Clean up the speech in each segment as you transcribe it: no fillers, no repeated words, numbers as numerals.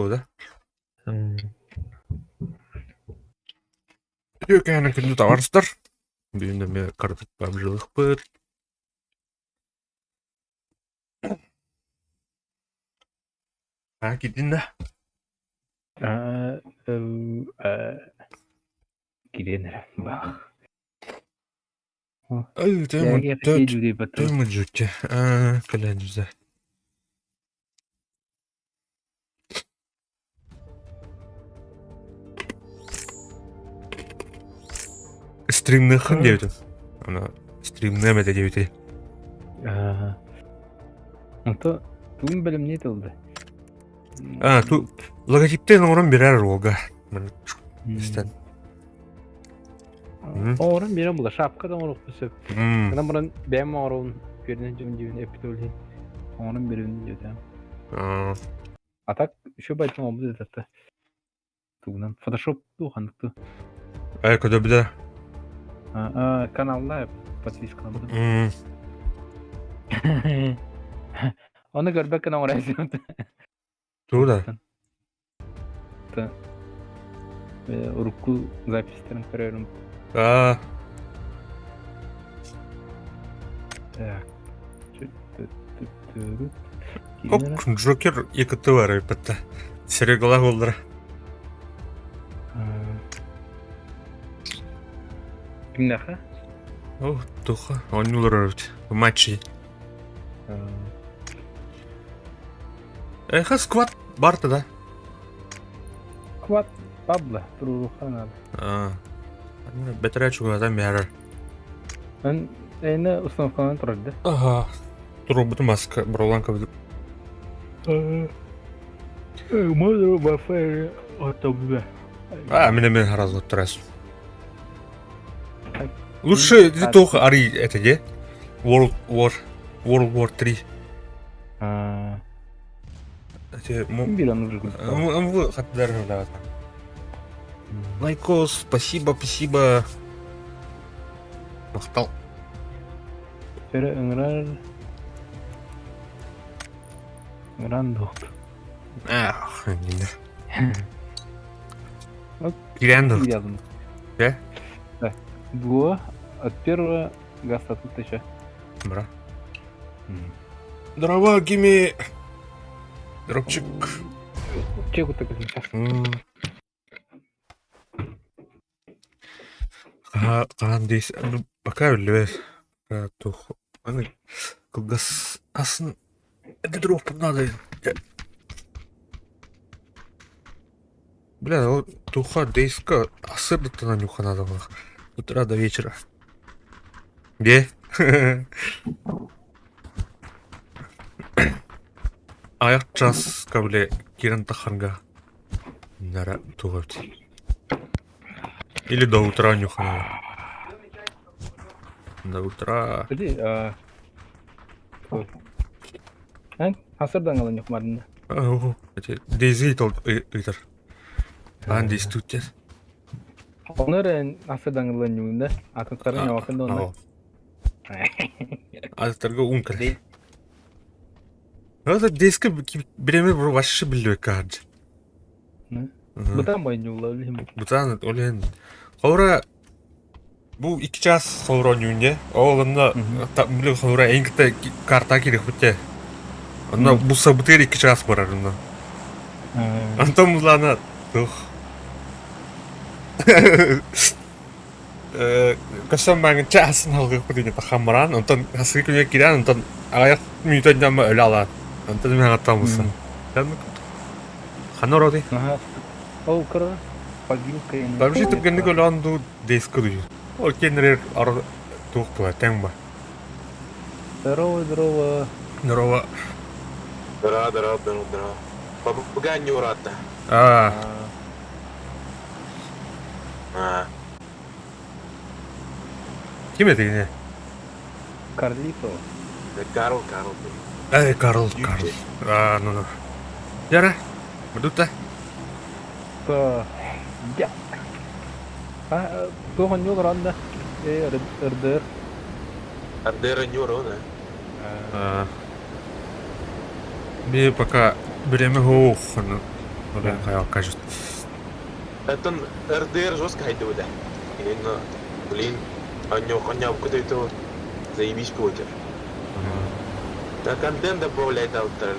да? Кәне күнді таварыстар. Бүгінде мен картып бабжылық бұд. Кетін да? Gidenler bak. Тәмі жүкке. Кәлен жүзі. Стримны қын деуді. Стримны әмәді деуді. Туын бөлім не толды? Логотиптен орын берер олға. Орын берем бұла, шапқадан орық түсіп. Қынан бұрын бәм орын көрінен жөн эпитолин. Орын берем деуді. Атак шо байтын олды дедатты. Туғынан фотошоп туғандықты. Көді біді. Каналда подписканы бұды. Оны көрбәк кана орайсың. Туғда? Урукку запистерін көрерім. Джокер екіті бар өйпітті. Серегала олдыры. Кімнәқі? Туға. Он олар өрді. Матчи. Қыз квад барды да? Квад бабла. Тұруруқан ады. Бәтір әчуға адам бәрір. Мен әйні ұсыныққанан тұрарды. Тұру бұты маска бұроланка бұды. Мөдірі бафайры отабы. Мен харазы отырасың. Лучше только Ари это где? World War 3. Мы хотели давать. Лайкос, спасибо. Мақтал. Пері ыңыран доқты. Гиряндов. Да? Было от первого гаста тут еще. Бра. Дрова, гими. Дробчик. Чеку так сейчас. Здесь пока лез. Кылгас асын. Это дров надо. Бля, вот туха дейска асырды на нюха надо было. С утра до вечера. Где? Аяқ час кабле кирен таханга. Нара тугавти. Или до утра нюха надо. До утра. Пойди, асырдан қалан нюх мардында. Дейзи тол ыйтар. Дейз туттес. Onları asırdan қалан нюхында. Атықтарын яуақында онда. Аттарға ункар. Это дейскі біреме бір вашы білуі кәді. Бұтан байын нюхла өлейін. Бұтан өлейін. Қауыра бұл 2 час қауыра нюхінде. Оғылында білі қауыра әңгіті карта керек бітте. Онда бұл сабытыр 2 час барар. Антон бұлана тұқ. Көсім бәңін часын алғық бұдыне тақамыран. Онтан қасығы күнге керен, онтан ағаяқ мүйтен жамы өлі алады. Онтан мен аттан бұсын. Қаны ұрады? Ол қыры погилка ені. Бәбіші түргенді көлі анду дейскі дүйі. Ол кенірер ары тұқ тұға, тәң ба. Здорово. Здорово. Попугай не урата. Кім еді гене? Карлито. Карл. Карл. Ну. Яра, бұдутта? Ja. Туған жол ұранда. Үрдір. Ардера не урона. Мен пока біреме хоқ. Oraya kayak кажет. Это РДР жестко хайда да. Именно, блин, коня куда-то заебись против. Да контент добавляет автор.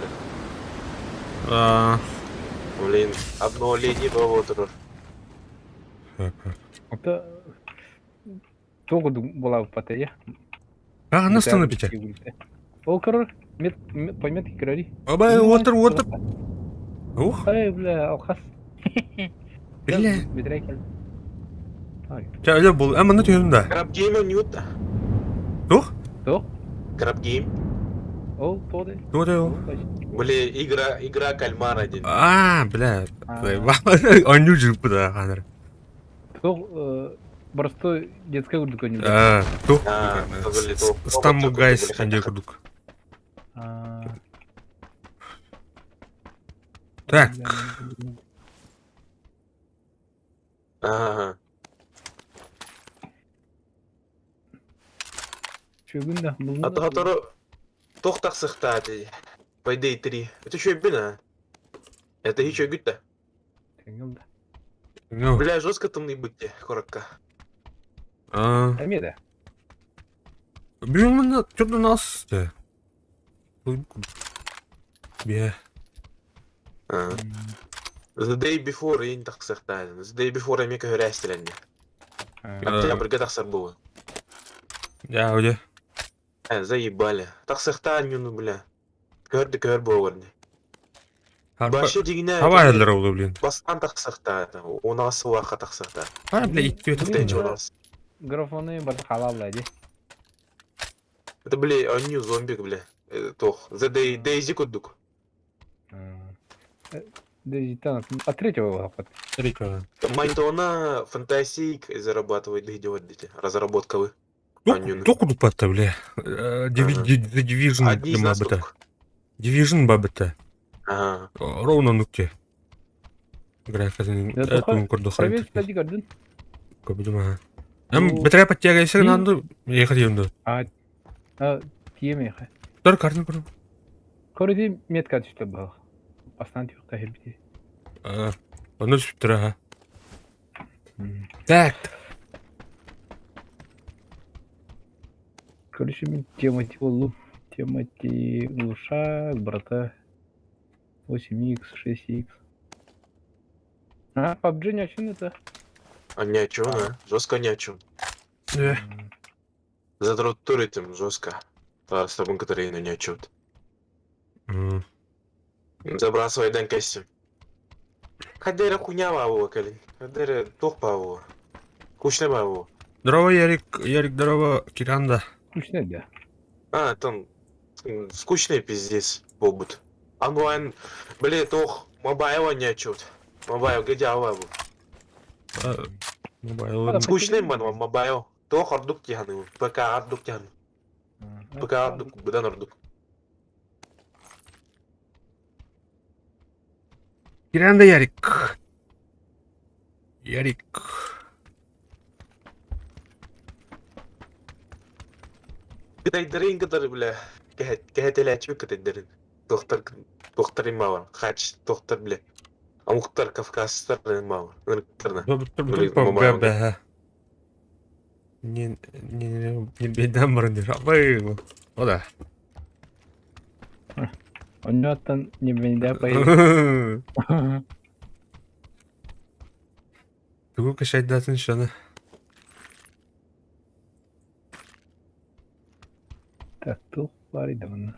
Блин, одно леди было. Это толку была пата я. Настаны бите. Ол корор пометки кирари. Абай, отыр. Ух, Ай, бля, алхас. бля. Бедре кел. Ja, öyle bul. Ama ne diyorsun da? Краб гейм ньют. Тух? То? Краб гейм. Ол, то да. Ne oluyor? Были игра кальмара один. Бля. Аню жүріп бұда, қаныр. То, просто детская урдука не Тух. были то. Стамбул Гайс, қандай күрдік. Так. Ага. Шөгүндө Атары тоқтақ сықтады. Пойдей 3. Это что бина? Это еще гүтті. Бля, жестко тымный будьте, коротко. Амеда. Білмені түрді нас. Бе. The day before ең тақ сықтады. The day before емекі хүрәстілінді. Октябрьге тақсар buvo. Я öyle. Заебали. Тақсықтан юны, бля. Көр болғырды. Башы дегіне... Hava ayarları oldu bilin. Бастан тақсықтады. Онасы уаққа тақсықтады. Бля, итті өтіп. Графоны бар халаллайды. Это, бля, они зомби, бля. Тох. The Daisy куддук. Дейзи-тан. От третьего лапот. Майнтона фантастик зарабатывает идиот, дети. Разработка вы. Тух кудупатта, бля. Division Одни из нас бабыта. тух. Division бабыта. Ага. Ровно нүкте. Графикасын әтінің күрді Проверь, кстати, гордын. Көбілім аға. Бітірі пәттияға есігін анды, еқі деймді. Тиемейхе. Дар картын көрім. Көрді метка түсті бұл. Бастан түйіқта хербіде. Оны түсіптір аға. Так. Короче, мен Тимати олу. Тимати глушак, брата. 8х, 6х. PUBG не очень это. А ни о чем, а? Жестко ни о чем. Задротуритим жестко. С тобой, который ни о чем. Забрасывай дан костюм. Кадера хуйня бабу, Калин. Кадера тох бабу. Кучный бабу. Здорово, Ярик, здорово, Киранда. Скучно, да. Там скучный пиздец побут. Онлайн, бля, тох, мобайла не отчет. Мобайл, где бабу? Мобайл. Скучный мобайл. Тох ардук тяну. ПК ардук тяну. ПК ардук, бедан ардук. Киранда, Ярик. Ярик. Кытайдырын кыдыр, бля. Кәһәтеләчү кытайдырын. Доктор имауан. Хач, доктор, бля. Амуктар Кавказстар имауан. Нырктарна. Бәбә. Не бедан бұрынды. Абай. Ода. Оннаттан не бенде пай. Тугу кашайдатын шаны. Так, тух бар иде мына.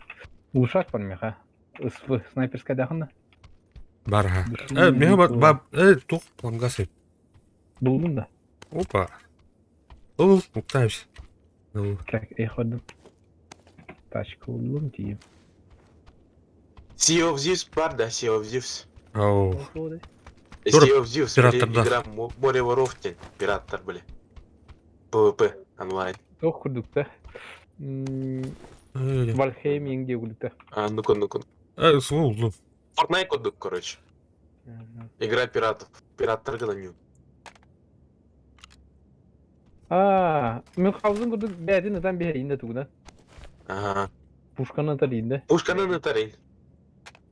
Ушак бар меха. СВ снайперская дахында. Барха. Меха баб, тух планга сеп. Булдым да. Опа. Ол, уктайбыз. Так, ходым. Тачка булдым тием. Sea of Thieves бар, да, Sea of Thieves. Ау. Sea of Thieves, пираттарда. игра море воров тень. Пираттар, бля. PvP онлайн. Тох курдук да. Вальхейм еңде курдук. Ну-ка. Слу. Fortnite курдук, короче. Игра пиратов. Пираттар гыданю. Мен хавзын курдук бәдин адам бейінде тугда. Ага. Пушканы таринде. Пушканы натарин.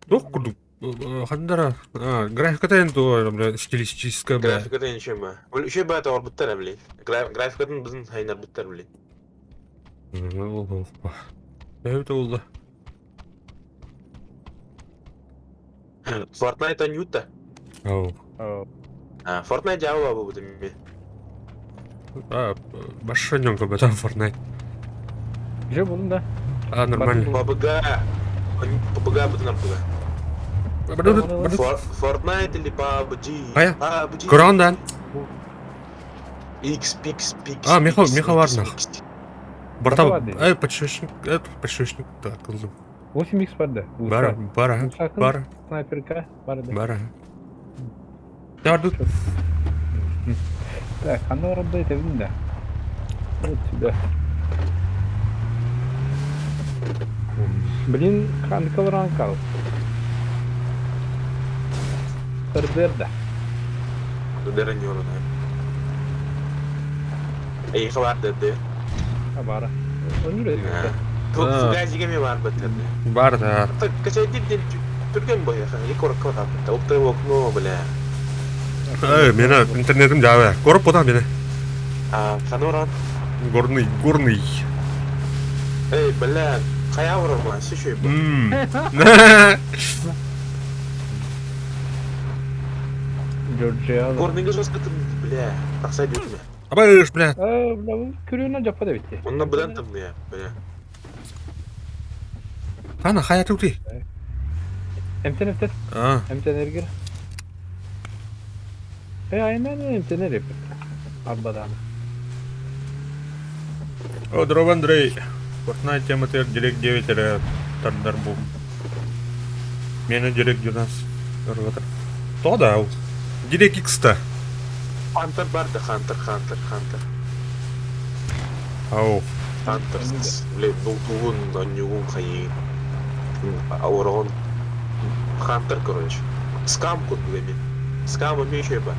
Тух курдук. Хандара, графикатен то, бля, стилистическая, бля. Графикадан еще ма. Еще бы это орбиттер блин. Графикадан біздің хайнар биттер блин. Это было. Fortnite on Utah. Ау. Fortnite жауа бұл бұдым мен. Башанёнка бы там Fortnite. Уже болдым да. Нормально. PUBG бұдын арпыға. Fortnite или PUBG? Ая? PUBG. Курандан. X. Миха варнах. Барта, Барта подшишник, так, кылдым. 8x var da. Бара. Снайперка var da. Бара. Yardım. Да, қандай работает едім да. Вот сюда. Блин, қандықы ранкал. Сырдерді. Дудера не орын. Ейхі бар деді. Бара. Onu da diyor. Фугазиге ме бар бітірді. Бар, да. Качайден түрген бойы. Екі орыққа қапытта. Оқтыры окно, бля. Мені интернетім жабы. Көріп бұдан мені. Қаны оран? Горный. Эй, бля, қая орама? Сүшей бұл. Georgia. Горныйға жоспытым, бля. Тақсай дүйті ме? Абайыш, бля. Көріуінен жапа да бітті. Онына бұдан тым, бля. Қана, қаяту дей. MTN'dir. MTN'er gir. Aynen MTN'er yapıyor. Abbadan. О, здорово, Андрей. Fortnite тематер директ 9 тардар бұл. Мені директ 12 ұрғатыр. Тода ау. Директ X-та. Хантер барды, Хантер. Ау. Хантер, блин, бұл туғын, анюғын қайын. Ауырғын. Хантер, короче. Скам код, блин. Скам умеющий ба.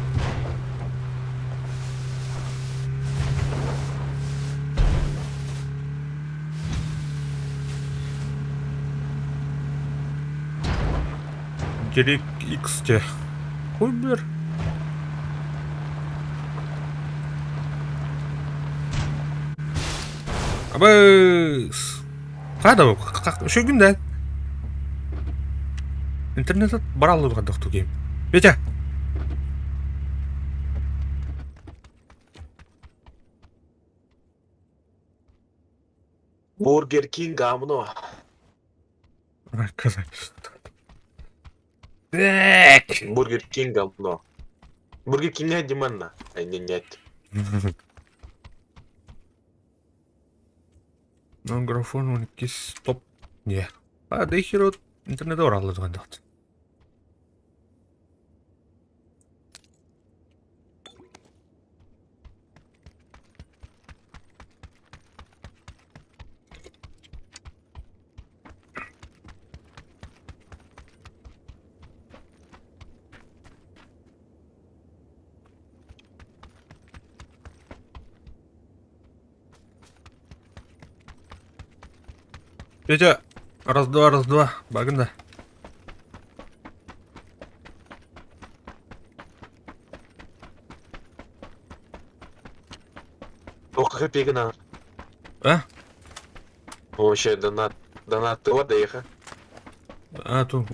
Директ X-те. Хубер. Абайс. Қада бұл? Шо күнді? Интернетът баралы бұғандық түгейм. Бетя! Бургер Кинг амно. Казай. Бургер Кинг амно. Бургер Кинг ади манна. Нет. Ну, графон 12 стоп. Не. Дейхиро интернет оралы бұғандық. Петя, раз-два, багында. Оқығы пегін ағыр. Вообще, донаты var da еха. Ту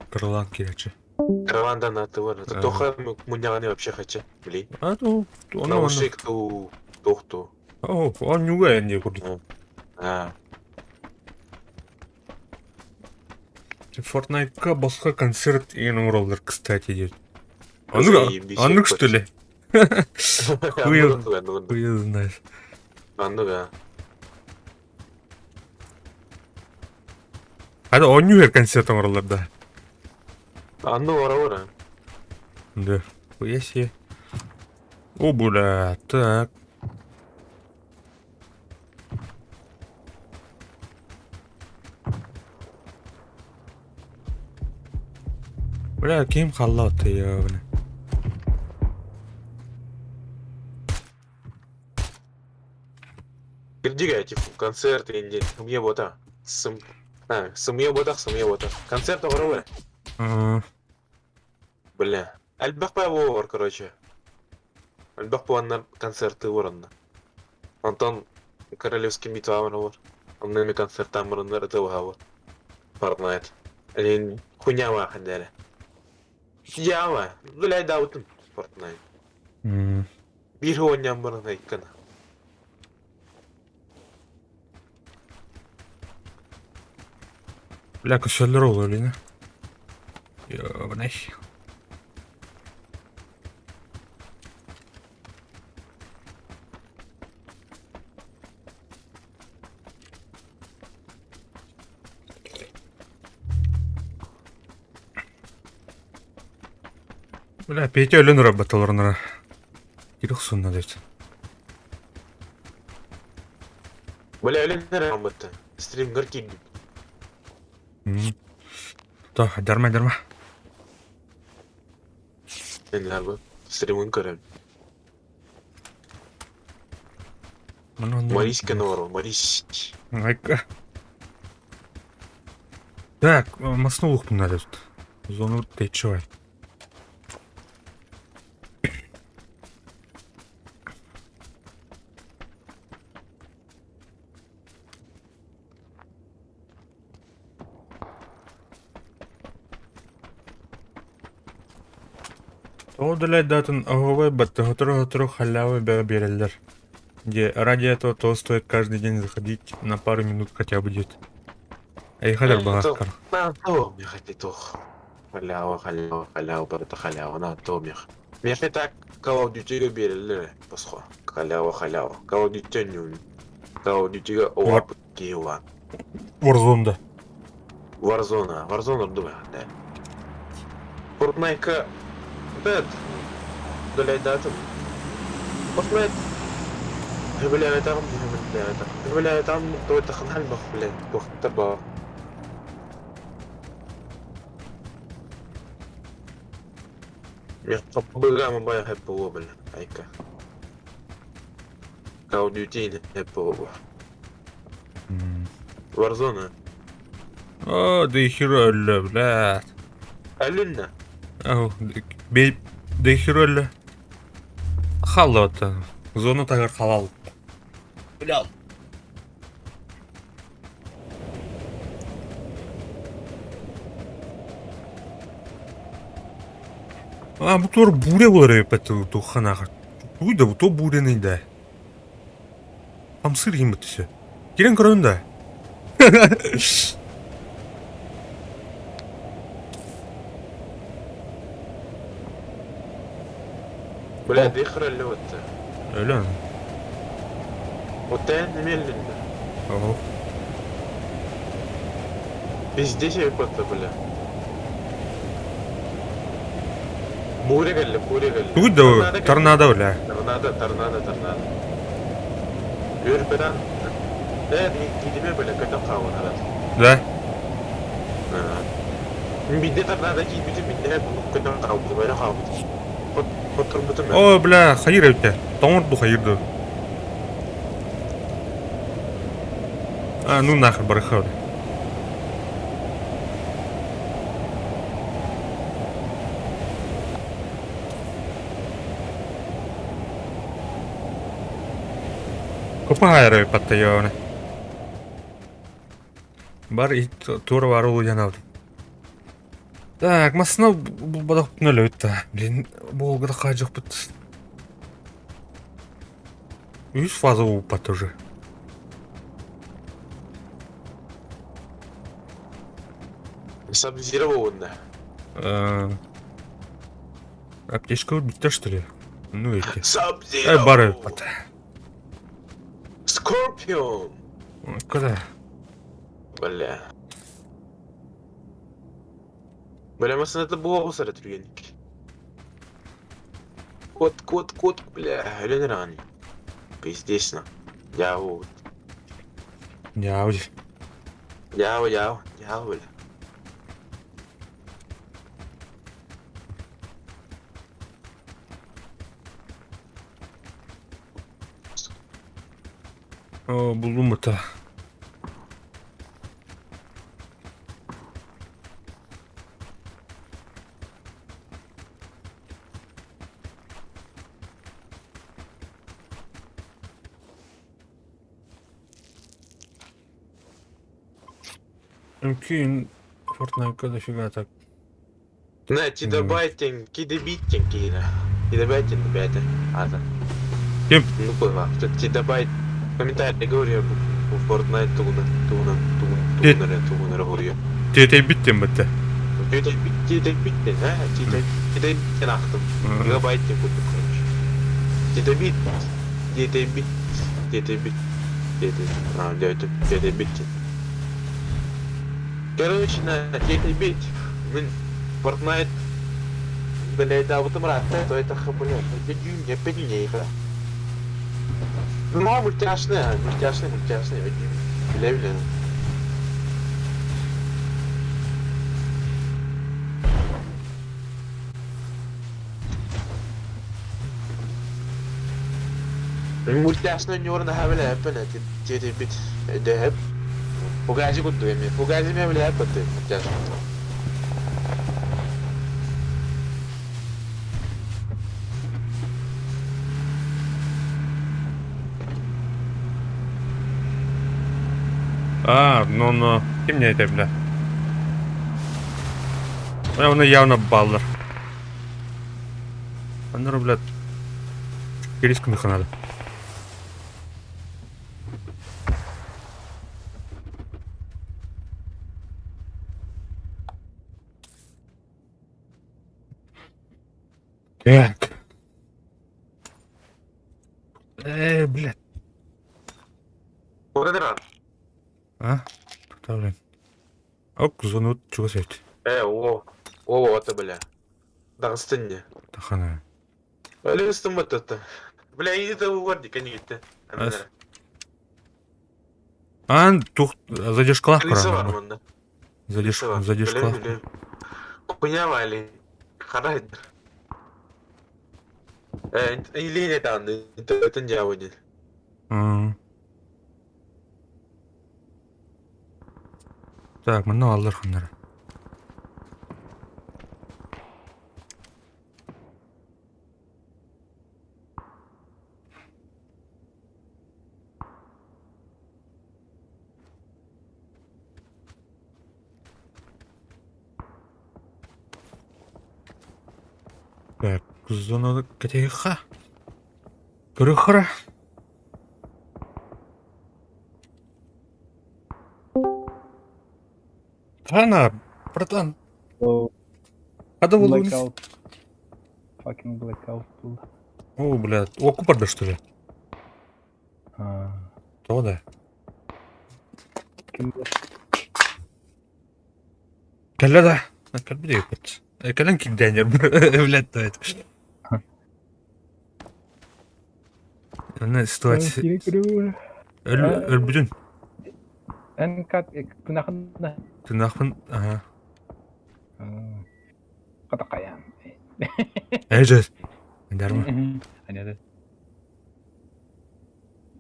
крылан керечі. Караван донаты var. Тоха мұнияғаны вообще хочу, блин. Ту, Наушник ту, тохту. Он нүге әнде көрді. Fortnite'қа басқа концерт ең оралдар, кстати, дед. Анық, что ли? Хуя знаешь. Анық, Ада, он нүгер концерт оралдарда. Анық ора. Да, хуя себе. О, бля, так. Бля, кем халлаты я, бля. Гірдіге, типу, концерт енді. Сымие бота. Сымие бота. Концерт оғыры бля. Бля. Альбах Павловар, короче. Альбах Павловар концерты уранна. Антон Королевский митвамровар. Онными концертам ураннар это Fortnite. Лин хуйнява хандере. Ява. Дуляй даутын. Fortnite. Bir oynayan bana ikkana. Бля, көсөлдөр болду эле. Ёбанай. Бля, Петя өлөн работаларына. Кирих сунна дейт. Бля, öyle работа. Стрим горки. То, дарма. Энлер bu. Стримын көрем. Мариська Нору, Марис. Айка. Так, маснулук надо тут. Зону течой. Одалай датын оговой баттахоторо халявы берелер. Где ради этого то стоит каждый день заходить на пару минут хотя бы где-то. А их халяр багаскар. На то, мне хоть тох. Халява, барыта халява, на то мех. Мне хоть так, Call of Duty берелер, посхо. Халява. Call of Duty не. Call of Duty оап киева. Warzone. Warzone дуга, да. Fortnite Бэт. Доляй дату. Fortnite. Бля, там то это ханальбах, блядь, таба. Я побыгам бая хэппо, бля, айка. Call of Duty хэппо. Warzone. О, да и херолля, блядь. Алюнна. Ау, бей, да и херолля. Халата. Зона тагар халал. Бля. Bu tur bure var hep tu xana. Bu da bu to bure ne de. Hamsır yim bitse. Giren köründe. Бля, дыхра лёт. Öyle mi? Вот это медленно. Ого. Везде себе кота, бля. Буря галли. Bu da tornado öyle. Торнадо. Юрбедан. Гидиме, бля, когда хаван, Da. Бидде торнадо кийбити, бидде когда хаван, бля, хаван. Вот турбутум. O bla hayır öyle. Tamam bu hayırdı. Ну нахер барахал. Koppa hayır pattayone. Бар и тура варул янал. Так, маснау бадах нөлөтті. Блин, болгада қажық бит. 100 фаза упат уже. Сабзировано. Аптечка убита, что ли? Ну эти. Сабзиро. Бары пат. Скорпион. Куда? Бля. Бля, мы это было усрать рюгенник. Кот, бля, или не ранее. Пиздец на. Яу. Яу. Бля. О, buldum это. Mümkün Fortnite'da da figura tak. На, Тидабайтин, Кидабиттин, Кира. Тидабайтин, ребята. Ада. Кем? Ну, было. Тут Тидабайт. Комментарий говорю, bu Fortnite tuğunları vuruyor. Tete bittim bitti. Тидабиттин, ha? Tidabittin aktım. Gigabyte'in kurduk koymuş. Тидабит. Тидабитtin. Короче, на Тидабит. Fortnite блядь, да, вот то это блядь, я пенейка. Ну, мультяшные, бля. Мультяшные нюрна хавля, бля, те бит, да, Fugazi kutu ya, Fugazi mi bля, kutu, мультяшные. Ну, kim ne edebilir? Onu явно баллар. Андрю, блядь, риск нахуй надо. Так. Блядь. Вот это рад. А? Кто, блин? Ок, звонут, чего сеть? Вот это, бля. Дагыстан. Тахана. Дагыстан вот это. Бля, иди ты в городе, конечно. Тух, задержкалах Крыса пора. var bunda. Задержкалах. Понимали. Харайдер. Или не там, это не будет. Так, мына алдар хандар. Так, зона катеха. Перехора. Ана, братан. Когда был Blackout. Fucking blackout был. О, блядь, оку подда, что ли? А, То да. ким bilir? Кәллә да. Кәл bir de yapıt. Кәлән килдәнер, блядь, то это. Ана ситуация. Kini kuru. Ölbüdün. En kat kınakan da. Тынахпын, ага. Kata kayam. Әжет. Дарма. Hani ada.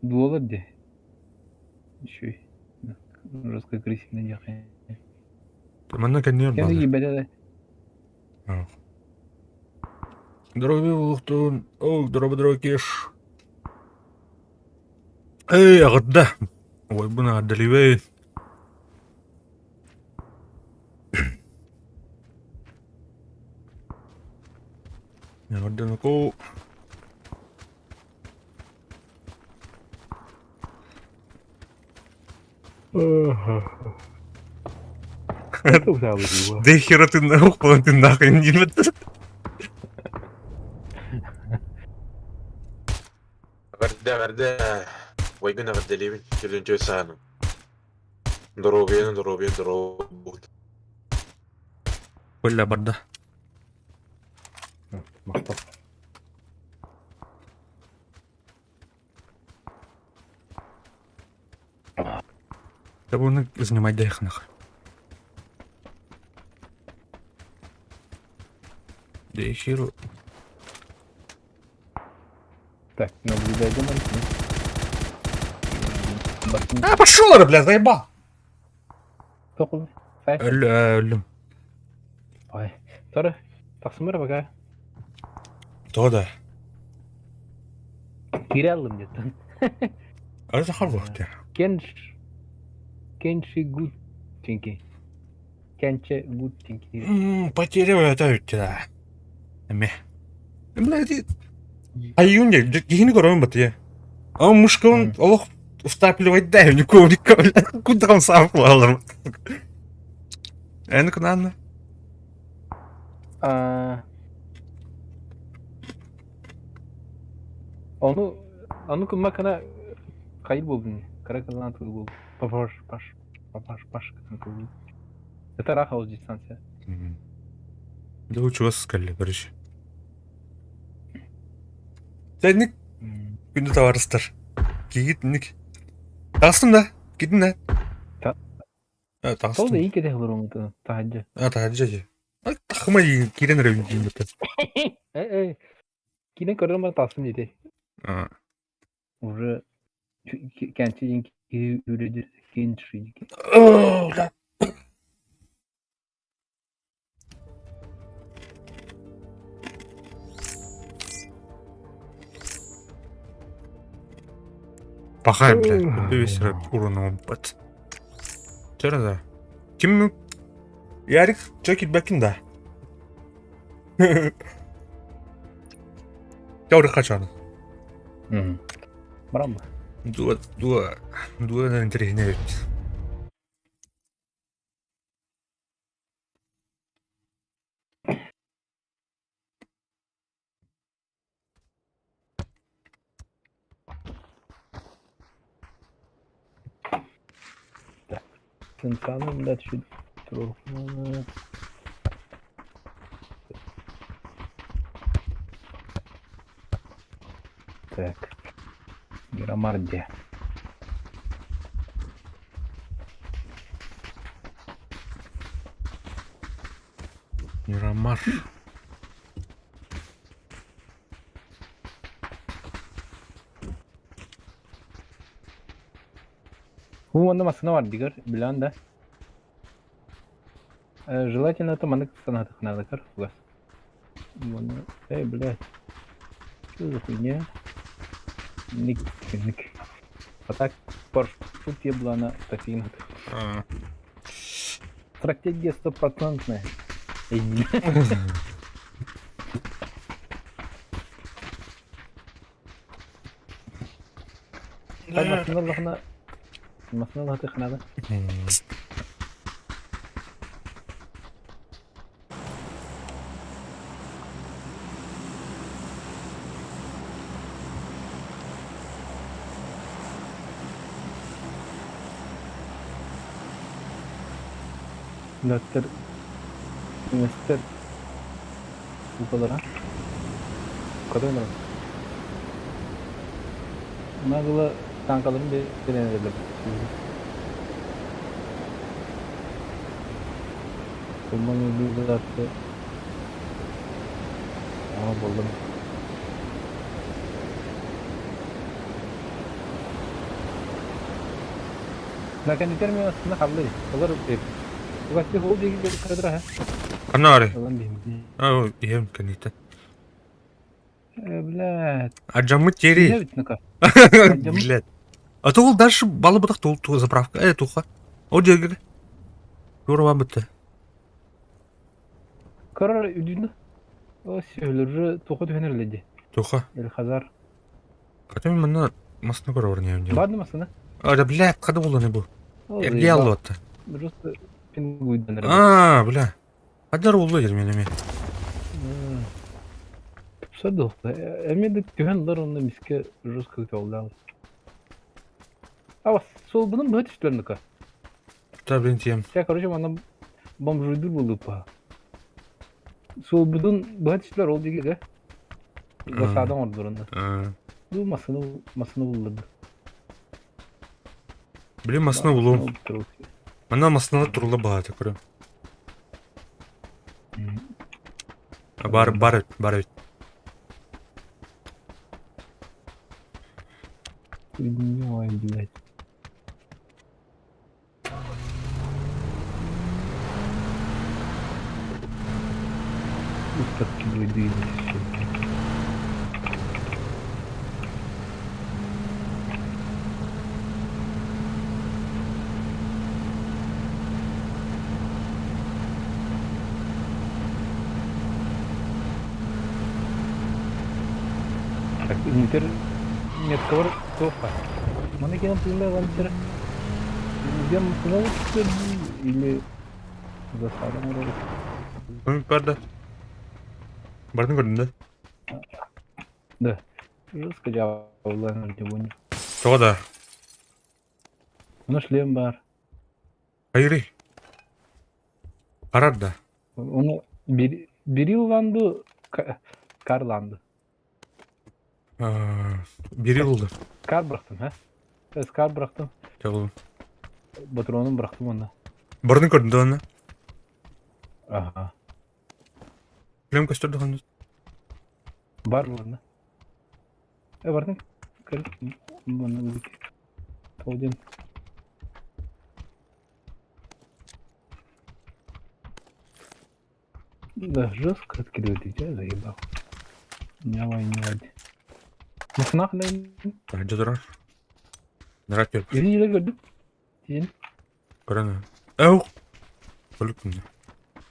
Dualar de. Şu. Русская агрессивная яхая. Мана кәннер Kendi бар. gibi de. Здоровье, Лухтун. О, здорово, кеш. Эй, агадда. Ой, буна аддаливей. Агадда нако. Это взял его. Да хера ты нахуй, ты нахуй не метр. Verdi. Waygın verdi. Gülünce sana. Дорого. Коля барда. Мақтап. Да bunu занимать дай нахуй. Да херу. Так, наблюдай за мной. А, пошел, бля, заебал. Тоқыл. Сай. Ölüm. Ой. Тора. Тақсымыр бака. То да. Кире алдым жеттен. Arada har vakti. Genç. Genç good çünkü. Kence bu çünkü. Потеря это да. Эме. Блядь, айюнья, гихини корон батья. А мушкон, олох, встапливать дай, никого, куда он сам плавал. Энк надо. Onu kılmakana kayıp buldun. Kara kazanan tıl buldun. Baş kazanan tıl buldun. Yeter ah havuz distansiya. Да лучше вас скали, короче. Sen günde tavarыстар. Git nik. Tastım da. Gidin lan. Evet Sol da tastım. iyi kede olur onu tahacı. Ha tahacı. Bak takıma yiyin. Giren revin yiyin bütün. Yine kararım bana tasım dedi. Ha. Orada kence yinki üredi genç. Lan. Bakayım bile. Bir sıra urunu bat. Çara da. Kim mi? Yarık çekil bakın da. Yavru kaçanı. Bravo. Dua da interihine evet. Центральный датчик. Так. Громарде. Мирамар. Bu onda masana var diğer bilen de. Желательно это манек санаты надо кар. Эй, блядь. Что за хуйня? Ник. А так, тут я была на таких. Стратегия 100%. Masana Allah'ına kınadı. Üniversite bu kadar ha? Bu kadar mı? Bunlarla kankalarım bir deneyelim. Bundan bir zaten buldum. Lakin ditermi aslında kaldı. Kadar bu kadar hol değil bir kadar ha. Kanari. Falan diyeyim. Oh, iya mungkin itu. Блядь. Ajamı çeri. Ne bittin ka? Блядь. А то ол дальше балы бутак тол заправка. Туха. О жерге. Yoruma bitti. Karar ödünü. O söyleri toku tühenirledi. Туха. El Hazar. Katım bana masna kora ornayım. Vardı mı sana? Ада, блядь, kada буланы bu? Erge aldı hatta. Просто пингуйдан. Бля. Haдар oldu yedim elime. Садох. Эмеде тühenler onda miske Rus kılıkta oldu. Ama sol bunun böyle işlerini ka. Tabii diyeyim. Ya kardeşim anam bamjuydur buldu pa. Sol bunun böyle işler oldu gibi. Basadan orada durunda. Bu masını buldu. Блин, masna bulum. Bana masna turla bağırdı kuru. Бар. Ой, блядь. Уставки выйдут. Так, Интер метковар тофа. Mana kena pilih lancar. Dia mau или засада надо. Барда. Бардың көрдің да? Да. Жестко жабылған жүрген. Тоғада. Мына шлем бар. Қайыры. Қарар да. Оны бiri уланды, карланды. Бері болды. Кар бырақтым, ha? Біз кар бырақтым. Жағылым. Батронын бырақтым онда. Бардың көрдің да оны? Ага. Шлем көстерді қанды? Бар онда. Бардың. Кір. Бұны өзік. Толден. Да, жестко открыли, я заебал. Не войне. Махнах дайын. Әже тұрар. Нұрат көріп. Ережелер көрдік. Сен. Көрәні. Әу. Көлік күнде.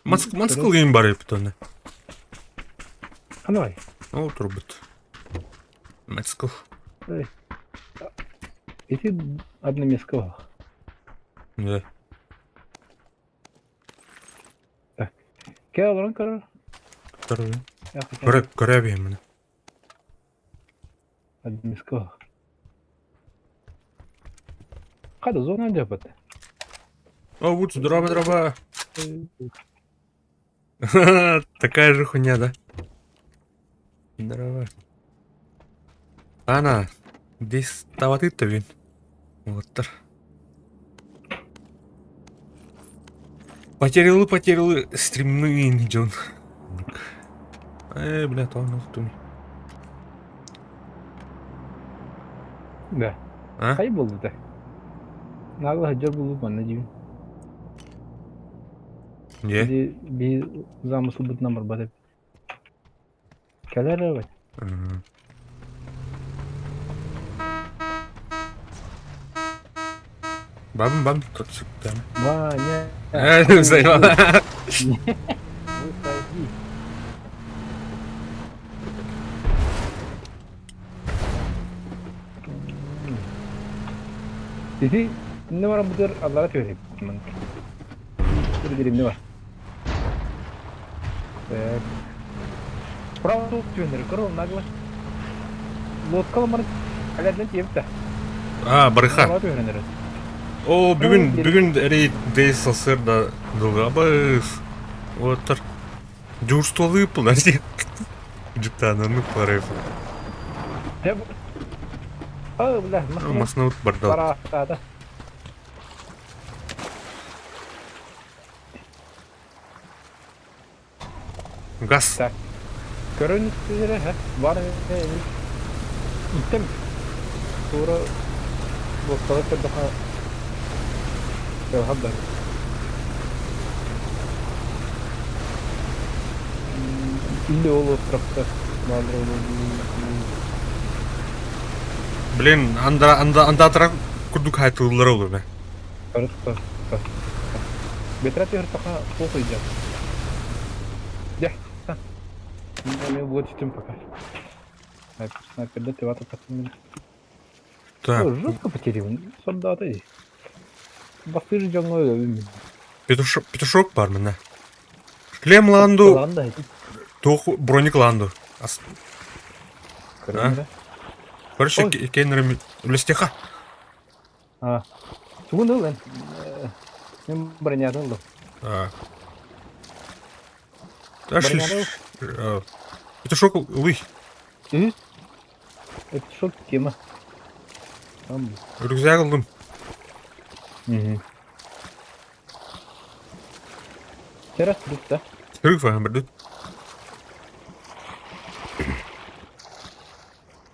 Манскыл ең бар епіт оны. Қандай? Ол тұр бұт. Манскыл. Эти одноместковых. Да. Кел баран кара. Тұрар. Көрә бейім мұны. Одноместковых. Қады зона жапады. О, вот, дрова. Такая же хуйня, да? Дрова. Ана, здесь таваты-то вин. Вот так. Потерял стримный Джон. Бля, то он тут. Да. А? Қай болды да? Нағылы хajjar болып бана жібін. Не? Bir zamısıl бұд намыр бадып. Кәлер бай. Бабым, тут сюда. Ваня. Зайвала. Выходи. Dedi, ne var budur Allah'a söyleyeyim. Bir ne var? Evet. Bravo çok tüyünleri kırıl nagla. Lotkal mı? Alerden tiyip de. Barıха. Allah'a tüyünleri. О, бүгін әрей дейс сасыр да дұлғабыз. Отыр. Жұрстолы бұл нәрсе. Жүктананы парайф. Hep. Бля, Масына ұт бардал. Барақтады. Газ. Так. Görüntüleri var. İttim. Sonra bu daha Hablar. İlle olur trakta. Блин, анда атырақ күрдік айтылылар олы бе. Karıştı. Betrat yırtığa okuyacağım. Gel. Ben bu açtım fakat. Снайперді теп атып каттым. Так, Жестко потерял. Солдаты. Басыр жаңа өлім. петушок бар мына. Шлем ланду, Ланда. тоқ броник ланду. Көрінді. Короче, кейнерім үлестеха. Чугун ыл ен. Мен броняды ылдым. Петушок лый. Это шок тема. Рюкзак алдым. Сейчас тут, да? Сырық фаған бірді.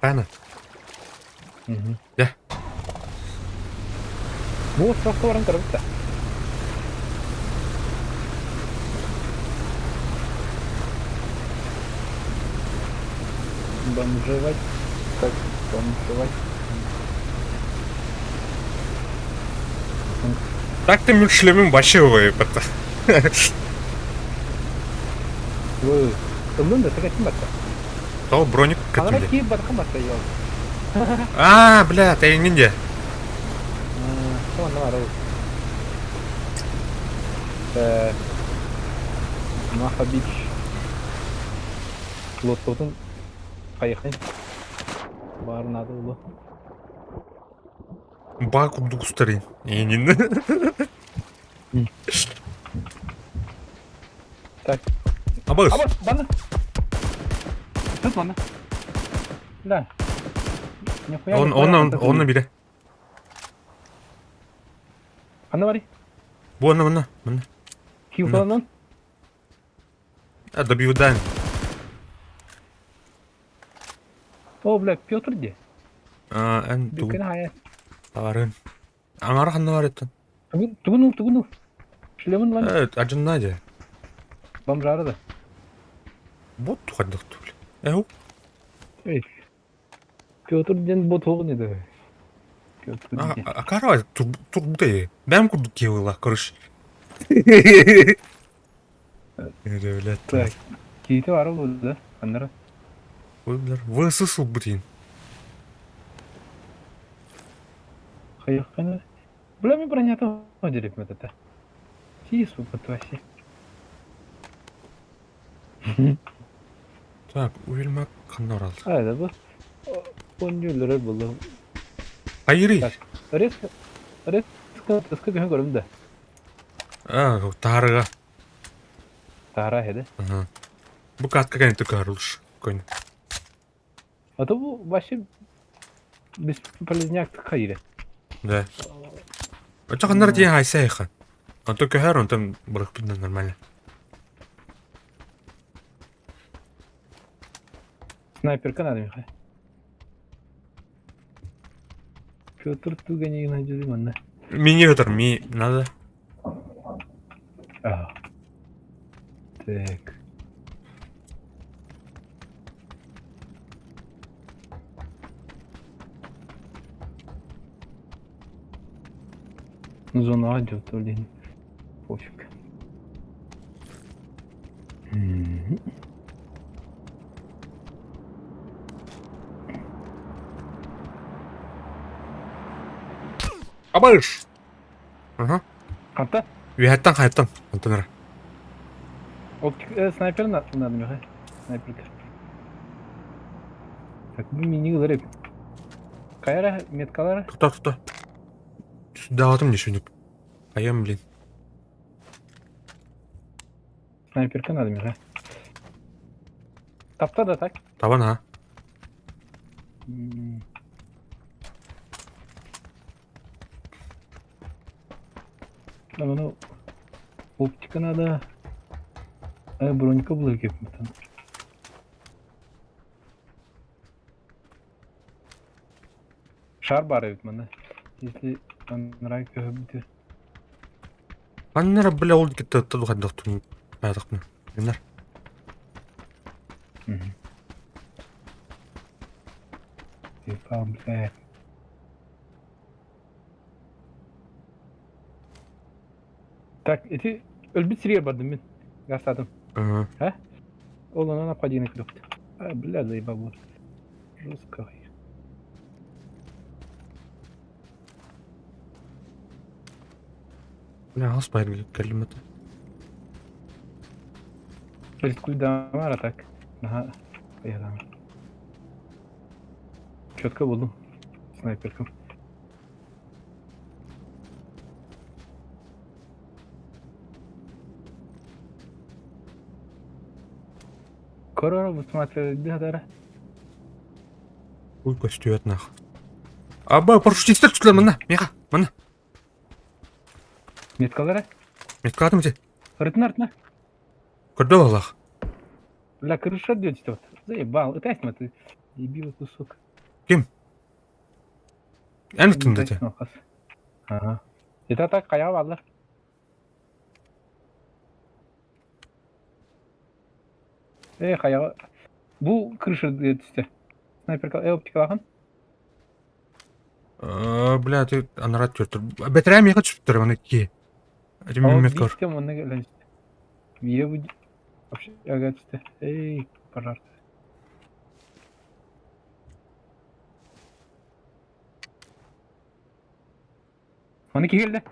Қана. Да. Bu sırafta varan kırık da. Бомжевать. Как бомжевать? Так ты шлемим вообще выпад. Вы... Ылдың да, сәкәтім бәтті. То броник Қалара кәтімде. кейіп батқан батта ел. А, бля, тәйінген де. Сонда бар ол. Маха бич. Лоттотun қайықын. Барын ады ұлы. Баг курдук устарин. Енин. Так. Абас. Абас, баны. Тұт баны. Да. Онна бире. Қаны бар? Бу мына. Киу фаланын? Добиваем. О, бля, Петр де? Эн ту. Бүкіні хая. Тарын. Аңара ханна бар еттен. Тугыну. Шлемін баны. Ажынна де. Бомжары да. Вот тухаддық түгіл. Әу. Эй. Петр ден бот оғын еді. Петр де. Акарва турбутай. Бәм курдук кевыла, корыш. Öyle Так. Кейті бар ол да. Қандары. Высысыл бітейін. Қайық қаны. Бля, мен бронята одереп метата. Тису вообще. Так, уйылмак қанна оралды. Айда бұл. Он жерлері болды. Айырый. Рескі көңі көрімді. Тарыға. Тара еді. Бұл қатқа кәнеті көріліш. Көйні. А то бұл вообще бесполезняк қайыры. Да. Оча қандар дейін айса айқан. Антон көхер, онтан бұрық бітін нормально. Снайперка надо, Михай. Петр тугани найдет манна. Мини өтір, ми надо. Так. Зона адил то ли. Пофиг. Абайш! Ага. Канта? Үйәттен қайттан. Антонар. Снайпер надо, Михай. Снайперка. Так, bu mini garip. Кайра меткалары? Тұта. Дағатым не шөнік. Айам, блин. Снайперка надо, Михай. Тапта да так. Табан, а? Bunu оптика надо. Бронька была кепнута. Шар бар ведь мана. Если он нравится бити. Аннара, бля, ол кетті тұдуғаддық тұн. Айдықпын. Енар. Бля. Так, эти ölbit сирия бардым мен. Гастадым. А? Ол она нападение клёпт. Бля, заебал вот. Жестко. Бля, алспайды кәліметі. Рискуй дамар атак. Ага. Поехали. Четко буду. Снайперком. Корора высматривать дадара. Ой, көстүйет нақ. Аба, парашютистер түтілер мұнна. Меға, мұнна. Меткалара? Метка атым де. Рытна. Көрді олақ. Бля, крыша идёт вот. Заебал. Это ясно, ты дебил кусок. Кем? Әні тұнды де. Ага. Это так қаяу алар. Қаяу. Бұл крыша түсті. Снайперка, оптикалаған? Бля, ты анарат көртір. Бәтірәм еға түсіп тұр, оны ке. Әдемі мет көр. Биттем, оны gələn. Вие bu... Вообще, ага түсті. Эй, пожалуйста. Onu ki geldi.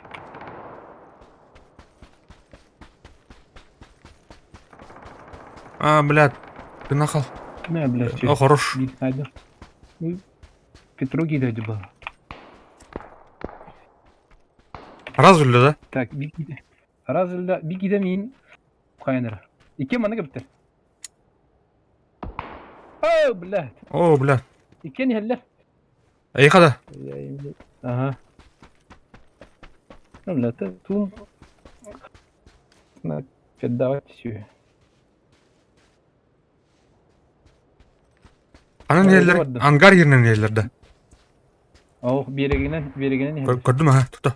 Блядь, ты нахал. Ne блядь? О, хорош. Haydi. Петру гиде acaba. Раз öldü da. Так, bir gide. Razılda bir gidemeyin. Kayanır. İki bana gitti. Oh блядь. О, блядь. İki ne heller? Ayıkada. Aha. Öyle de tu. Na федавать все. Ana Öyle yerler, vardı. angar yerinin yerlerde. Oh bir yere gelen ne heller? Gördün mü ha? Tuttu.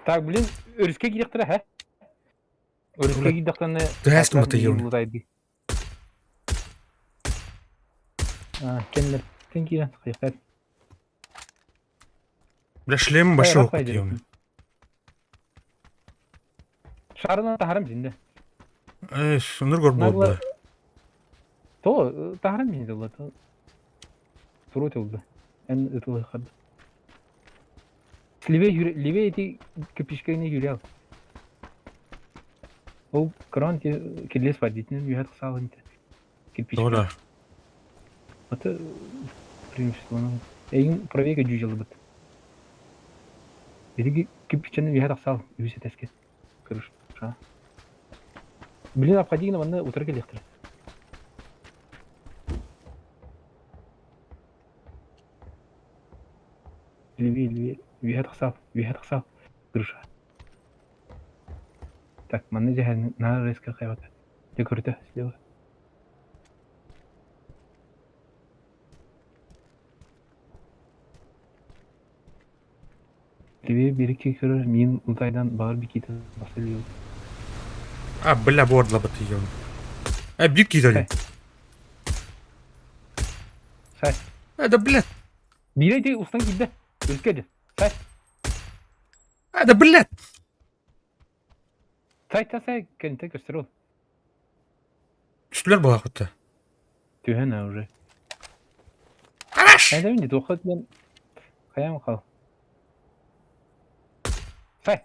Так, блин, өріске кидектір, ha? Өріске кидектіні... Дәстім бұты еуін. Кендер, тен киген, қиқат. Бля, шлем başı yok butu yeğen. Шарынан тахарым жинді. Şundur gör Nagla- boldu. То, тахарым жинді, олар. Туру тёлды. Ән ұтылы қарды. Ливе еті көпішкені жүре ал. Ол кран келес бар дейтін, үйәт қысағын кирпич. Doğru. Это преимущество. Эйн проверка жужжалы бит. Эдиги кирпичный үйәт қысал, үйсе тәске. Көріш. Блин, обходи ванны утырга лектір. Левее. Үйәт қысал. Көріш. Так, манны жахен на резко қайбаты. Де көрді, слева. Левее берекке көрір, мен ұлтайдан бағыр бекеті басылы ел. Бля, бордла butu yeğen. Büyük gidelim. Сай. Da блядь. Бире де ұстан келді. Өлкеді. Сай. Da блядь. Сай, кәнті көстір ол. Üstüler bu vakıtta. Түйен уже. Anaş. Әйді менде тоқыт мен қаям қал. Сай.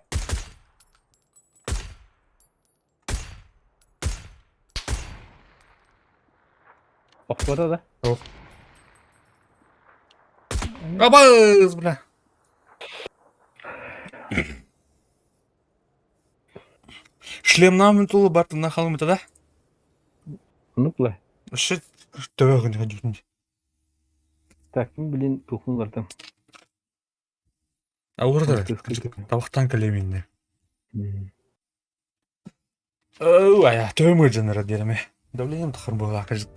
Оқпада да. Yok. Abaz bля. Шлемнам тулы барды нахалым да. Ну, бұлай. Шит төвөгүн хадюн. Так, блин, тухнулардан. Ауырды. Табақтан калеминне. Ая, төвмөр жанара делеме. Давлением тахыр буга кажет.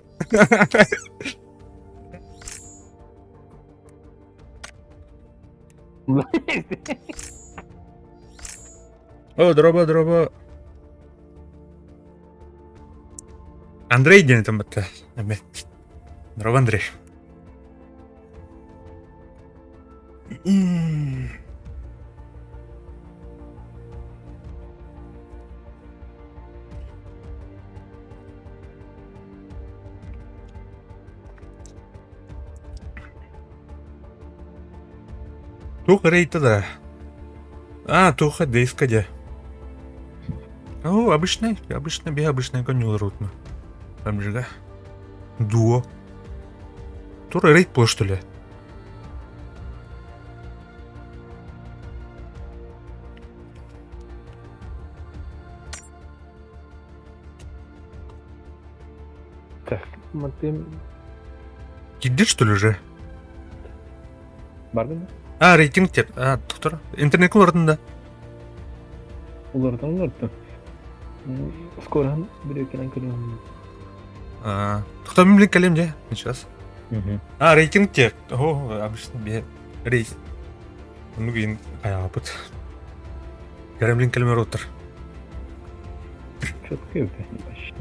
О, дроба. Андрей ден там бітті. Дроба Андрей. Туха рейта, да. Туха дейска, де. Обычный конюл рутно. Там же, да? Дуо. Тура рейд по, что ли? Так, мотым... Кидишь, что ли, же? Барды ма? Рейтинг тер. Доктор. Интернет кулардында. Олардан. Скоро бір екенен көрем. Доктор мен білін кәлем де. Сейчас. Рейтинг тер. Обычно рейс. Ну, кейін аяпыт. Кәлем кәлемер отыр. Четко өте, почти.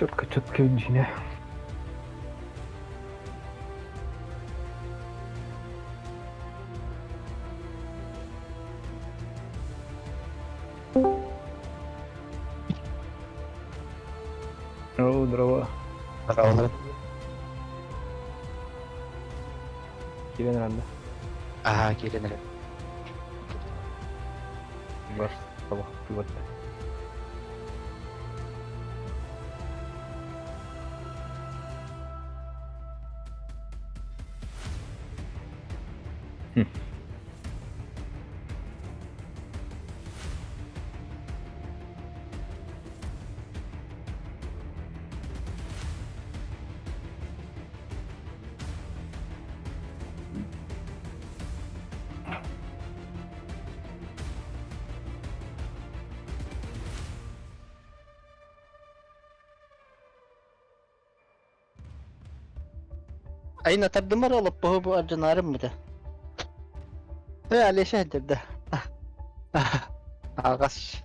Четко видно. Здорово. Здорово. Келен анда. Ага, келінірі. Бар сабақ күтіп. Ayna tabdımar olup bu arcanarım mı da? Ve Alişehir'dir de. Ağaç.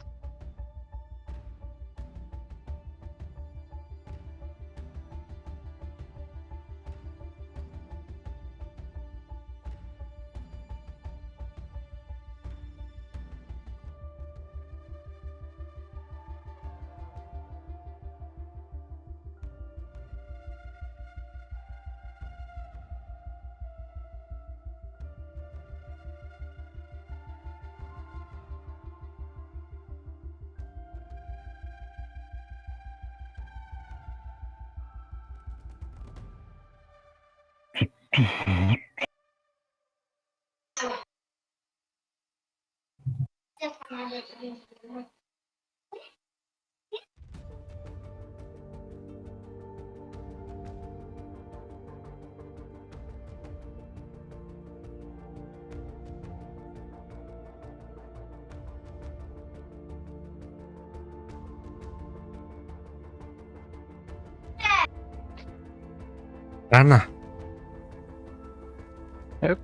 Rana. Yok.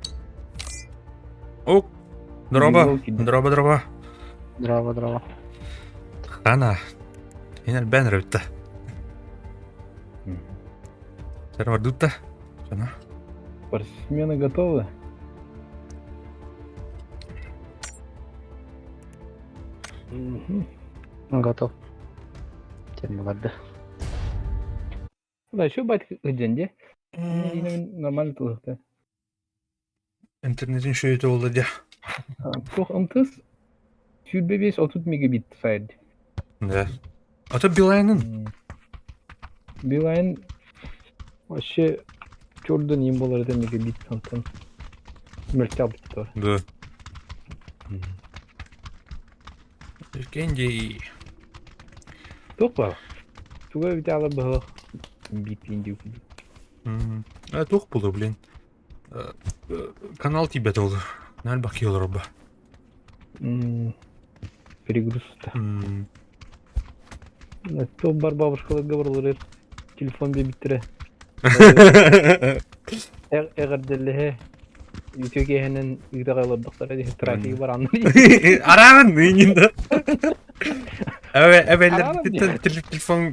Оп. Здорово. Иголки, да. Здорово. Здорово. Rana. Hina البانر بتاع. Сервер дута. Жена. Спортсмены готовы? Готов. Теперь вода. Да, еще бать где? Нормально тут. İnternetin şöyle oldu ya. Çok ıntız. Sürbe 5 30 megabit sadece. Ne? Ata Bilay'ın. Beeline вообще çorda neyim bolar da megabit santan. Merkabit var. Да. Kendi. Çok var. Tuga bir tane daha bittiğinde. Тух булды, блин. Канал тебе oldu. Nerede bakıyorlar oba? Перегруз. То бар бабушкалар говорилар. Телефон бе биттире. Эгер деле Ütüge'nin üyreğalardıkları diye trafiği var anlayın. Aramın neyinde? Evet, Aramın diye.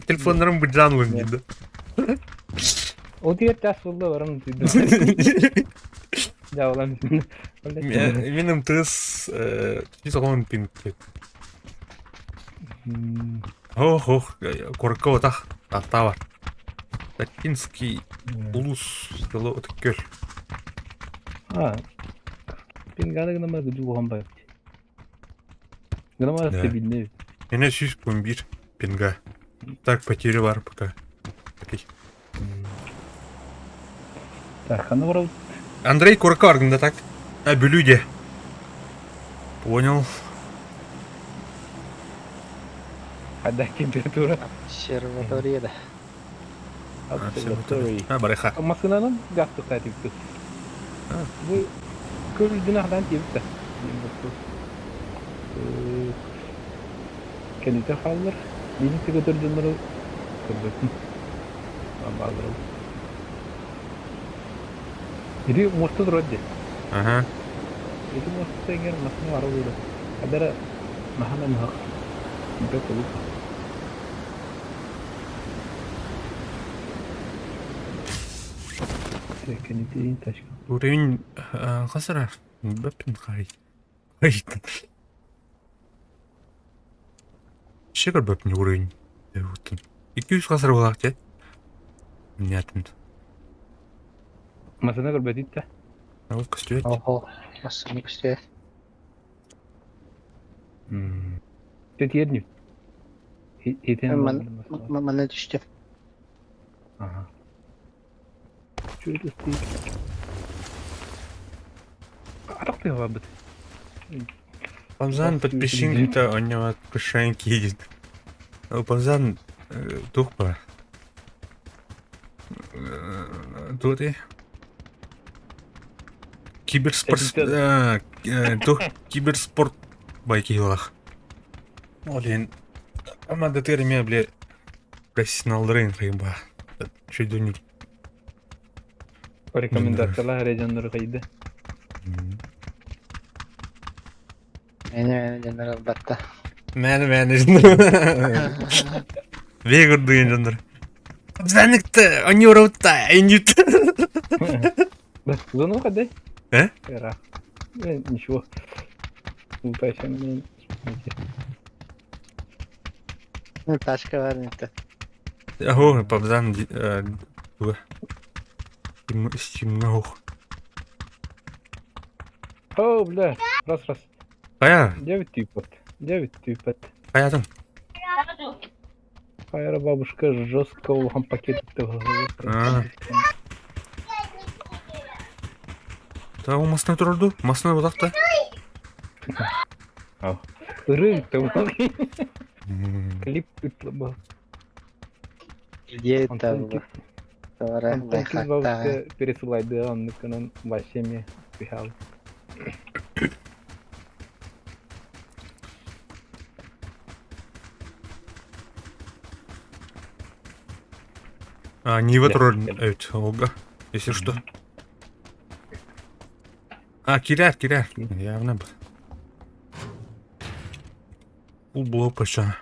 telefonlarım bu canlı neyinde? O diye tas oldu var onu duydum. Ya ulan. Benim kız bir zaman pinti. Korku tak tahta var. Takinski ulus yolu ötükör. Ha. Ben galiba gına gücü boğan bayıp. Gına mı stabilne. Yine 111 pinga. Так потери var пока. Таких. Так, а ну вроде. Андрей Куркаргында так. Блюде. Понял. Ada температура. Серватория. Барыха. Makinenin gaz tutarı yok. Bu kör günahdan tepti. Kendisi kalır. Benim sekretercimleri kırdım. Bağlarım. Jadi umurta duracak. Aha. Itu umurta eğer makine var olur. Adara mahana mahak. Itu kulit. Кенетейин ташка. Уровень қасыра. Бәппін қай. Қайттын. Шекер бәппін уровень. 200 қасыр болақ те. Нятын. Масана көрбәдит та. Ол көстөйт. Ого. Массаны күстө. Төт ерню. Хитен Мана düştü. Ага. Чует стоит. Атак ты вабыт. Панзан подписчик-то у него кушанки едет. Панзан тухпа. Тут и киберспорт. Тух киберспорт байкилах. Олен. Ама да терме бля профессионалдарын кыйба. Чөйдөнү. Рекомендациялар режандар кайды. Meni general batta. Мен Вегор дуен жандар. Заныкты, они уровта, айнют. Да, зону кадай? Эра. Ничего. Ултайшан. Ну, ташка var neyse. Ахо, пабзан дуга. Стимнаух. О, бля. Раз. Кая? 9 тюпат. Каятын? Хайра бабушка жестко улган пакет. Та у масына турду? Масына бодакта? Рынок-то был. Клип был. Где это было? Товары Антон бабушка пересылайды, он канон вообще мне пихал. Нива турар, evet, Olga. Если что. Киряр. Явно бы. Бұл было паша.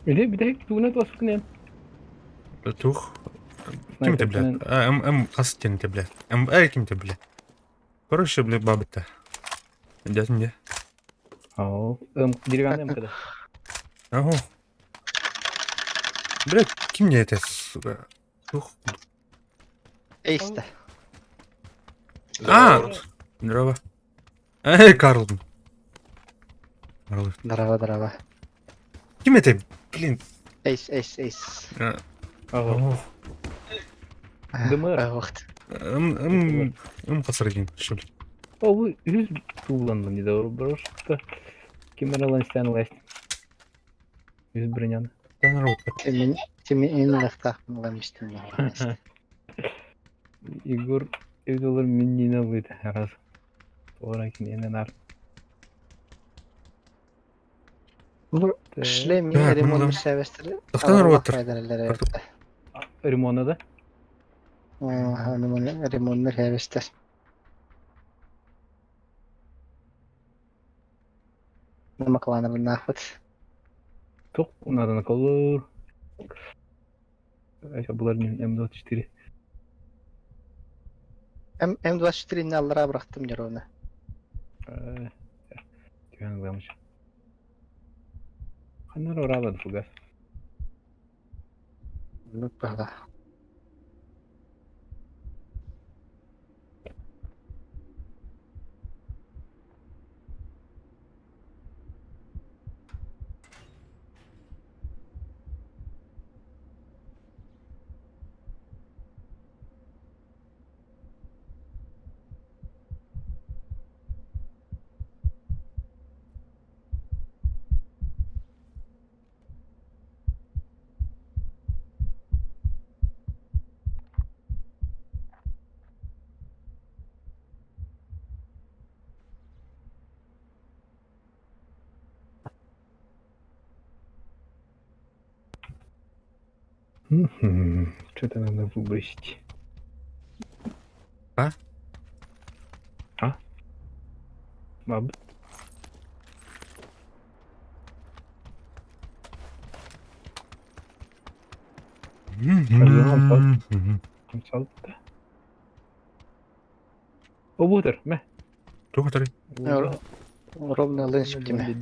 Bir de tuğuna basıkın Тух. Ким ты, блядь? Қасы тені ты, блядь. Ким ты, блядь? Короче, блядь, бабы-то. Дядь где? Деревянный МКД. Ого. Блядь, ким мне это, сука? Тух. Эйста. Здорово. Карлон. Здорово. Ким это, блин? Эйс. Ого. ДМР. Қасыр екен, что ли? О, yüz kullandım bir de bрошка. Kimler alan isteyen ulaştı. 100 brinyan. Теми инлахта мыламыштым. Igor evde olur minni alıydı herhalde. Sonraki neyden ar. Bu шлем Так, ремонт ну да. сервистleri. Тоқтан ұрып отыр. Rimona da. Ремонт сервистler. Nima qilani bu nafat? Çok onlardan kalır. Aşağı bunların M24. M24'ni allara bıraktım yarona. Güven kalmış. Kanlar oralarda bu gaz. Böyle. Что-то надо выбросить. А? А? Abi. Sal. O budur. Meh. Tuh tadi. Ровно лынчып деме.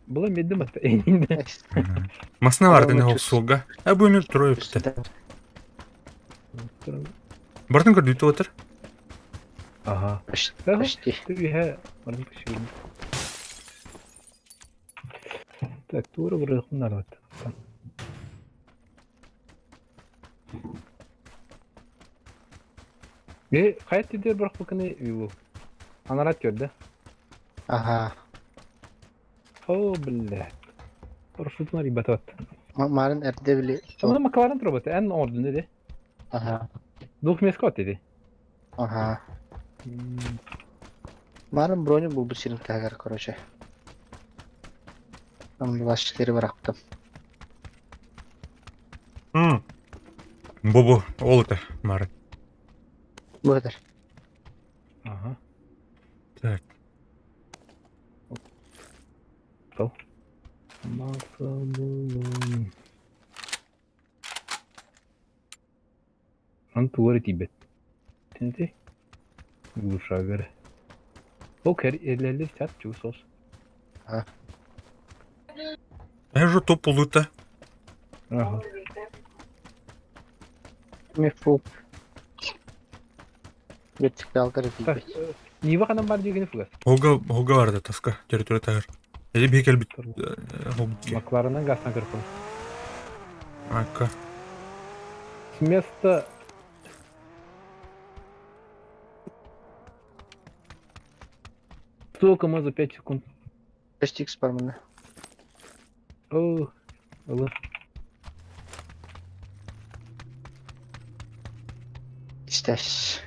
Бұл меддім атты. Енінде. Масна vardı ne Adamı olsa solga. Bu emir duruyor bitti. Бардың көрді өтіп отыр. Ага. Почти. Ты можно посчитать. Так, тура вырыхын народ. Қайт дедер бірақ бұқыны үйу. Анарат көрді. Ага. О, блядь. Парашютuna ребята вот. Марын эрде били. Ama McLaren robotu en ordunu dedi. Ага. Дух мескот dedi. Ага. Марын броню бул бусиринтагар, короче. Там ластиктери бырактым. Bu ол это Марын. Быдыр. Ага. Так. Сол. Максабулун. Антуары тибет. Тенте. Гуша göre. O ellerle sert sos. Я же топ полута. Ага. Мифу. Geçtikte algarı Так, değil. Нива ханам бар дегені фугас. Hoga vardı taska. Territory tagır. Eli bir kel bit. Макларынан гастан кырпын. Akka. Вместо Сколько мы за 5 секунд? 5x var bunda. О, алло. İstes.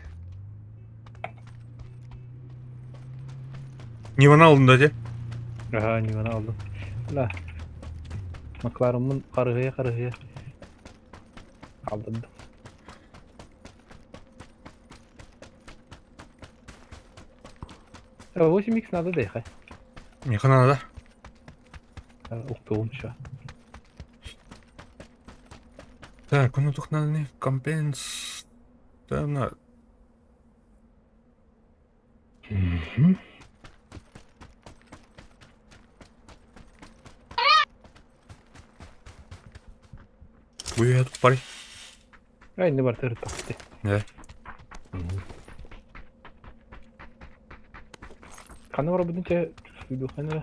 Nivana aldın dedi. Ага, Ниваны алдым. Да. Макларымның қарғыя. Алдырдым. А 8х надо дайхай. Меха надо. Уқты olmuş ha. Так, он тут надо не компенс. Да, на. Bu ya тут парень. Ай, не бар тыры тапты. Да. Қаны бар бұдынша чувствую қаны.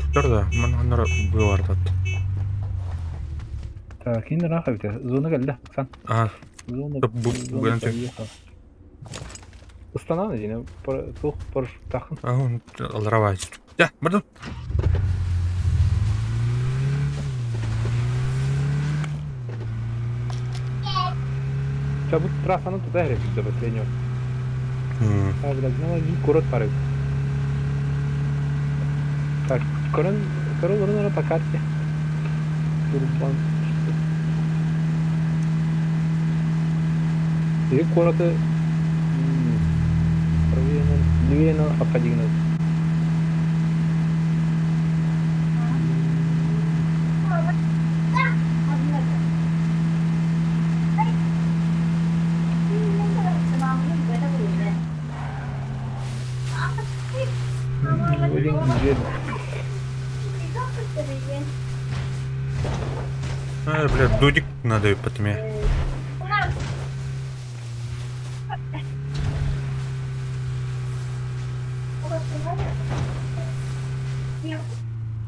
Tutar da. Ben onlara bu vardı. Так, енді рақа бітер. Зона келді. Сан. Ага. Зона. Bu gönce. Ыстананы жіне. Туқ парашют тақын. А он алравайс. Да, бардым. Сейчас будет трассаның туда греб до последнего. А, блядь, ну один курот парит. Так, корон по карте. Турбан. И куроты. Левее обходили. Блядь, Дудик надо потом я.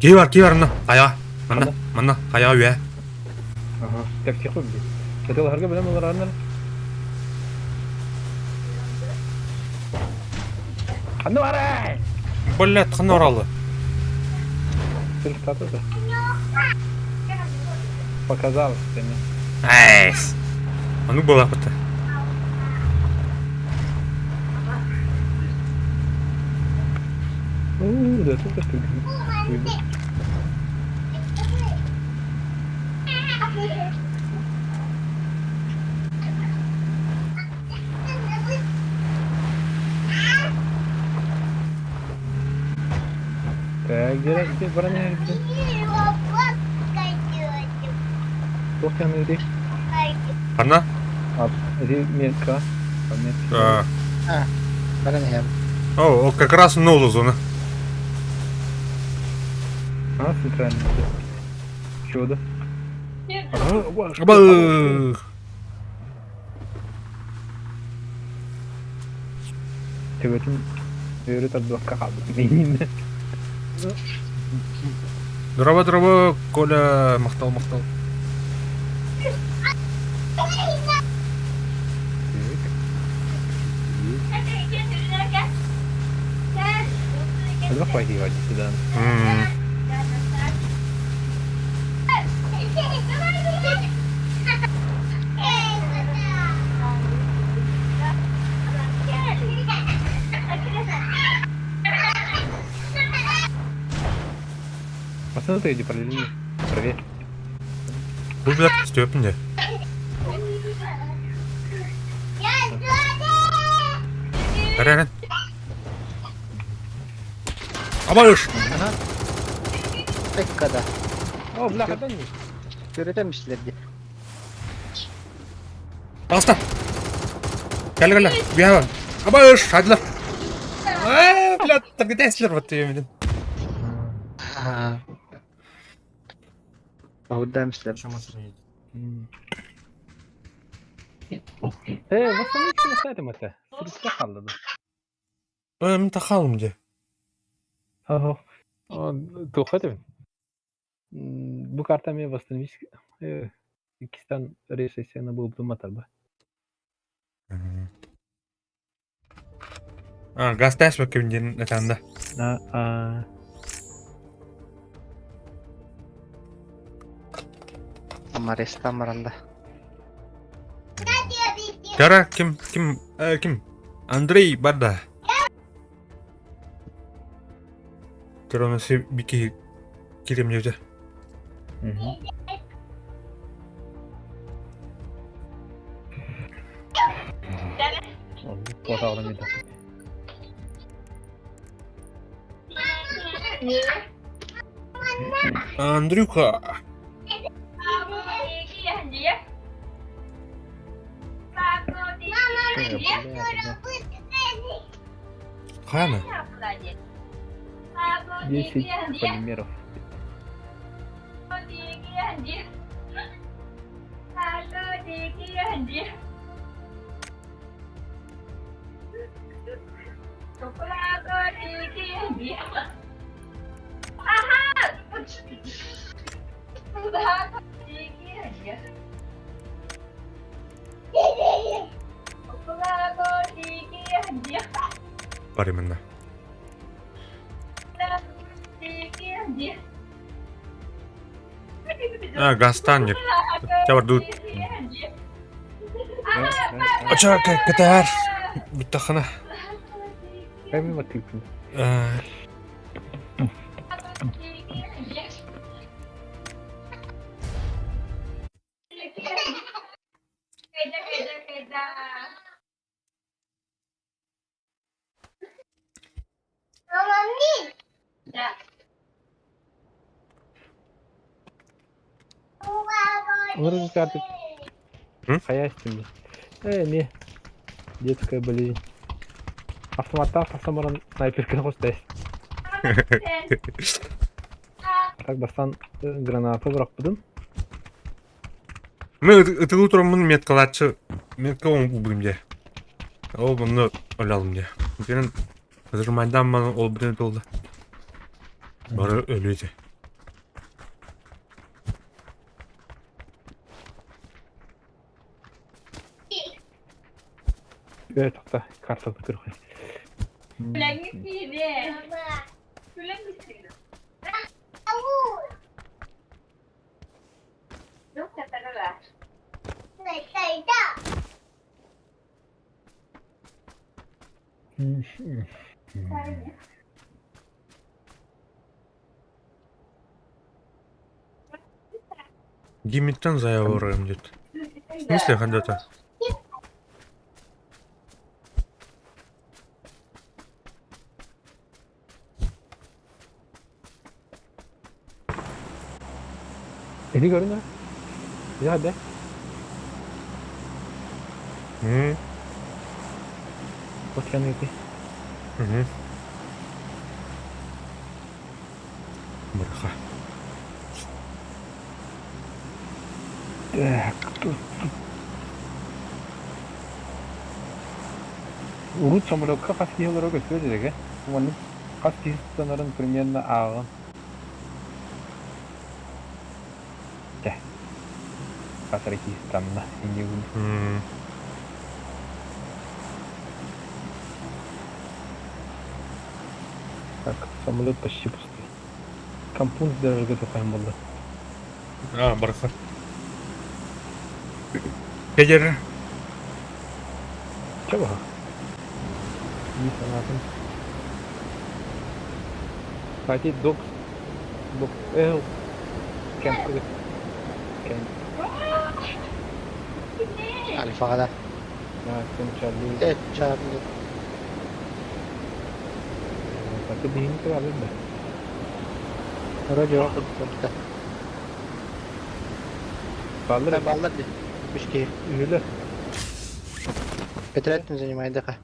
Кей бар мына аяға. Мына аяға үйе. Ага. Так всех убили. Сателларға білем олар арнар. Қанды бар ай! Блядь, қаны оралы. Ты что-то да? Показалось тебе. Айс. А ну была пота. Да, тут что Gel bana ne yaptın? Çok yanıydı. Ana? Abi, это метка. А, Бранхем. о, как раз новая зона. А, центральный. Чудо. Оба! Төгөтүн өрү табдыкка калды. Менин. Дрова, Коля, мактал. Ada apa ini wajib sedang? Masa tuh di paralel проверь. Bu bir Step'in de. Eren. Abarış. Пеккада. О, бляха, да не. Görememişlerdi. Aslan. Gel. Bir hemen. Abarış. Hadi lan. Блядь, так где Теслер вот yemin. Avuddemişler. Vasana hiç kimse mate. Sürüste kaldı. Öyle takalım diye. Ага. Тухатым. Bu karta mı восстановить? İkisinden resesiyona buldum atarba. Gaz ters bakayım diyelim etende. Ama restamlarında. Kara kim? Андрей Бада. Коронасы бики кирем evde. Kota olamıydı. Андрюха. Хана. 10 полимеров. Var imенно. Гастан нет. Тебя вардут. Açar kadar. Bitti hana. Ben mi bakayım? Вырубить карты. Хаястин. Не. Детская болезнь. Автоматта самаран снайперка хостайс. Так бастан граната бırakmadım. Мен тыл турамын меткалатчы. Метка оң убым де. Ол мұны ойлалым де. Бенин зырмайдан мана ол бірін толды. Бары өлüydü. Evet hatta kartalı kırık. Гимиттен заявырым деді. В смысле когда-то? Eli görün ha. Ya hadi. Hı. Bak yanına gitti. Hı hı. Bırak. Urut самолетка қас киелер өкөсө деге. Оның қас кистанарын примерно ағын. Ке. Қасыр кистанна. Инде күн. Hı. Так, самолет почти пустой. Компункт даже где-то болды. Bırak. Gece. Чаба. Не санатын. Пойти док. Док. Кемп. Кемп. Alfa kadar. Sen Charlie. Evet çağırdı. Tapi di sini tuh ada. Sonra cevap tuttu. Baldır. Ben ballar bir. Bir şey. Öyle. Бетретин занимается.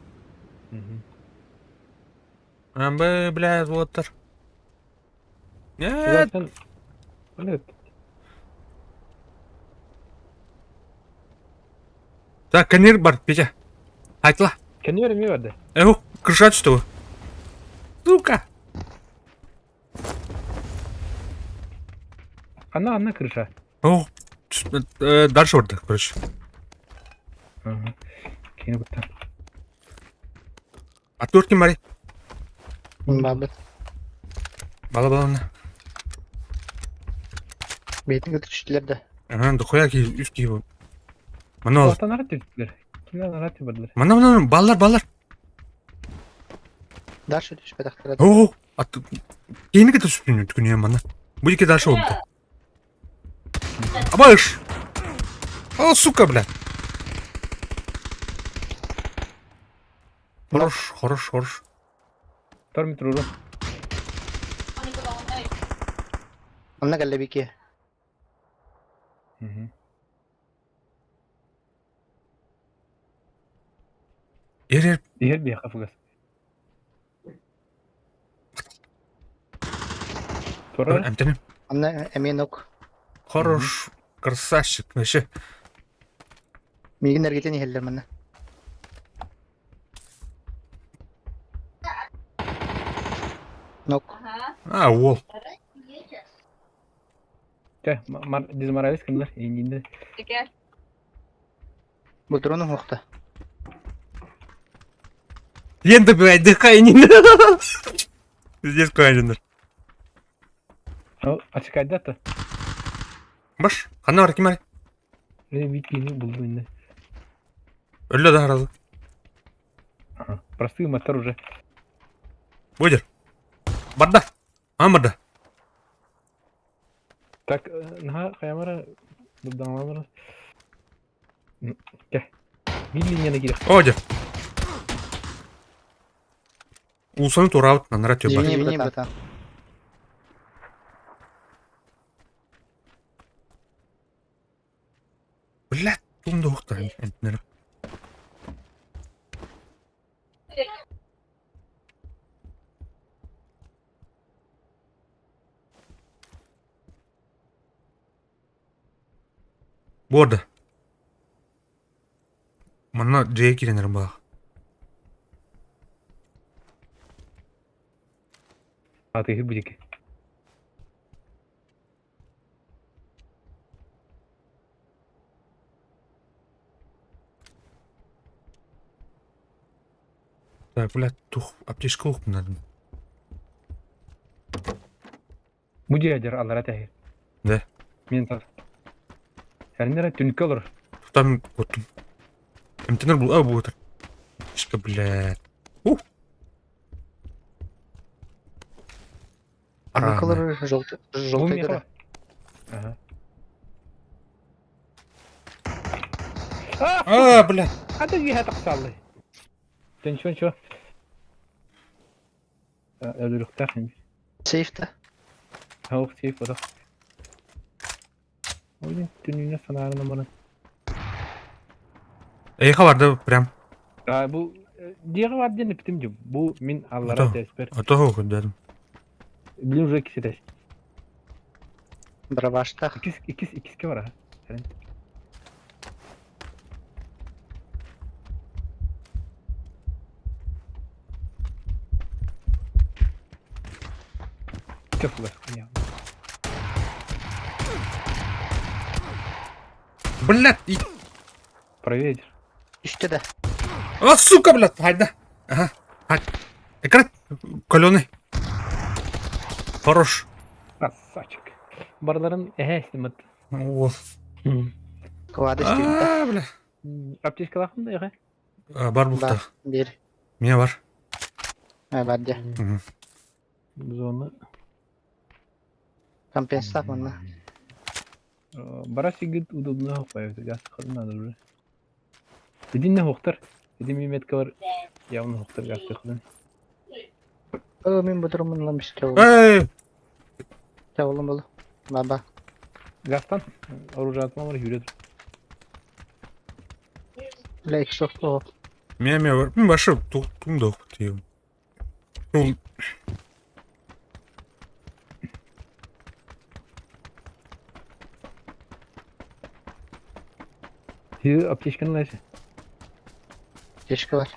Блядь, вот. Нет. Zaten evet. Так, конир бар, Петя. Айтла. Kendi verimi verdi. Крыша что? Сука. Ana kırışa. Дальше orada, короче. Kini bıktım. Отвертки, Мари. Babet. Бала-баланы. Beytin götürüştüler de. Дохуя üst gibi. Mana al. Orta narratif ettiler. Kimler narratif verdiler? Mana ballar. Дальше düşüş pedaklara. Кейіні кетіп сүппен өткіне мана. Бұл еке дальше oldu. Абаш! Сука, бля. Хорош. Тормит руру. Onunla geldi bir iki. Ер. Diğer bir yaka fıgaz. Sonra Әмтенім. Onunla emin ok. Хорош. Красавчик. Вообще. Migin ergeten iheller bana. Nok. Ол. gel. Diz Marales kimler? İngilizce. Bu drone'un hokta. Енді бәйді қайнен. Здесь қайнен. O açık ayda. Баш. Қана бар, кем Öyle bir yeni buldum yine. Өлі да аразы. Простые мотор уже. Будер. Барда. Барда. Так, наha kayamara buradan alalım. Gel. Bildiğin yana girip. Одер. Улсаны турабыт, нарратив бар. Извини, братан. Блядь, тумды оқтар. Әнтінерім. Борда. Мана жеге керенерім бағы. Atı bir iki. Так, блядь, аптечка оқып надо. Bu ciğer Allah'a tehir. Ne? Men tar. Herindere tünük olur. Там вот. Әмтінер бұл, бұл отыр. Ішкі, блядь. Армакалары Bu желтый mu да. ya? Aha. Блядь. Hadi bir hatak sallı. Sen şu. Öldürük takın. Сейф-то. Havuk seyf o da. Senin tününe sanarına bana. Eyha vardı prям. Bu diye var diye ne bitimci. Bu min Allah'a Ото. tesper. Ото хохот dedim. Bilim rekisi de. Bir başta. İkisi ki var ha. Senin. Çok ulaşkın ya. Блядь, Проверь. Üstte de. А, сука, блядь, haydi. Ага, haydi. Экрат, каленый. Хорош. Красавчик. Барların istimat. О, Kuvada üstünde. бля. Аптечка лахым да яга. Бар бұлта. Var. Bir. Мия бар. Ha bence. Biz onu Kompensa bunlar. бара сигит удобно хопаев. Газ кылын надо уже. Единне хоктар. Един метка бар. Явно хоктар газ кылын. Ben bu durumunla bir şey oldu. Эй, Ne oğlum oğlum. Baba. Газтан оружие атма var yürüdür. Lek sok o. мия бар. Башы туңдық тием. Hier аптечканы лайсы. Keşke var.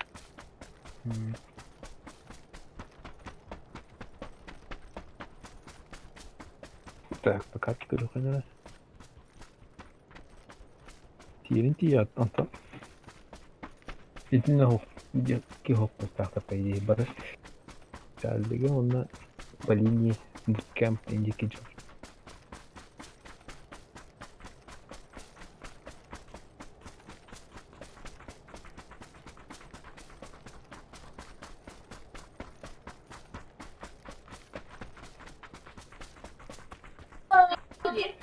Так, пока теперь уходила. Тирин тия антон. Единне хок. Ки хок постахта по идее бара. Çaldığı onunla Balini Bootcamp önceki çok.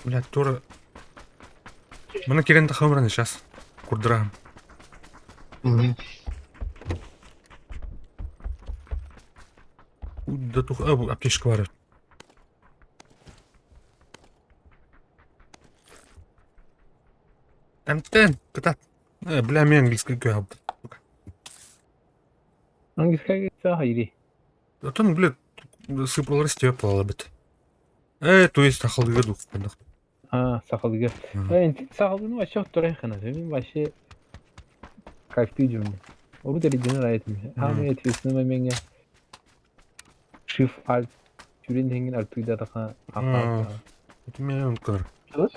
Блядь, Тора. Мына керенді қамыраны сейчас. Курдырам. Да тух, аптечка бар. Әмтен, кытат. Бля, мен английский көй алды. Hangisi hayri? Атан, бля, сыпал растеп алалы бит. То есть тахалдыга дух. Ha, sakalıga. Enti sakalını başa oturay kana. Benim başı kayıptı cümle. Oru da lidine rayet mi? Hamı yetiyorsun ama menge shift alt türün hengin altıyda da kan akal. Это меня он кадр. Evet.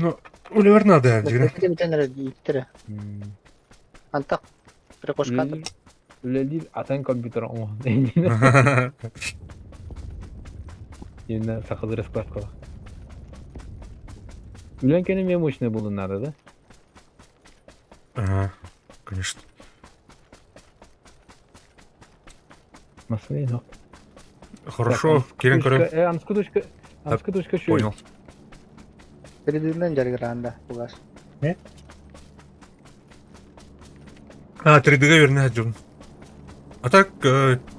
Ну, Оливер надо, дигре. Bir tane gitti. Antak. Bir koş kaldı. Öyle değil, atan kompüter ama. Yine sakalı resklat kala. Ulan kendi benim hoşuna bulunlar da. Ага, конечно. Nasıl değil o? Хорошо, Кирин Корев. Анскудушка şu. Понял. Bir düğümden jargıranda bu gaz. А, 3D верно один. А так,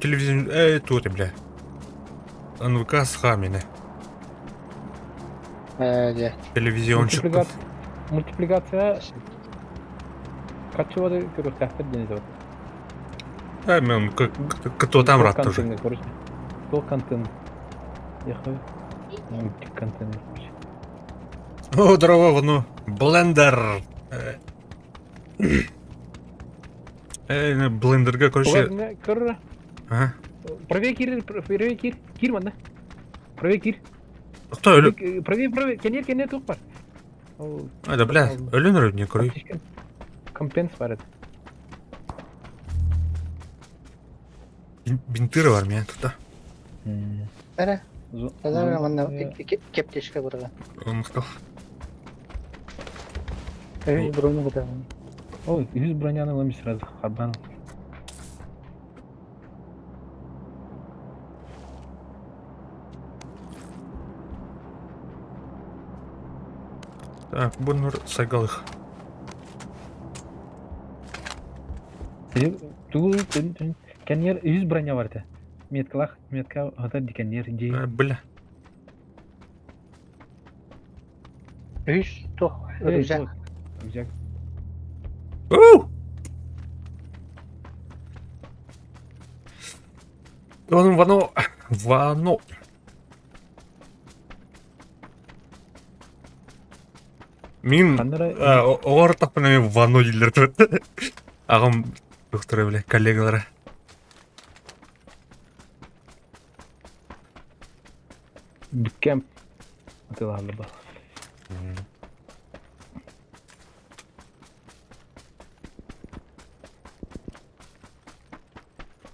телевизион... тут, бля. НВК с хамина. Evet. Телевизиончик. Multiplikatsiya kaç çuvalı görüp tahtir deniz var. Мен, кто там рад тоже. Сол контент. Яхай. Мультиконтент. О, здорово, ну, блендер. Блендерге, короче. Кыр. Ага. Правее кир. Кир манда. Правее кир. Кто ölü? Правее. Кенер тук бар. Да, бля, ölünür не корей. Компенс var. Бинтыры var мен тут. Nere? Nere amanla kepteşke burada. Мықты. Evet, burnu kadar. Ой, 100 броняны ломи сразу. Харбан. Так, bunlar saygalık. Тугу кенер 100 броня vardı. Метка hada dikenler. Бля. Üç toh örümcek. Örümcek. Оу! Oğlum Vano. Vano. Мен Қандайра- оғар таппын әме Вано дейлер тұр. Ағам доктора біле, коллегалары. Дүккен атыларды бар.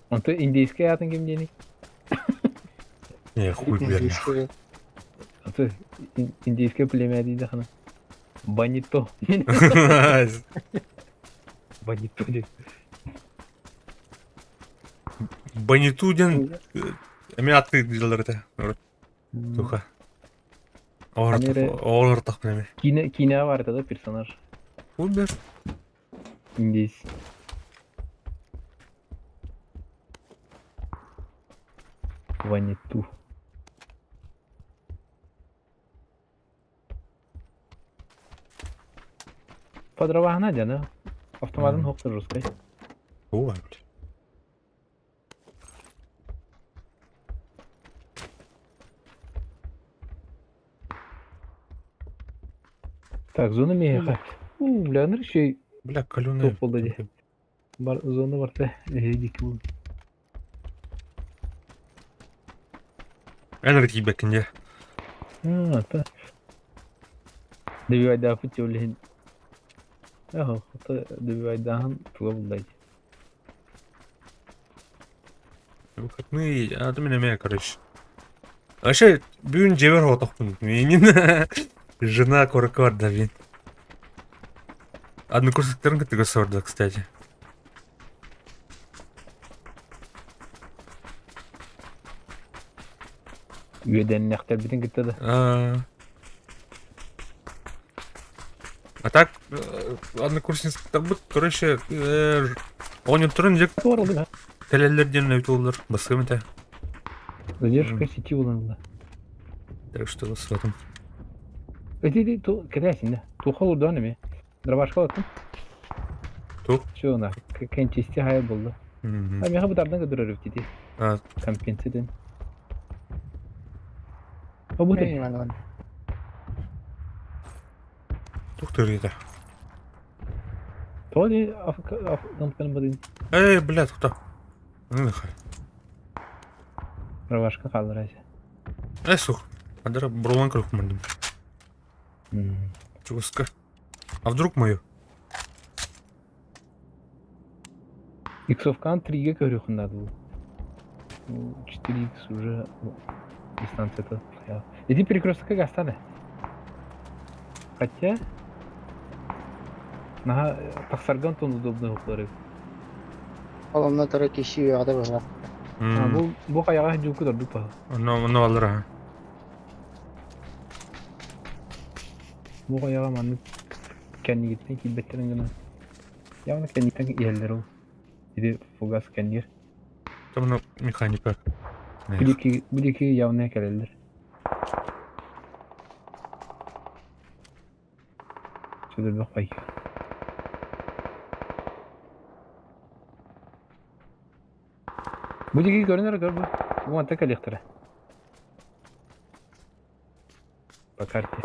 Онты индейский атын кем дейін? Не, хуй берне. Онты индейский племя дейді қана. Банито. Банито дейді. Банитуден әме атты дейлер әті. Туха. Оғар таппын әме. Кина бар да персонаж. Хуй бер. Индейс. Ваниту. Подробно да, автоматом хоқтыр русской. Хуй бер. Так, зона меха. Леонар еще Бля, калюны. топ болды де. Бар зона бар да. Дики бұл. Әнір кейбәкінде. Та. Деби айда фут жолын. Ахо, та деби айдахан туга булдай. Выходные, а ты меня меня, короче. Вообще, бюн джевер отохпун. Менин жена коракор да бин. Однокурсниктарын кеттігі сорды, кстати. Үйеден нәқтер бітін кетті да. А так, однокурсниктар бұд, короче, оның тұрын жек Бар олды ма? тәлелерден өйті олар, басқа мәті. Задержка сети болан да. Так что с этом. Өтеді, кәдәсін да. Туха олды аны ме? Дробашқа олаттым. Тух? Şu ona, kençesti hayal buldu. Abi ya bu dardan kadar örüp dedi. А, Kampenseden. O bu dedi. тух это. Толи Афган'ın badin. Эй, блядь, кто? Ну нахуй. Dробашқа kaldır ayşe. Сух. Адара бурлан круг мандым. Чуваска. А вдруг мою? Иксовкан 3'ye körüyorsunlar bu. 4x уже дистанцияда. Иди перекрестка гастаны. Хотя на тақсарган тон удобный хуклары. Oğlumda tara kişi yağda var. Bu ayağa juku da dupa. Ну, алра. Bu ayağa manı kendi gittin ki betlerin gına. Ya onu kendi gittin yerler o. Иди фугас сканер. Там на механика. Будики явная келелер. Şöyle bir bakayım. Budiki görünür gör bu. Bu mantık elektre. Bakar ki.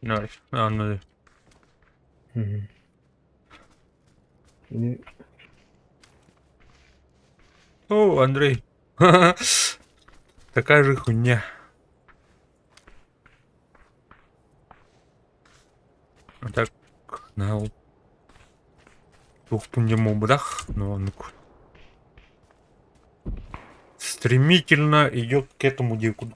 Nice. Anladım. Ini О, Андрей. Такая же хуйня. А так, на двухпундему бдах, но он стремительно идет к этому девку.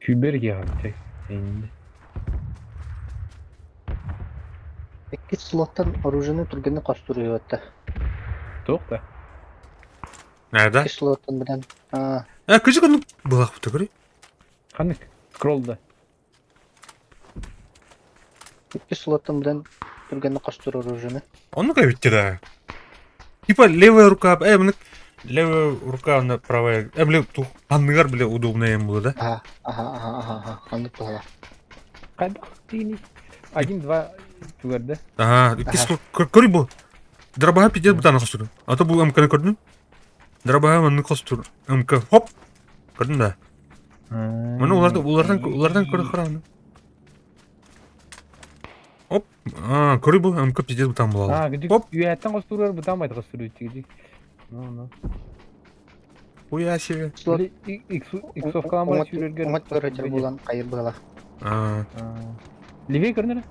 Küber yapacak. Şimdi. İki slottan orucunu turgunu kastırıyor hatta. Çok da. Nerede? İki slottan bilen. Ha. Küçük onu bırak bu takırı. Kanık. Scroll'da. İki slottan buradan durganı kastır orужины. Он как ведь да. Типа левая рука, блин, левая рука на правая. Блин, тут ангар, блин, удобнее ему, да? Ага. Anladık bu hala. Кайда тыгини. 1-2 түгәрдә. Ага, кисло, кори бу. Драбага пидет бутаны костур. А то бу амканы көрдүн? Драбага маны костур. Амка, хоп. Көрдүн да? Мына улардан көрө караны. Оп. Кори бу амка пидет бутан булалы. Гыдык Оп. үяттан костурар бутан байт костуру тиги. Ну. Хуя себе. Slot Иксов каламбар сүрергә. Umut görəcək bulan qayır bu hala. Ливей көрнөр.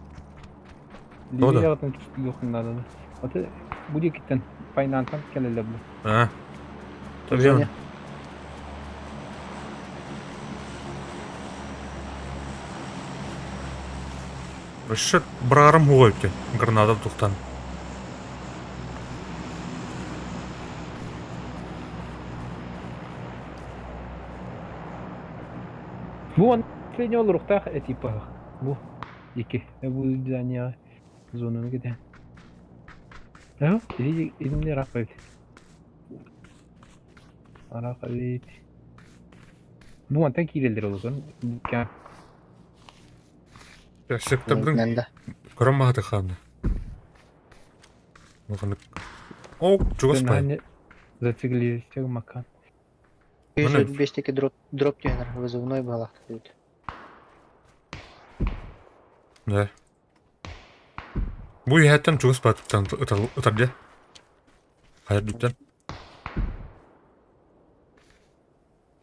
Doğru. Ливей ягытын юкында. Аты бу дикиттен файнантан келелер бу. Tabii canım. Вообще, брарым хугойпты. Граната туктан. Бу последний олурукта типа бу iki. Bu dünya zonuna gidelim. Evet, elimde rakaydı. Rakaydı. Bu mantık kireleri olur. Kan. Ya sektördün Ben de. көрөммагаты ханы. Мыгынык. О, жугаспай. Зациклився макан. 155'teki drop diyorlar. Vızıvnoy bu hala. Да. Бу яттан жугаспай туктан ытарды. Hayır dütten.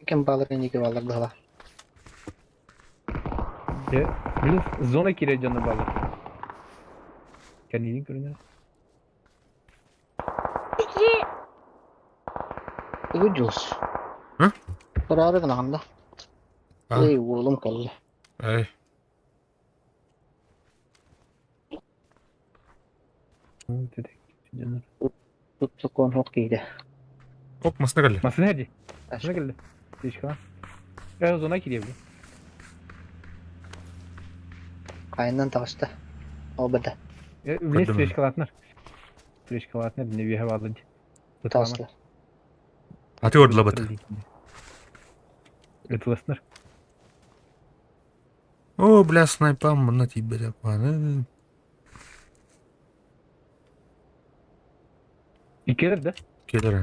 Kim bağlar en bağlar bu hala. Biraz zona kire canı bağlı. Kendini görünür. Ucuz. Hı? Kararı gına anda. Ey oğlum kallı. Ey. Dedik. Canı. Tuttu konhok giydi. Hop masına geldi. Masın nerede? Masına geldi. Değişik lan. Ya zona kiriyor bu. Kayından tavıştı. O bada. Ne Gördüm süreç kalatlar? Süreç kalatlar ne bir hava alınca. Tavıştı. Hadi orada batı. Ötülasınlar. О, бля, снайпам на тебе yapmanı. İki de. Gelir ha.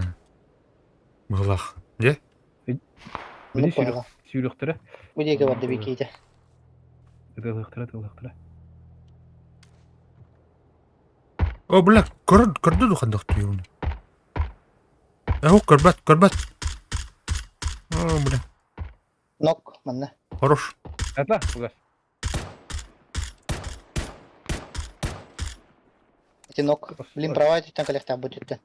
Mıhlak. Ne? Bir de Bu hala. sürüktüre. Bu diye vardı bir giydi. Tılıktüre. О, бля, көрді дұқан дұқты еуіні. О, көрбәт. О, бля, Nok manna. хорош. Atla bu gaz. Эти nok. Блин, права там коллекта будет. Да.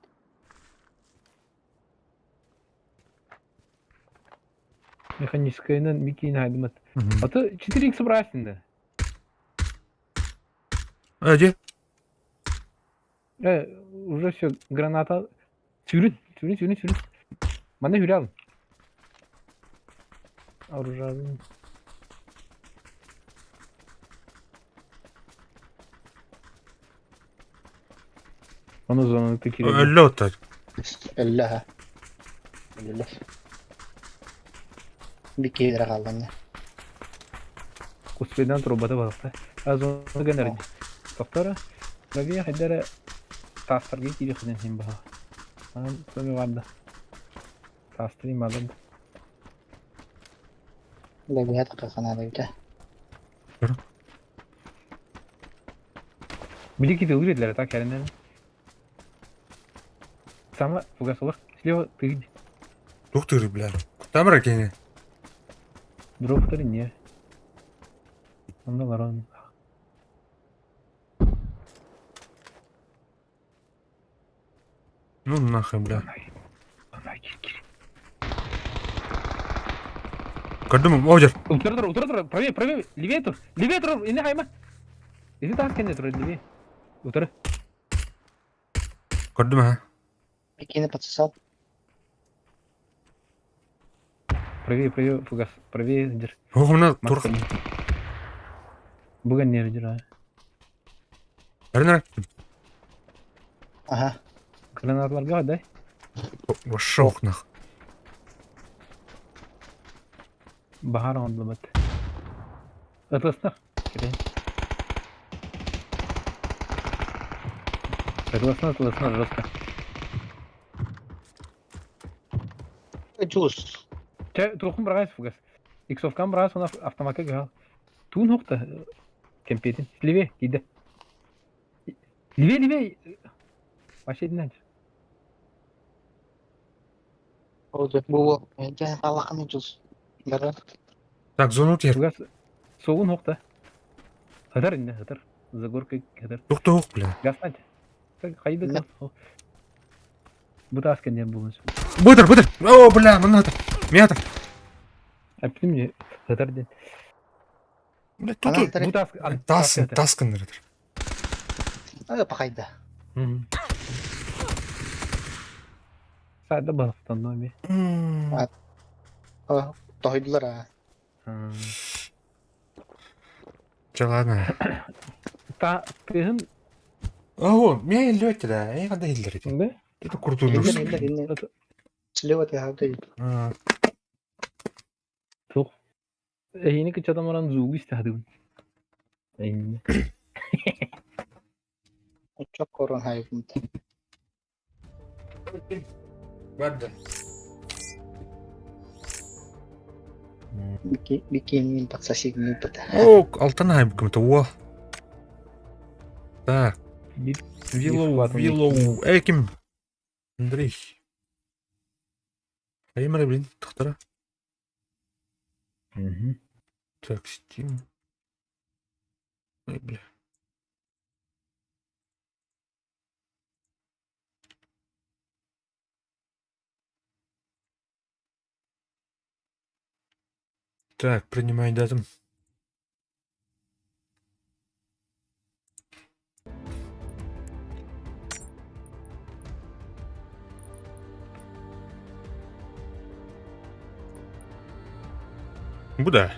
Mekaniskayla bir kiyine haydimat. Atı 4x bıraksın. Hadi. Уже все, граната. Сюрин. Bana hüri alın. Оружие alın. Onu zonunu tekiriyor. Öyle otar. Allah'a. Allah. Bir kere kaldı anne. Kuspeden robota balıkta. Az onu gönderdi. Doktora. Tabii haydara tasargı kiri kızın hem baha. Ben sonra vardı. Tasarayım aldım. Bir hayat kakana da bir de. Bir iki tığır ediler ta kendilerine. Sama fugas olur. Слева тыгди. Ух ты, бля. Там ракени. Дроптары не. Ondalar onu. Ну нахуй, бля. Gördün Оджер. Утра. Правее. Левее тур. İne hayma. İzi daha kendi tur levее. Утра. Gördün ha? Bir kere patsal. Правее, фугас. Правее, держи. Оғымна тур. Bugün ne yapacağız? Арна Ага. Гранаталарга хаддай. вошохнах. Bahar oldu bat. Atlaslar. Gireyim. Atlaslar Roska. Джуз. Че, трохum брагайс фугас. Иксовкан брагайс он автоматка гал. Тун хокта. Кемпетин. Ливе, иде. Ливе. Вообще динанч. Oldu. Bu jangan kalahkan Джуз. Bener. Так, зону тер. Фугас. Соғын хокта. Хатар инде, хатар. За горкой хатар. Тук, бля. Гаснать. Кайда гас. Бута аскенден булмаш. Бытыр. О, бля, мынатыр. Метр. Әптім не хатар ден. Бля, Ана тут тәрі. Бута таскындырдыр. Пақайда. Сәді балықтан номе. Тойдылар. Жалана. Та пехін О, мен елді да. Ей, қандай елдер екен. да? Это куртулюс. Слева хавды. Тух. Эйни кыч адамаран зугу истадым. Эйни. Çok korun hayvım. Бадда. Bikin paksasi ini peta. О, алтанай какой-то. О. Так, Виллоу. Эким. Андрей. Аймара, блин, тахтара. Так, Steam. Ой, бля. Так, принимай дату. Буда.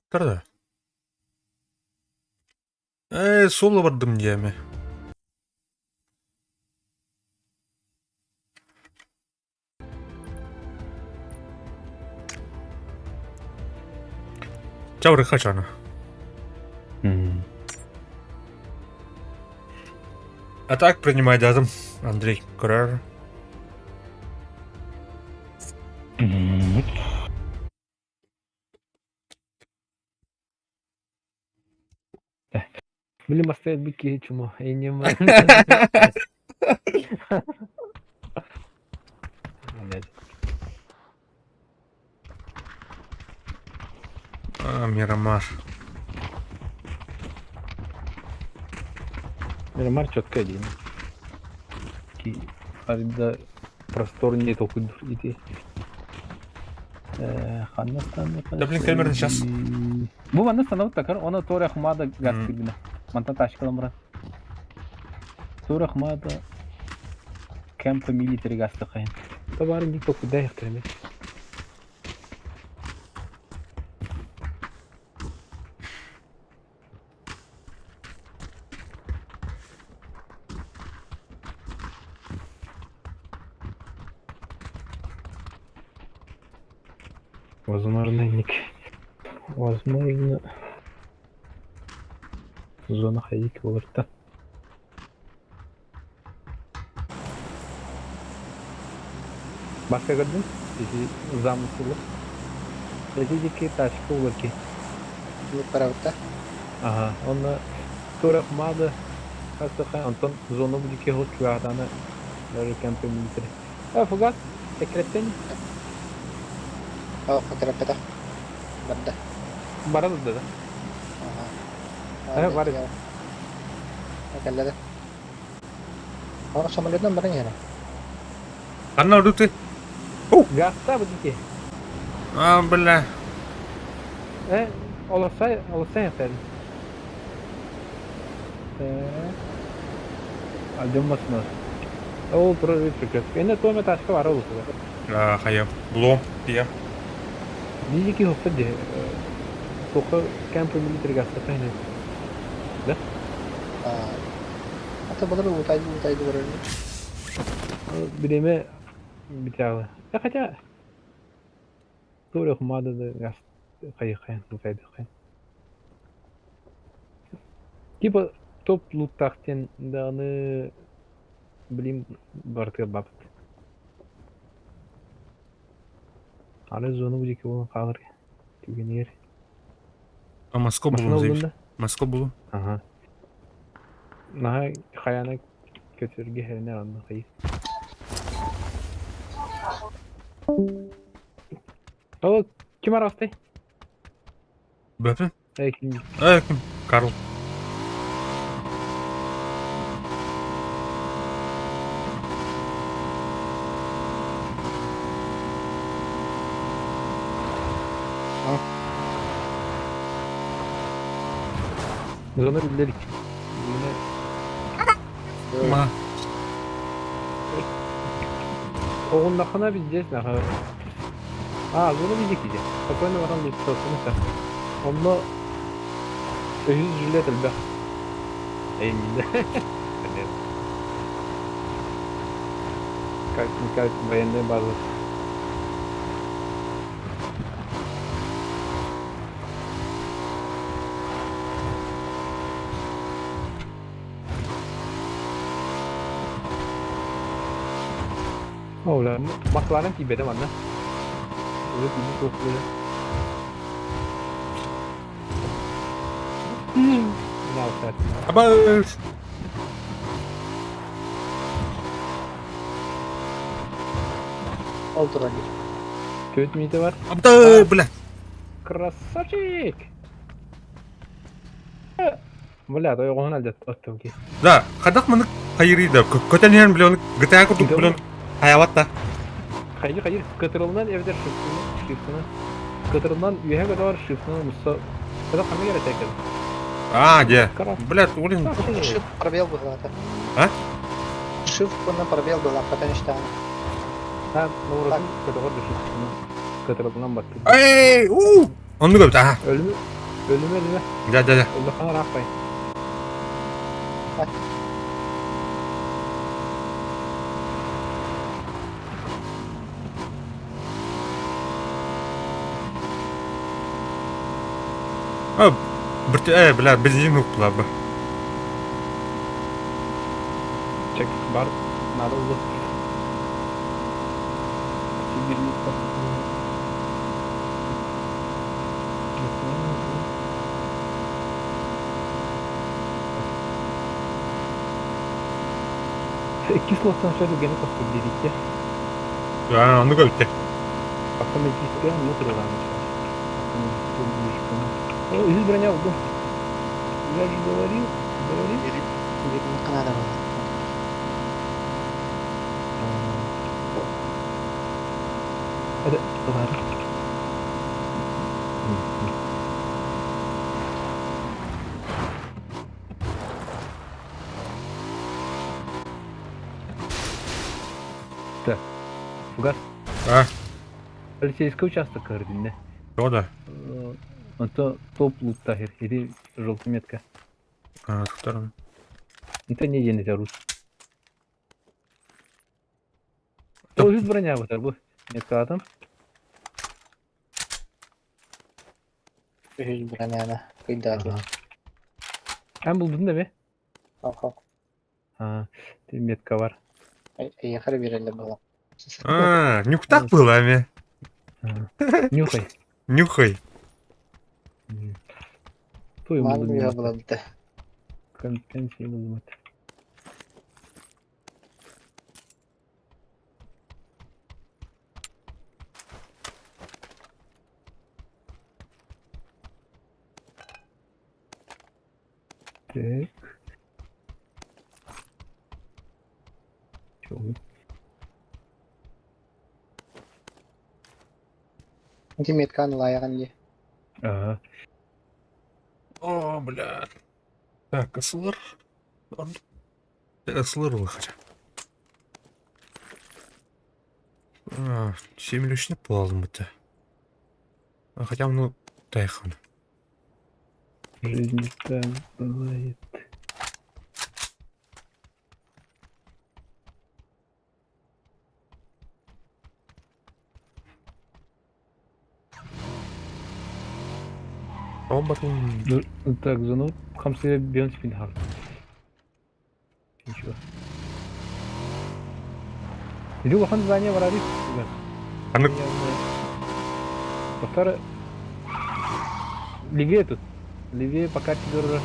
Тарда. Соло бардым дияме. Чауры хачана. А так принимай дату, Андрей Курар. Блин, поставить быки чему? Я не могу. Мирамар. Мирамар четко один. Арда просторнее только идти. Ханнастан. Да блин, камера сейчас. Bu bana sanat takar, ona Tora Ahmada gaz tribüne. Manta taşkalım bura. Tora Ahmada Camp Military gaz takayım. Tabarın bir topu da ihtirami. Возможно, зона ходить вырта. Başka gördün? Zamısılı. Dedeki taşkı olur ki. Bu tarafta. Aha, onu Tora Ahmada Kastakay Anton zona bu dike hot çuğadana böyle kamp military. Fakat sekretten Oh, tarafta. Benda. Barada da. Aha. Var. Ada. Oh, sama lihat nomornya ya. Karena udah tuh. Gasta bu dike. Бля. Olsa sen. Aldım o proje çıkıyor. Yine tome taşka var oldu. Hayır. Blom diye. Diyecek ki hafta diye. Toka kamp military gasta kaynağı. Да? Ата булар утайды барар. Биреме битягы. Хотя тоже хумада да газ кайыкайын утайды кайын. Типа топ луттахтен даны билим бартыга бапыт. Аны зону бужеке болон калыр. Түгенер. А Москва Машина булу болдун да? Москва булу. Ага. Наha kayana kötürge herine andı kayı. O kim arastı? Бәпін? Kim? Кім? Карл. Zonu bildik. Yine Ма. oğun nakına bileceğiz naha. Zonu bildik diyeceğiz. Kapıyla bakalım bir tutasını sen. Onunla 800 jület elbek. Eğiminde. Kalk bayanlığı bazı. Là McLaren thì beda mana? Udah ini tuh udah. Nah, Ustaz. Абаш. Oldu hadi. Kötü miydi var? Абда, бля. Красавчик! Бля, то его надо оттом ки. Да, хадак мынык хайрида. Көтенен билен GTA курдук билен. Хаяватта. Hayır. Katırılından evde shift'ını. Katırılından üye kadar shift'ını Musa. Kada kanı yere tekrar. Де. Красавчик. Блядь, блин. Shift пробел был это. А? Shift на пробел была, потому что Ha, doğrusu katırılır da shift'ını. Katırılından baktı. Эй, Onu gördü ha. Ölümü. Да. Öldü kana rakbayın. Бля, бензин укла бы. Çek var. Nada oldu. Birlik var. İki slottan şöyle gene kostüm dedik ya. Ya, onu gördü. Bakalım iki isteyen motor olanmış. О, здесь броня угол. Я же говорил. не надо было. Это ладно. Так, фугас. Полицейский участок координаты. Что да? Это топ лут тахир. Или желтая метка. Второй. Это не едет рус. Тоже броня вот так. Метка там. Hiç bırakmayana. Kıydı Hem buldun değil mi? Kalk. Метка var. Ехали берели было. Нюхтак было, ами. Нюхай. Нюхай. Той Mal buldum. bir было bitti. Компетенции buldum. Так. Чё? Nanti metkan layakan dia. Ага. О, бля. Так, СЛР. СЛР хотя. 7 болдым бітті. Хотя ну тайхан. Жизнь-то бывает. Роботом. Так, зануд. Хамсия бьон спин хард. Ничего. Иди вахан здание варадис. Анык. Повтора. Левее тут. Левее по карте дорога.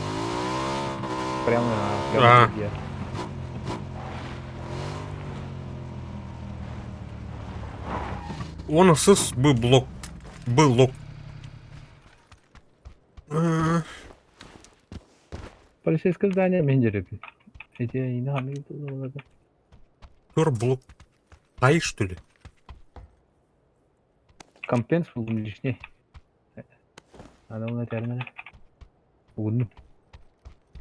Прямо А. где. Онсыз был блок. Был лок. Полицейское здание менеджер. Эти не надо. Көр блок. Ай, что ли? Компенс был лишний. Надо у термина. Удобно.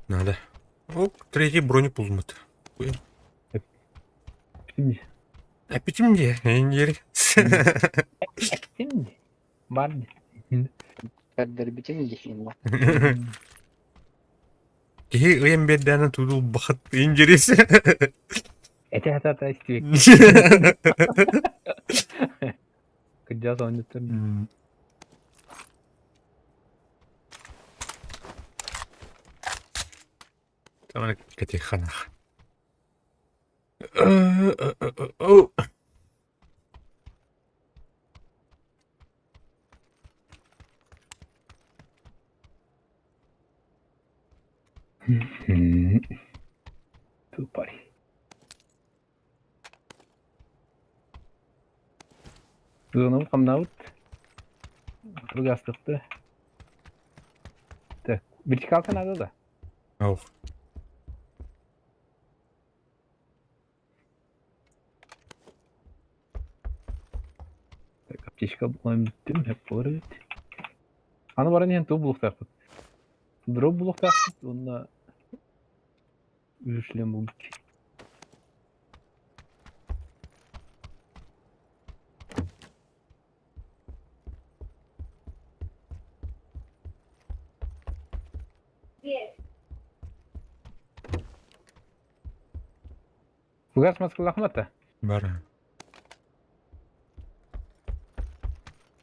Надо. О, третий бронепулмет. А питим где? Эндери. Барни. Kadar bitin geçeyim lan. Ки ыйым беддәне тудул бахыт эндересе. Это истек. Кыджа соңдуттан. Тамак катеханах. Тупарь. Зону камнаут. Кыргастыкты. Так, вертикалка надо да. Ох. Так, аптечка булайм биттим, хеп болар эбит. Аны баран ен туу булуктакпыт. Дроп булуктакпыт, онда үзүшлем булдук. Бугас маскал ахматта. Бара.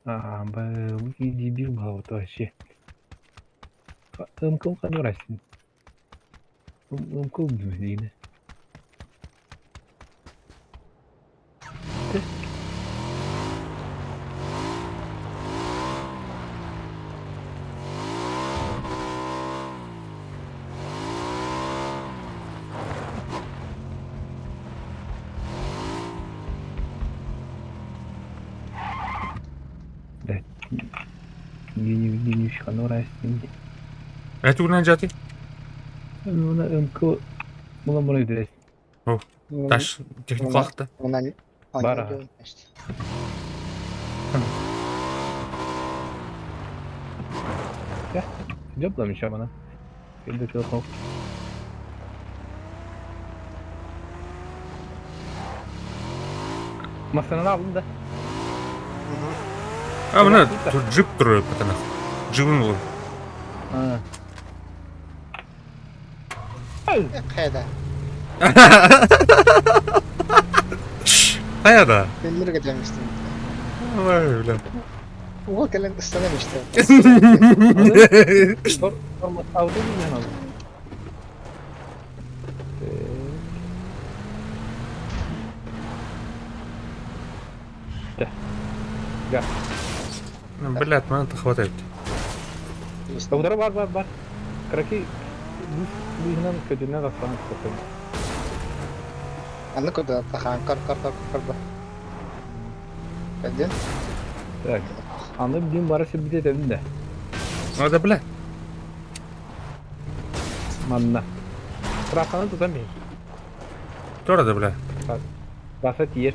Бұл дебил был вообще. Ымкыл қанырасың. Ымкыл дейді. Не қанырасың. Это угнать жаты? Оны ымкыл мұны өдіресің. О, таш техникалақты. Ondan Bara. anladım işte. Жоплаmış bana. Geldi telefon. Masanı aldın da. А, мына тут джип тұрып патанақ. Джибін ол. Ha. Kayada. Қаяда? Ben nereye gelmiştim? Ой, бля. O gelen istememişti. Format aldı mı ben aldım. Gel. Блядь, мана-то хватает. Удары бар. Краки bu yüzden kötüne rastlamak istedim. Anlık o da takan kar. Geldin. Так. Аны bildiğim barışı bir de dedim de. Надо, бля. Manna. Trafanı tutamıyor. Тоже, бля. Basat yer.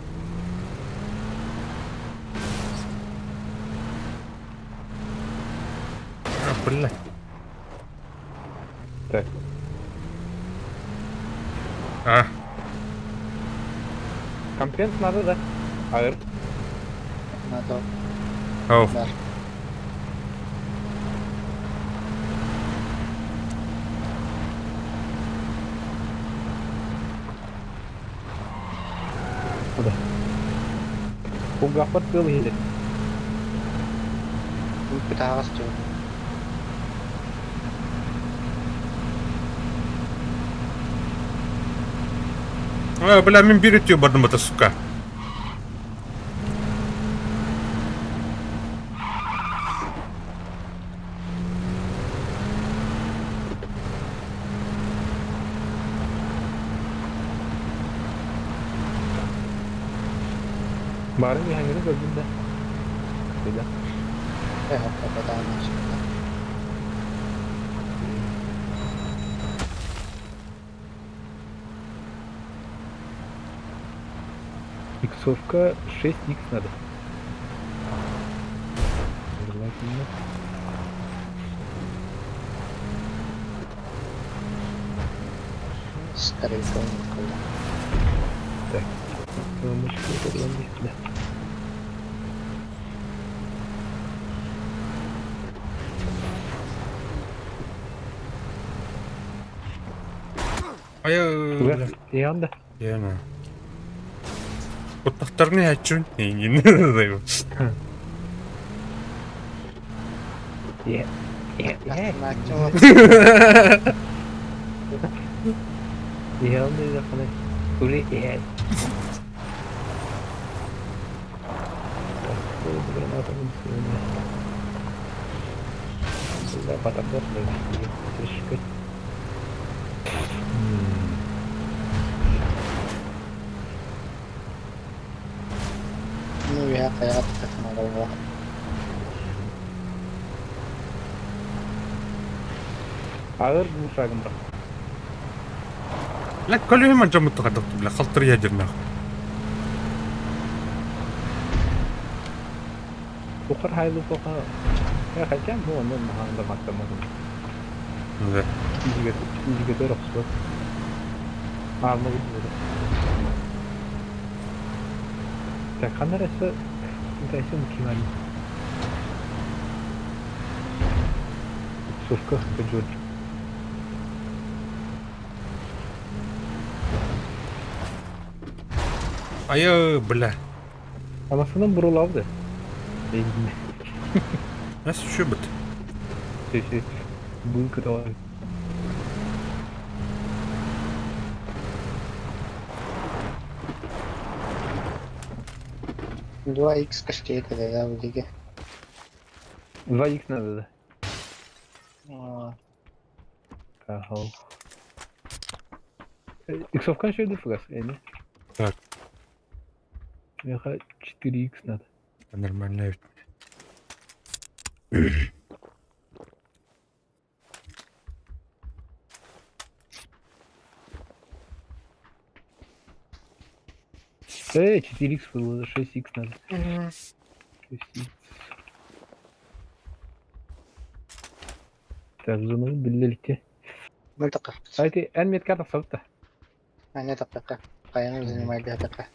А, бля. Так. А, Компенс надо да. Ağır. Надо. оу. Да. Pulgapar tığıl hile. Bir daha istiyorum. Бля, мен берет ее бардым это, сука. Bari bir hangini gördüm de. Böyle. Evet, kapadan anlaşıldı. Иксовка 6х надо. Желательно. Скорее всего, никуда. Так. Мышку подломить, да. Ай, И анда. яна. Оттақтарны айтчун. Не знаю. Е. Максимум. И анда да қана. Ули е. Да, потом да. Ну, я так надо. Ağır bu uşağım bırak. لا كل يوم جم تقدر بلا خلطر يا جرنا. Bukar hayırlı soka. Ya kaçam bu onun mahallede mahkemede. Evet. İkinci götür Oxford. Alma gidiyor. Tak kamerası intaysa mükemmel. Sufka kecil. Ай, бля. Anasının burul avdı. Değil mi? Nasıl şu bit? Şey. Bu kadar. 2х почти это, да, в лиге. 2х надо, да? А, Kahol. Иксовка еще иду фугас, не? Так. Я 4х надо. Нормально. Эй, 4х было, 6х надо. 6х. Так, зону بالليل. منطقة. هاي ان ميت كارت صوتها. أنا دقيقة. قيام زي ما يديها دقيقة.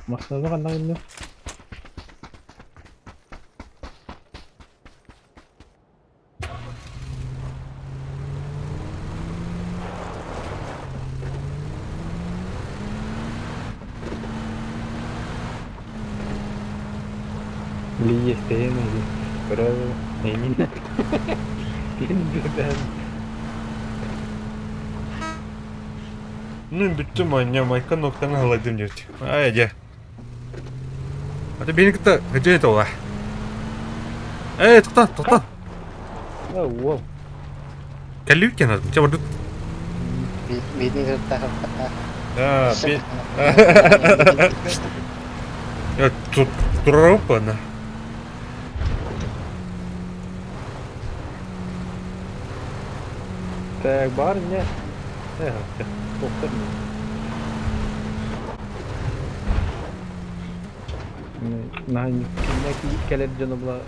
مصنوع غلا انه اللي يستهين pero ini ini Ну, bitti manyak Майка noktanı halaydım diyor. Ay ya. Hadi beni kıta hacı et ola. Tohta. wow Kelli bir kenar. Coba dut. Bini tertahan. Ya, ya turar apa nah? так барня тоқтар Naki keler canımla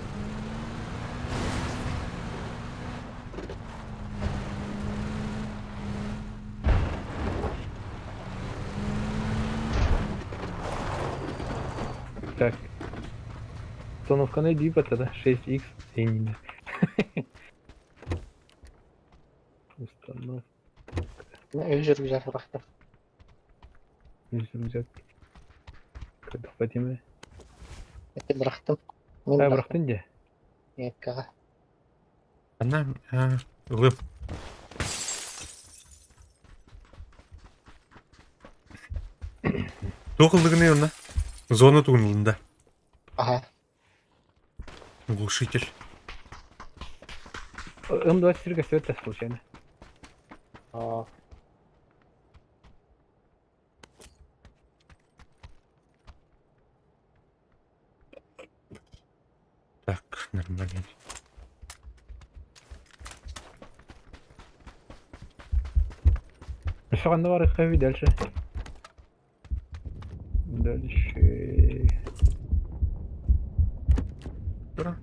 Так. Установка найди тогда 6х не. Установка. Özür güzel bıraktım. Güzel. Fatime. Bıraktım. Ha bıraktın ya. Yakka. Ana ылып. Тоқылдығыны онна. Зона туғынылында. Aha. Глушитель. М24 светит случайно. Aa. Так, нормально. Что عنده ورق خفي дальше? Дальше. Тура.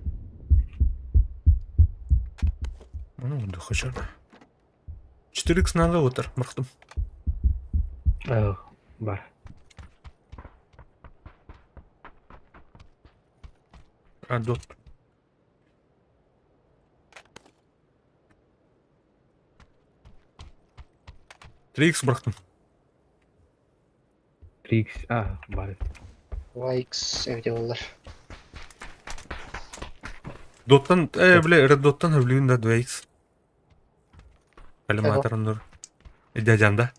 Ну, да хоча. 4x надо отыр, мықтым. Бар. Доп. Трикс бұрақтым. 3x. Бар. YX evde olur. Доттан, бля, Red Dottан өвлігін да 2x. Коллиматорын дұр. Дядян да.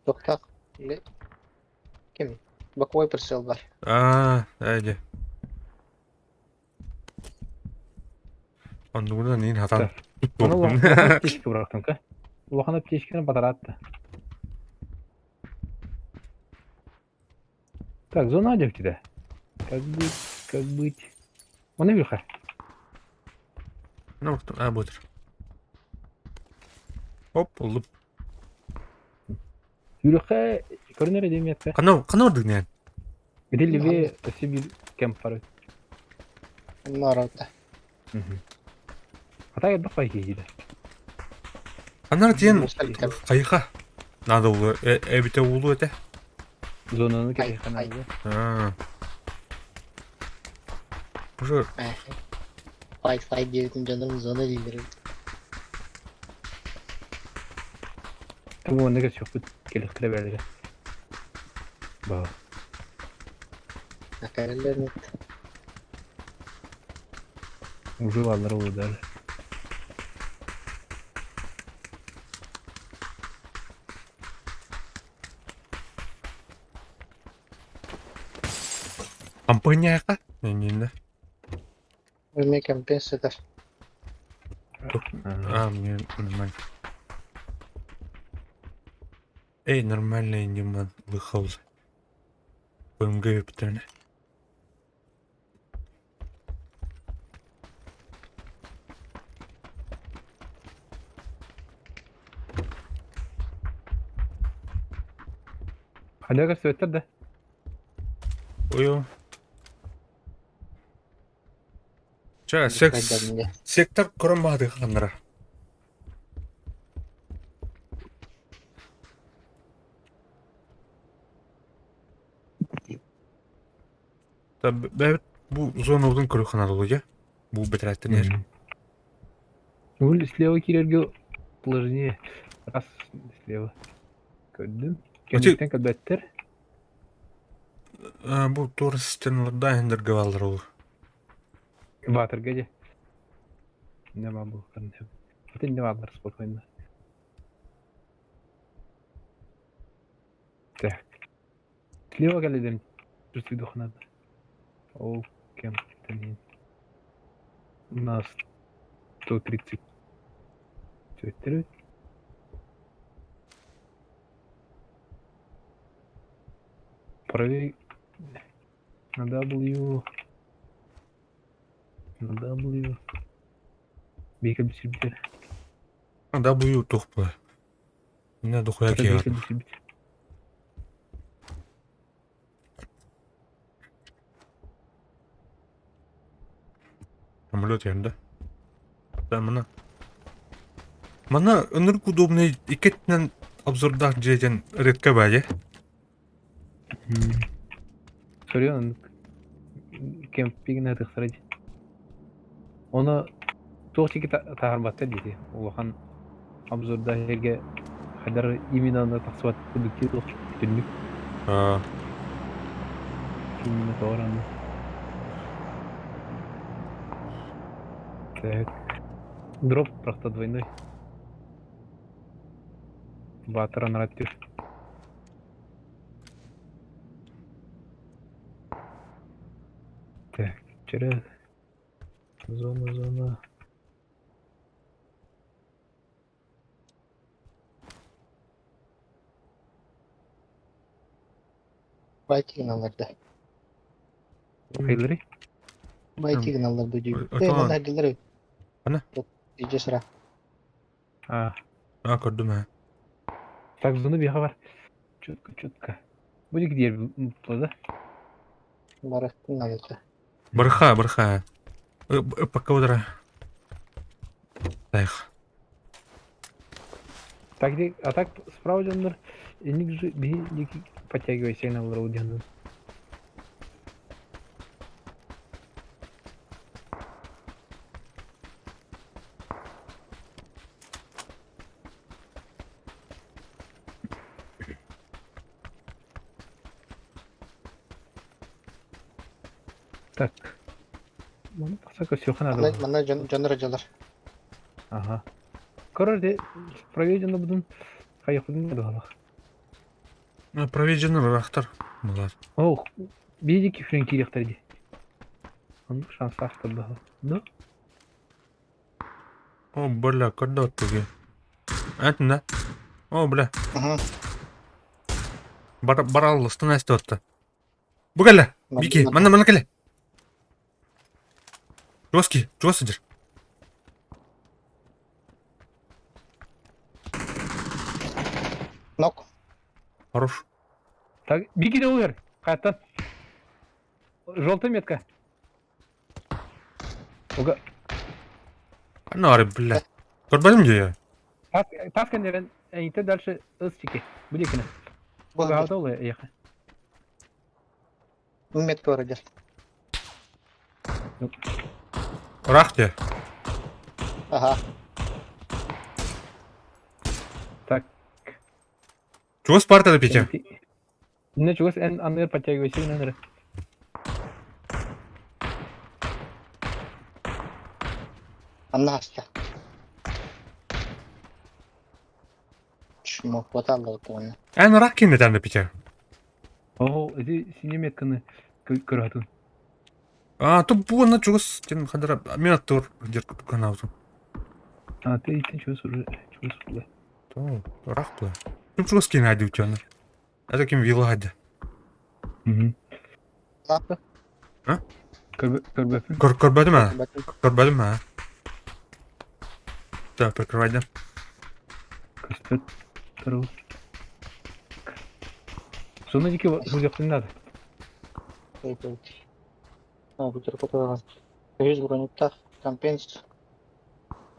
Doktak. Kim? Боковой прицел var. Әйде. Ондығыда нейін хатан. Оны лохана птичка бырақтым ка. Лохана птичканы батаратты. Так, зона где у тебя? Как быть? Оны вилха. Ну, бұтыр. Оп, ұлып. Вилха, көрінер едем етті. Қана ордық нән? Где левее посибил кемп порой. Narada. Хата едбақ бай кейді. Қанар дейін Мұстал кітап. қайыға. Надо ұлы, әбіте ұлы өте. Зонаны Ай, керек қана ай. еді. Уже Fight diyelim canım zona değilim. Туму онныға сөк бұд келіктірі бәлігі. Бау. Nakareller net. Уже баллары олдар. компанияға? Нені? Ölmeyi компенсатор. Мне нормально. Эй, нормально, Индиман, выхаузы. ПМГ питание. Халяға сөйттір да. Ой. Ча, сектор құрамады қандыра. Бәбіт, бұл зона ұдың көрі қанады олы, я? Бұл бітірәттін ер. Өл слева кирерге сложнее. Раз слева. Көрдім. Көніктен көбәттір. Бұл торы системаларда әндіргі балдыр олы. Ватерге де. Не ба бұл қырын. Хотен не балдар спокойно. Так. Слева кәледен. Жүрсі дұқынады. Ол кем. У нас 130. Сөйттір өт. Проверь. На W. На W. Бейка бісірбітер. Да, бұйы тұқпы. Мені дұқуя кеғат. Бейка бісірбітер. Самолет yerinde. Да, мына. Мына өнірік удобный икетінен обзордақ жейден редке бәде. Sorry, он кемпингіне тықсырайды. Оны тоғчеке тағарбатты дейді. Олақан обзорда жерге қадар именно аны тақсыбат күдікте тоқ күтілмек. Kimine doğru anladım. Так. Дроп просто двойной. Батера наратив. Так, через зона. Байтигін аларды. Кайлары? Байтигін аларды дейбі. Ата- Мана әділер өй. Ана? Иже sıra. А, Gördüm ha. так зона бега бар. Четко. Будет где плода? Барықтың аларды. Бырха. Пока удара. Так. Так, а так справа жандар. Ник же ник подтягивай сигнал аудио. Так. Bunu pasaka Сёхан Мана алды. жаныр жалар. Ага. Короче, проведено будун кайыкдын да. Проведен рахтар. Булар. Ох, биди кифрен кирехтерди. Он шанс ахты да. Да? О, бля, когда туги. Это да? О, бля. Ага. Барал, становись тут-то. Бугаля, Бики, мана келе. Жоски, чего сидишь? Нок. Хорош. Так, Бики да умер. Кайттан. Желтая метка. Ога, Ну, аре, бля. Көрбедім де я. таскан дерен, эйте дальше ыстики. Будекine. Болды. Ога, да ой, яха. Метка бар әділ. Рах де. Ага. Так. Чего Спарта Петя? Не чугас эн аннер подтягивай сигнал. Анна хастя. Чмо, хватало оны. Рах кенде там Петя. О, эти сине метканы көрөтүн. Тут buvo на чугас, тен хадара, мен тур, дерку канаузу. А, ты чугас уже, То, рах была. Тут чугас кен айды утяны. Это кем вилады. Лапы. Көрбөпүн. Көрбедім а? Бәтін. Көрбедім а? Так, прикрывайдым. Көстөт. Тұру. Соны дике бұлжақтың надо. Бутер котаған. 100 бронюктар. Компенс.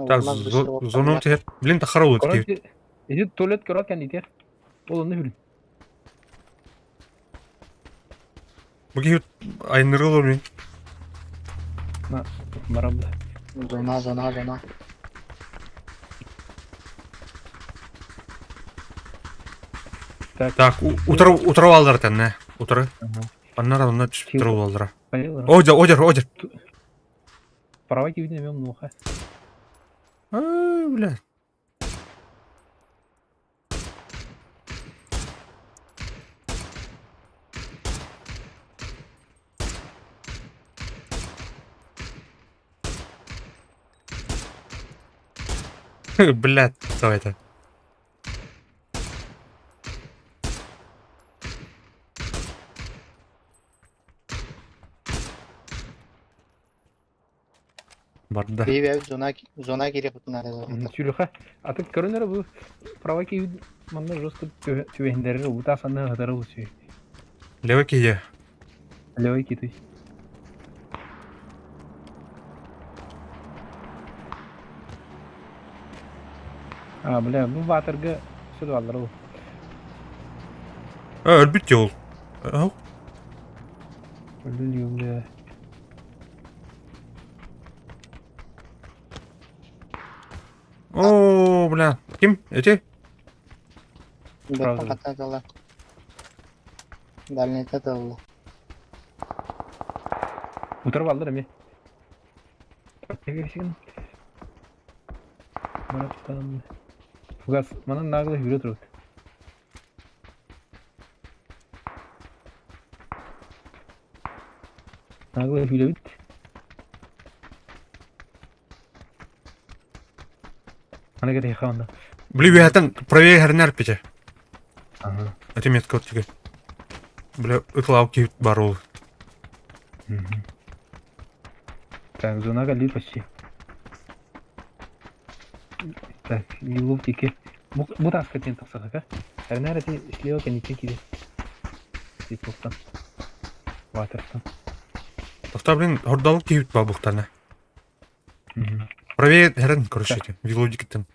Так, зону теп. Блин, тахарау өтке. Короче, иди туалет көрөткен итер. Ол оны хүрін. Бұге айнырғыл өрмен. На, барамда. Зона. Так, утырып алдар тән, не? Утыры. Аннар алына түшіп Кил. тұрып алдыра. Понял? Одер. Права кивіне мен мұха. Бля. Блядь, что это? Барда. Бейбе зона керек бұтынары. Чүліға. Аты көрінері бұл права кивін манда жосты тювендері ұта саны ғадары ұсы. Лево киде. Левой киты. А, бля, бұл батырға сүрі алыр ол. Өлбүт ел. Ау. Өлі бля. О, бля. Ким? Эти? Бәтін Правда. қатар дала. Дальний тәді олы. Bu tarafa alırım ya. Gerçekten. Bana tutalım. Fugas, bana nagla hüret rot. Nagla hüret. Ana göre yıkağında. Бля, бятан, правее гарнар пече. Ага. Это метка вот тебе. Бля, ытлауки барул. Так, зона gali почти. Так, лилуп тики. Bu da askatien taksak ha. Her nerede işliyor ki niçin ki? Sipoktan. Water'tan. Тофта, блин, хордалык кибит бабуктарна. Правее гарн, короче, эти. Вилодики там.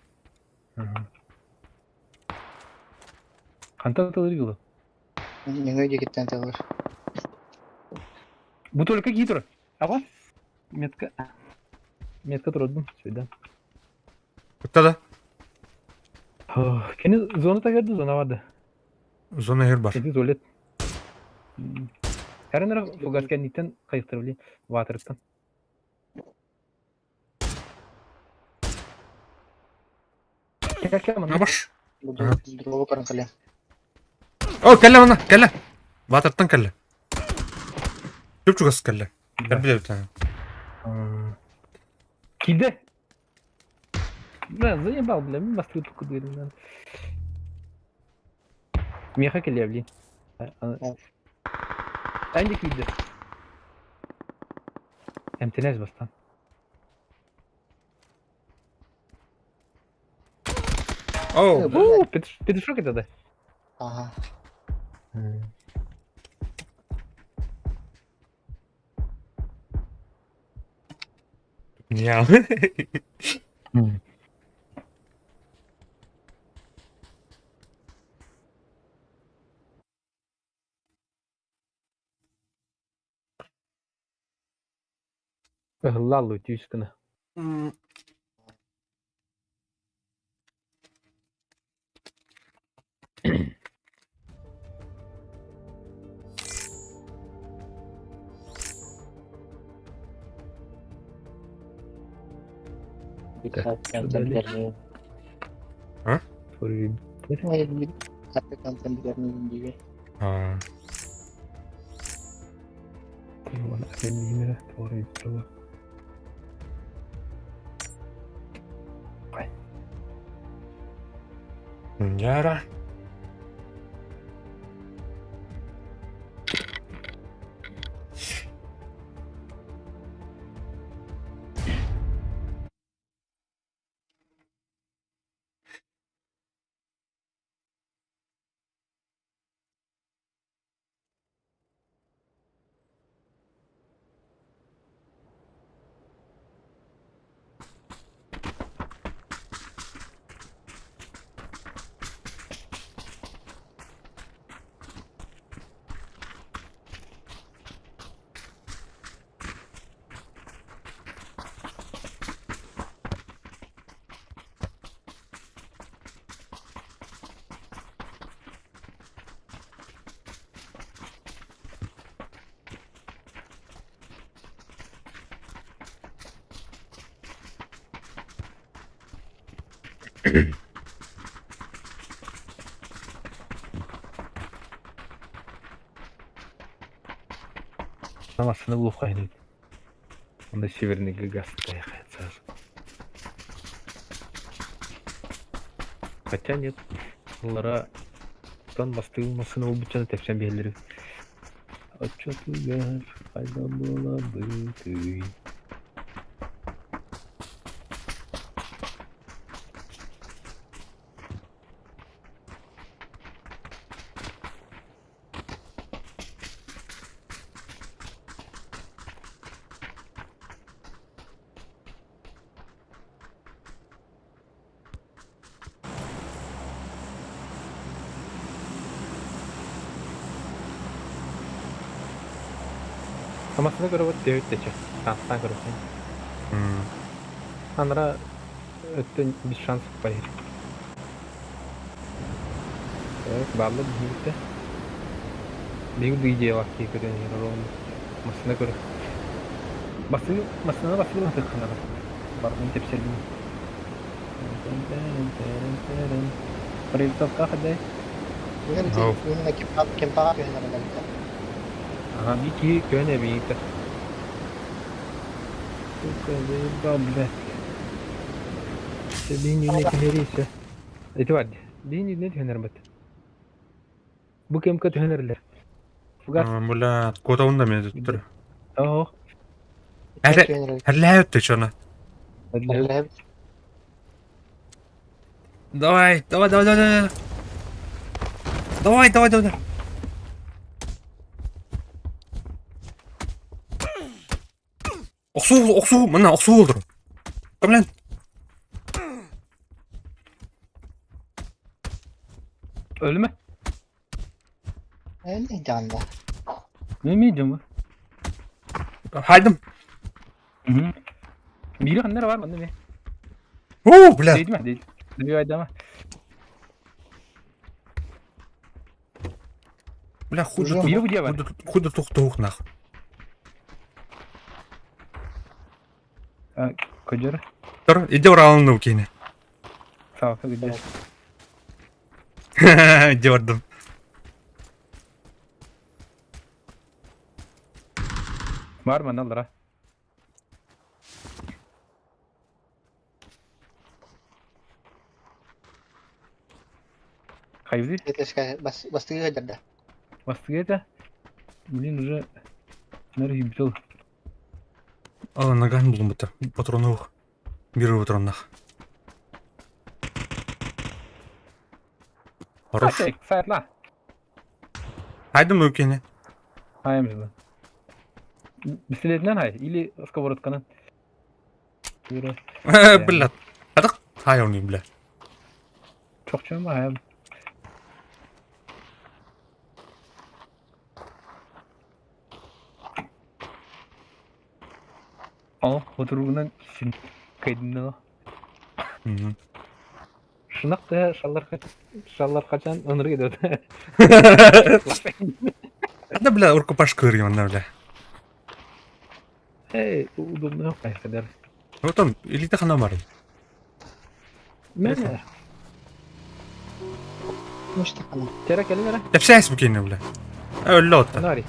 Kantar atılır yılı. Неңе жигиттен тагылар. Bu только гидро. Ага. Метка. Метка трудно. Сюда. Кто да? Kendi zona da geldi zona vardı. Зона гер бар. Kendi tuvalet. Her nere fugas kendikten kayıktırılıyor. Water'tan. Gel bana. Абаш. Дрова каранкале. О, кәллә мына, кәллә. Ватырттан кәллә. Көп чугас кәллә. Бер биле бит. Киде. Да, заебал, бля, мне бастрю только дверь надо. Меха келе, блин. Aynı kıydı. Emtinez bastan. О, Петушок это да? Ага. Няу. Лалу тюскана. Satu konten dikarnin juga. А, Вон один второй трава. Яра. Намасını bulup kaynaydı. Onda северный газ стояхает сразу. Хотя нет. Олара тан бастырылмасыны ол бутчаны тепшен белдири. Отчетугар кайда бола быты. Намасына göre вот 9 тече. Танстан göre. Анра ötten bir şans bayır. Evet, bağlı birlikte. Bir DJ vakti göre yani rolun masına göre. Basına basılı baktık kanala. Barının tepsilerini. Buraya bir top kahve. Yun, Oh. yung nagkimpa yun na nagkimpa. Aha bir iki göne bir iki. Bu kadar doble. İşte din yöneti nereyse. Eti vardı. Din yöneti hüner bu kemkat hünerler. Fugar. Бля, куда да меня тут? Oh. Hadi. Херляют ты чё на? Hadi. Давай. Давай. Оксу, мына оксу болдур. Кам lan. Öldü mü? Öyle canlı. Ne miydi bu? Haydım. Hı. Biri hanları var mı? Ne? Бля. Değdi mi? Değdi. Değdi ayda ama. Бля, Бiri bu diye var. худа тух нахуй. Ha, kocara. Dur, иди уралını кейіне. Sağ ol. Gidiyor. Gördüm. Var mı analara? Haydi. Ito siya, basta yung ganda. Bastı da. Блин, уже энергии битал. Al nagahın buldum bu patronu yok. Bir patronlar. Хорош. Tek, sayatla. Haydi mı кейіне? Hayır mı? Bisikletten hay. İli сковородканан. Yürü. Бля. Hadi hay onu bля. Çok çabuk hay. Oturgundan sin kaydını. Şınak da şallar kaçan ınır gidiyordu. Hadi bля, рукопашка кырıyor onlar bля. Hey, удобно yok kadar. Вот он, или ты хана марин. Ne? Musta ka na. Terak gelin ara. Yapsayız bu кейіне bля. Öldü otta. Nari.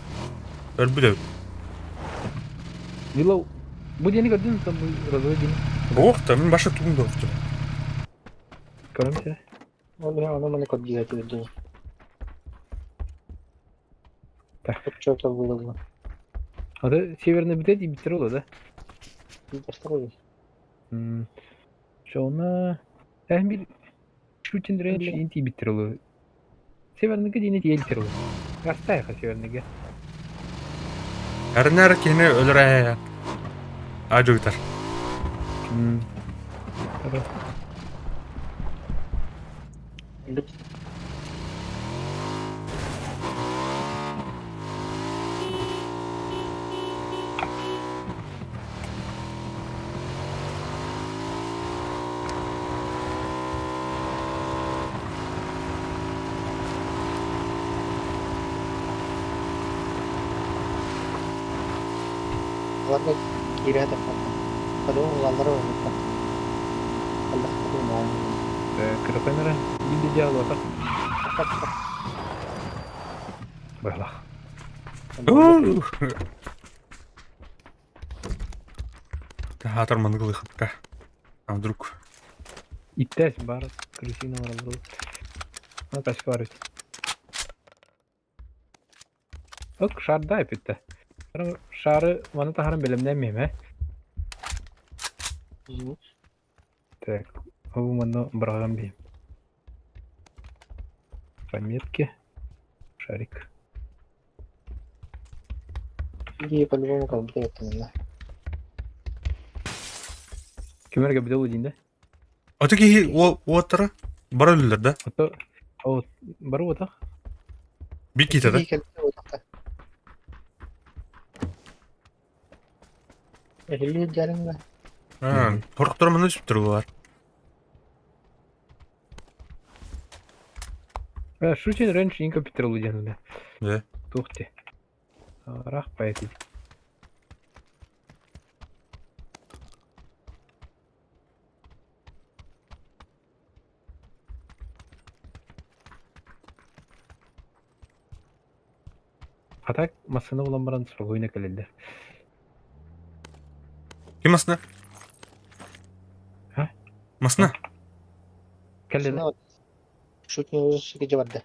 Öl bля. Willow. Bu diyeni gördün mü sen bu rozayı diyeni? Oh, там başka tuğum da oldu. Görmüş ya. Ano man ikot dito dito. Çok bulunma. Adı çevirine bir de bitir olur da. Basta ko. Sonra hem bir shooting range inti bitir olur. Çevirine yine diye bitir olur. Rasta ya çevirine. Her кейіне ölür ya. Acı gitar. Tabii. Wala kira ta pa. Pero wala ro. Allah ko mo. Kırıklanlara bir diye alıyor bak. Böyle. Хатар мангал ихапка. А вдруг? İtteş var. Krişine var alır. Ha kaç var. Bak şarda yapıttı. Şarı bana taharım bilimden miyim he? Так, умно брагам бейм. Пометки. Шарик. Hindi pa mo complete na. Kimlerge bir de bu dinde. Öteki o atara bara öldüler de. Hatta o baru otak. Bir kite de. Hindi ka utak. Hindi jalan na. Ha, torukturmanın üstü var. Şu için range inka bitir olacaksın öyle. Ne? Tuhti. Rah bayat. Atak masını olan baran spokojno kelildi. Kim masna? Ha? Masna? Kelildi. Shooting range ke jawab dah.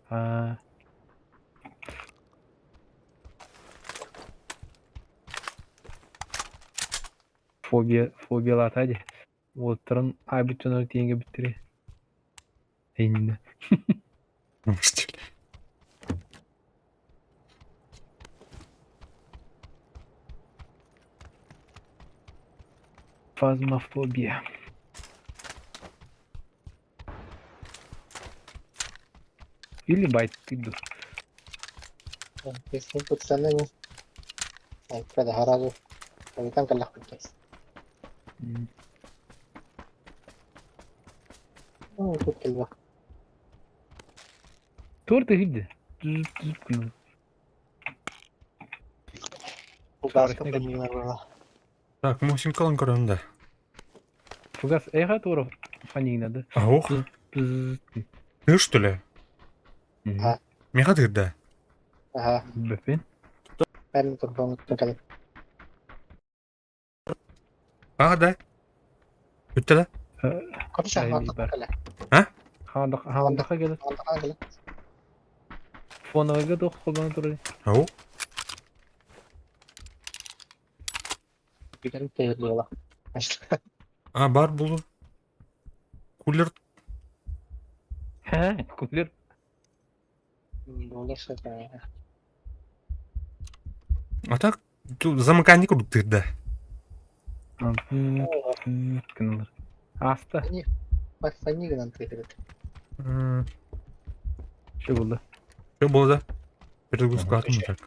Ha. Fobiyalar hadi. Voltron ay bütün örtüyenge bitiriyor. Eyni. Fazmafobiya. Или байт иду. Kesin putusannya ni. Pada harago. Kami kan kalah putus. Ikut keluar. Torta gitti. Bukas Sorry, ke penyiar lah. Так, Мосин Калан көрөндө. Фугас эха туру фанигнады. Ох, ты что ли? Ha. Мега тырда. Aha. Бэпен. Pen terbang kali. Ага, да. Өттө да. Kau bisa Ay, hantar bar. kali. Хавандаха келет. Hantar kali. Фоновыга да колбана туру. Ау. Bikin player dia lah. А, бар булду. Кулер. Ха, кулер. Boleh saja. А так, тут замыкание круг тырда. Кыналар. Аста. Фани dengan player. Şu buldu. Что было, да? Перезагрузка атома так.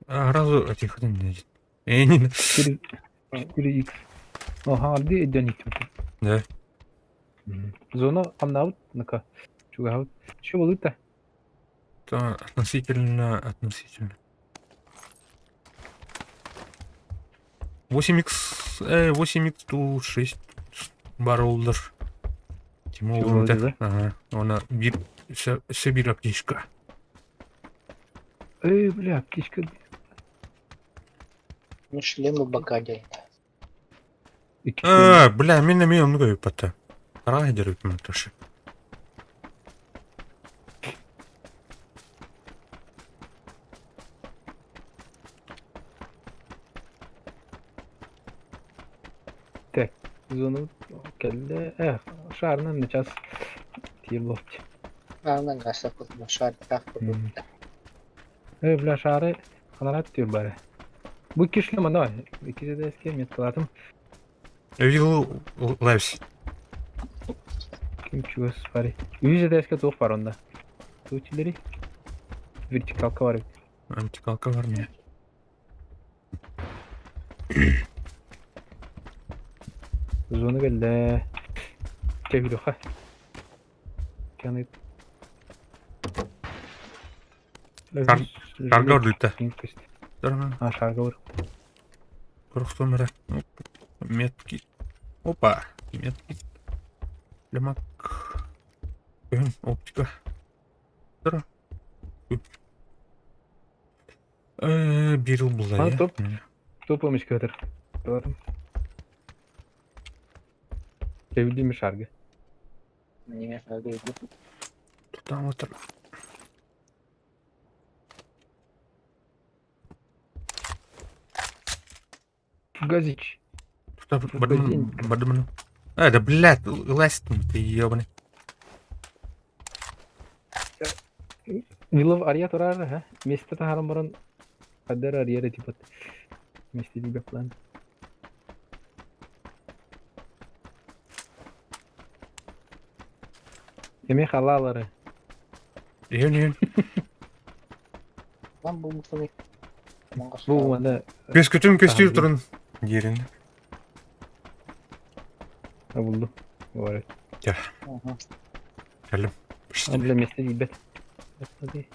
А, разу этих не. Не. 4x. Oha hadi dön iki. Да. Зона амнаут нака. Чугаут. Şu buldu da. Это относительно. 8x, 8x ту 6 баролдер. Тимол Чего да? да? Ага. Она bir bir аптечка. Бля, птичка. Ну шлемы багажа. İki Бля, мен onu koyup hatta. Райдер hükümü taşı. Zonu geldi. Şarından ne ças. Tiyelbopçu. Andan gasta kutma şart tak. Bля, şarı kanarat diyor bari. Bu iki işlem da. İkisi de eski emniyet kılatım. Я видел Лайвс. Kim çıkıyor bari. Yüzde de eski tohum var onda. Tuğçileri. Vertikalka var. Антикалка var mı? Zonu geldi. Çeviriyor ha. Yani. Şarkı var lütte. İşte. Dur. Ha şarkı var. Просто мира. Метки. Опа. Метки. Лемак. Оптика. Dur. Bir yıl bulay Ha, ya. top. Toplamış kadar. Doğru. Sevdiğim şarkı. Ini ada itu. Tutam otur. Газич. Tutam бадман. Да, блядь, лазь ты ебаный. Вилов ария турар ha. Mesut taharam baran kadar arия retipat. Mesut juga plan. Yemek halaları. Yön. Lan bu mutluluk. Bu anda Göz kötüm gösteriyor durun. Yerinde. buldum. Var. Geldim. İşte. Abla Mesut gibi. Hadi.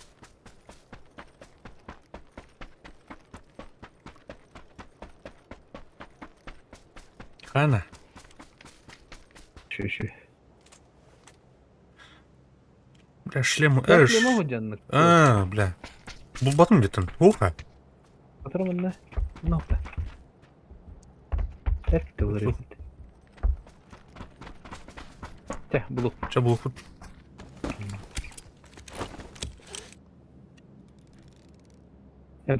Ana. Şu. Бля, шлем. Шлема ходжаннык. Бля. Бұл батым бетін. Оха. Отырмын. Нокта. Это вырезать. Булук. Čia бұл құт.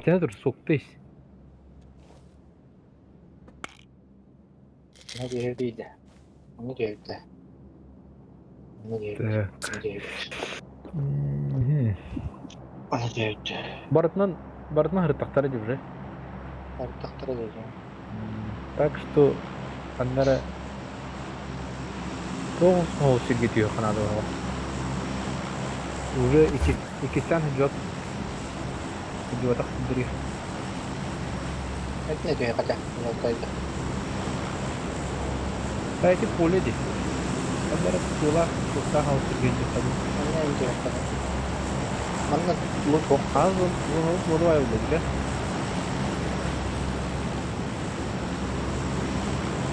Театр соқтайс. Ne diyebildi? Onu diyebildi. Onu diyebildi. Onu diyebildi. Onu diyebildi. Барытынан хыртақтары деп же. Artıkları diyeceğim. Так что аннара тоғыз сергетиyor канады var. Уже iki sen hücret. Hücret aksidiriyor. Evet ne diyor kaçak? Noktaydı. Belki pole değil. Anlara tutuyorlar. Çok daha hava sürgeci tabii. Ne diyor kaçak? Bana bu çok Az bunu var öyle bile.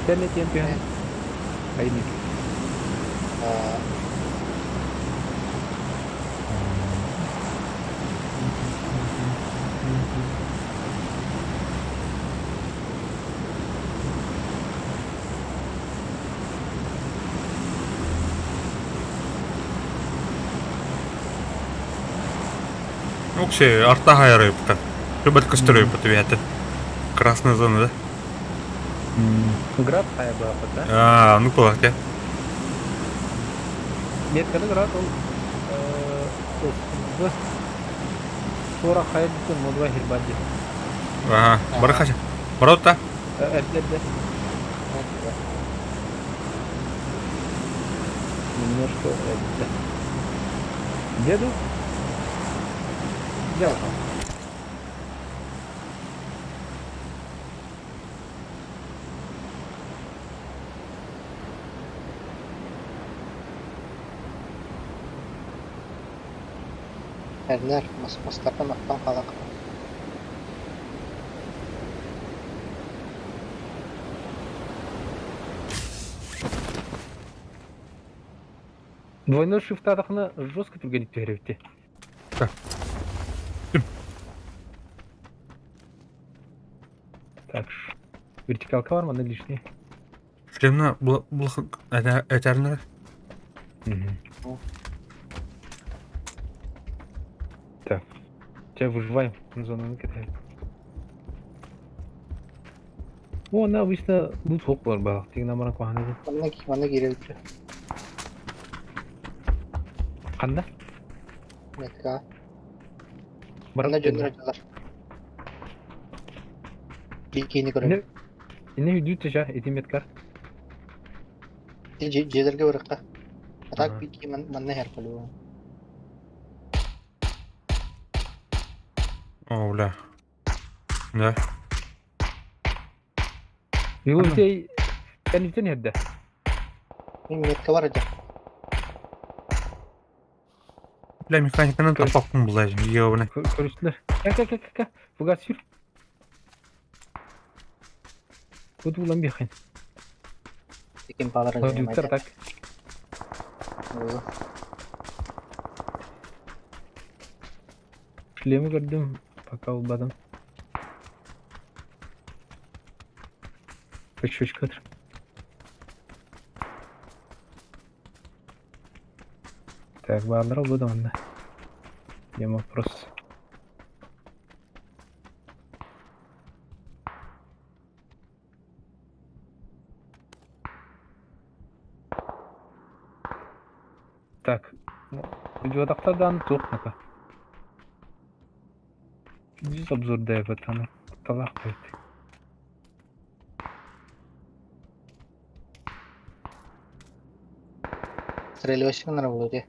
Sen ne diyorsun ya? Hayır. Onko se артта хайрыйыпты? Любят костырыйыпты вяты. Красная зона, да? Град хая была, да? Ну кулак, я. Нет, когда град ол Sonra hayal bütün modva hirbadi. Барахача. Баротта? Erdel'de. Немножко это. Деду? Где он? Erler maskardan attan kalak. Двойной шифт атақны жестко түргеніп тегерепті. Так, вертикалка var mı? Ne лишнее? Шлемна бұл әтәрінлер. Так, сейчас выживаем. Зону катаем. О, она обычно лут хоқ бар бағық. Тек намаран қуағаны. Bana girebildi. Қанда? Metka. Барақ Bana деді. döndür acılar. Bilgini görelim. Ne hüdüt teşa etimet kar. Cedirge bırakka. Aha. Atak bilgi man ne her kalıyor. О, бля. Да. Yolu şey kendisi nerede? Benim metka var acı. Бля, механиканы таппақпын бұлай. Ебаный. Көрüstüler. Ka. Fugaz sür. Kutu ulan bir xen. Tekin bağlar acı. Hüdütler tak. Шлемі gördüm. Пока olmadım. Kaç kadar. Так, bağlar oldu onda. Yem вопрос. Так. Видеодақтардан тоқнака. Biz обзорда yapıtanı. Talak koydu. Стреливающий на работе.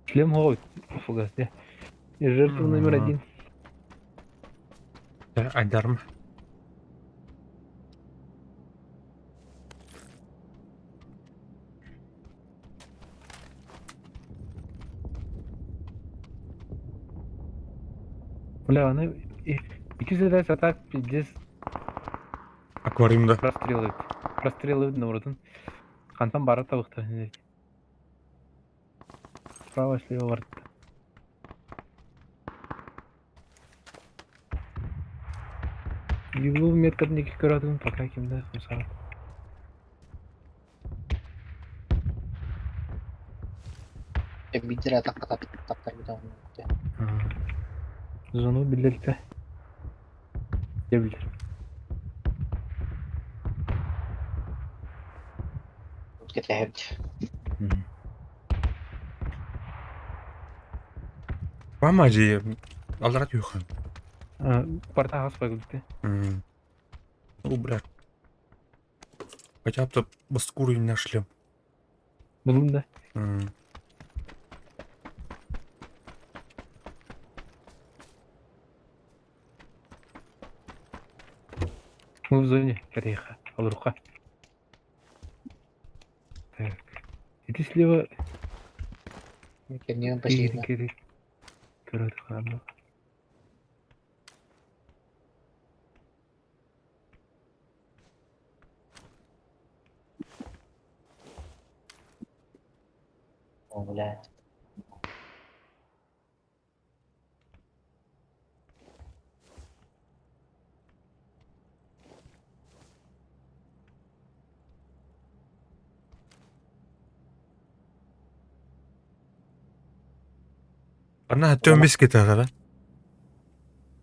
Шлем гой. Фугас, да. И жертва номер один. Айдармы. Бля, она... İkisi de satak pidez. Аквариумда. Прострелы наурудun. Кантан бары табыкта. Справа слева бар. Юлу меткадан эки көрөдүн пока кимде кымсарат. Бидер атак таптар бит оны. Зону билдирди. Дебилер. Кетехет. Вамаджи. Алдарат юхан. Парта хас байгылды. Ну, блядь. Хотя бы баскуру не нашли. Булум да. Мы в зоне Кореха, Алруха. Так. Иди слева. Кеннен пассивно. Көрөдү ханды. О, блядь. Она төмбес кетеді,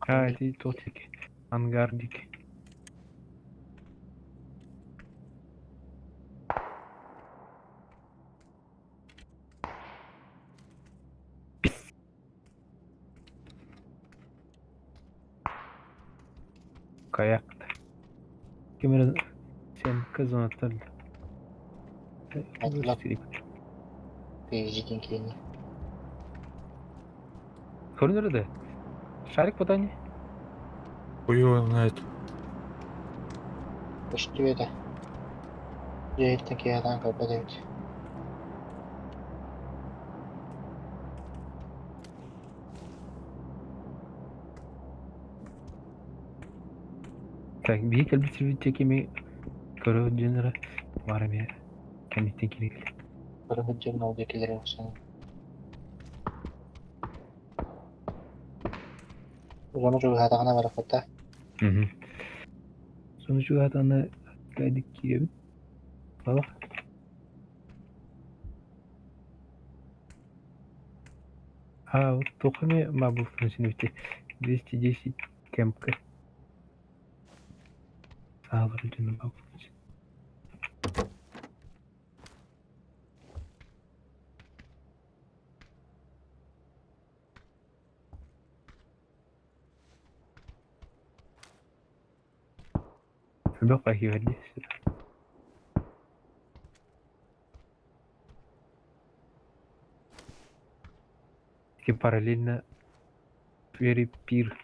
да? Иди тотик. Ангардик. Kayak. Kimera sen kızın atıldı. Atla. Пережитин кени. Көрінер де. Шарик подание. Хуй его знает. Почти это. Я такие атака подают. Так, bir elbise çekimi körü jenera var mı? Kendi kirikli. Проходим на удекилер olsun. Zonu çok hatağına var hatta. Sonucu hatana geldik ki bak. А, вот только мне мабу функционирует. 210 кемпка. Вроде на мабу. Любовь похивали. Параллельно вери пир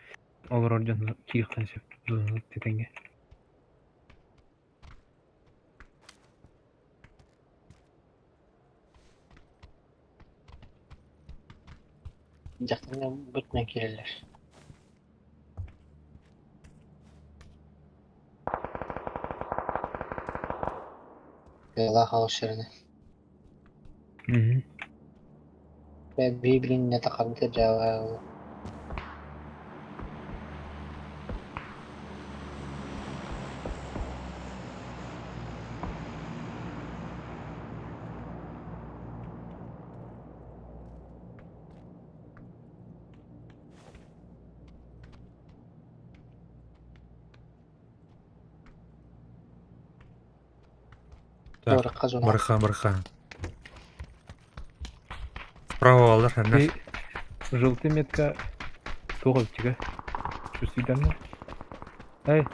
олорордон кийканчып тетенге. Жактан бүтмөн келелер. Бела хаушерне. Ben birbirine takıldı cevabı. Так, Казуна. Марха. Справа алдар, И желтая метка тоже тебя. Чувствительно. Эй,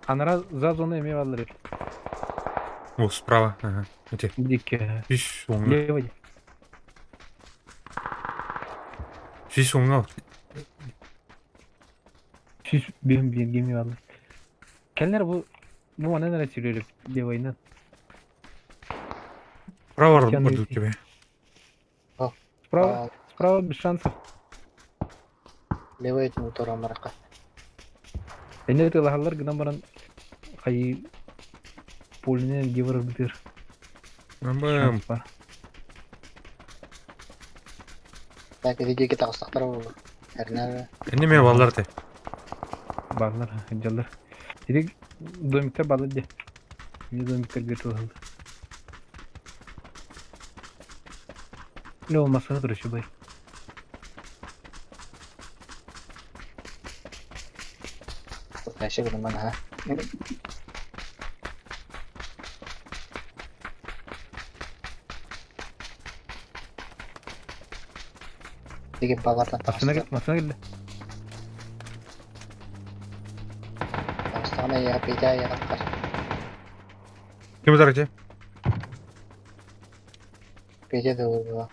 она за зоной имеет алдар. О, справа, ага. Где? Где? Фиш, он. Левый. Фиш, он. Şiş benim bilgim var. Kendileri bu bana nereye sürüyor levayından? Справа Тяну буду идти. тебе. Справа без шансов. Левый мотором марака. Эне это лахалар гынан баран Kayı Poline giver bitir. Bam. Var. Belki video kita ıslaklar olur. Her nerede? Ne mi vallar te? Barlar, hıncalar. Dedik domikler bağlı diye. Yine domikler götürüldü. Ne olmasına duruyor şu bay. Ayşe gülüm bana ha. Digi balardan Masına gel, masına gel. Tastana ya beda ya akar. Kim derece? Beda da olur bu.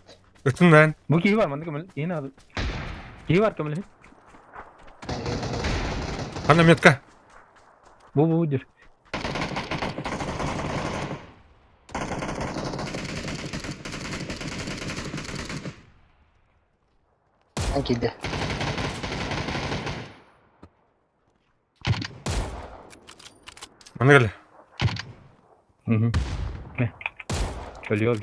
Ötün lan. Bu kiyi var mı? Kemal. Yeni aldı. Kiyi var Kemal. Hanım yatka. Bu dur. Hangi de? Bana gel. Hı. Ne? Ölüyor.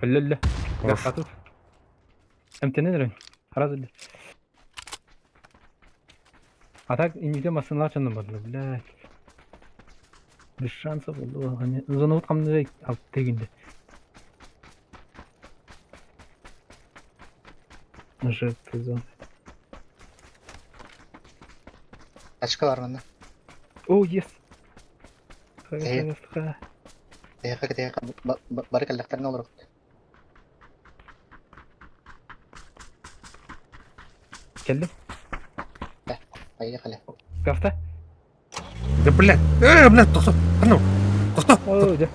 Ölle. Gel Of. katıl. Emtene ne? Haraz ölle. Atak İngilizce masınlar çandım badlı. Bilal. Bir şansı buldu. Hani uzun ot kamda altta günde. Nasıl kızım? Açık var bende. Oh yes. İyi. Daya barı kallaklarına olur. Geldim. Ayı kale. Kafta. Ya blad. Blad doktor. Hanım. Doktor. Oh da.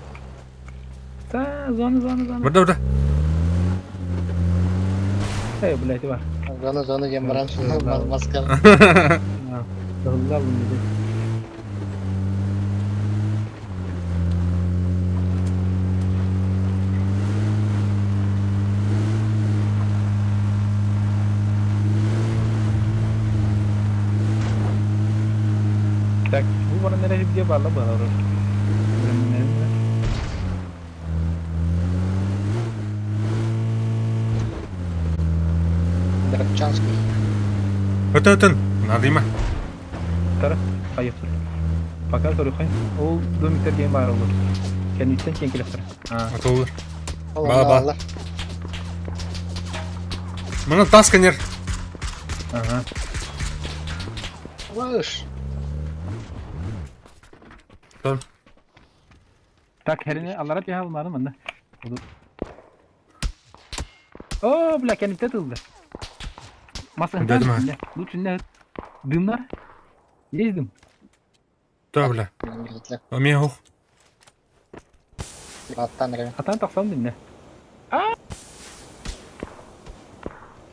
Sa zonu. Burada. Hey bu leti var. Zonu jambaran şunu maskal. Ha. Dağıllar bunu dedi. Tak, bu bana nereye gidiyor bağla bana orası. Direkt chance ki. Ötün. Nadime. Taraf, hayır. Bakar soru hayır. O domikler game var olur. Kendi içten çenkile sıra. Ha. Atılır. Allah Baba. Allah. Bana taskaner. Aha. Vış. Tamam. Tak herini alara bir almadım ben de. Oo bla kendi tetıldı. Masa Dedim ha. Bu çünkü dımlar. Yezdim. Dobra. Birlikte. Amigo. Attan nereye? Atan taksam dinle. Aa.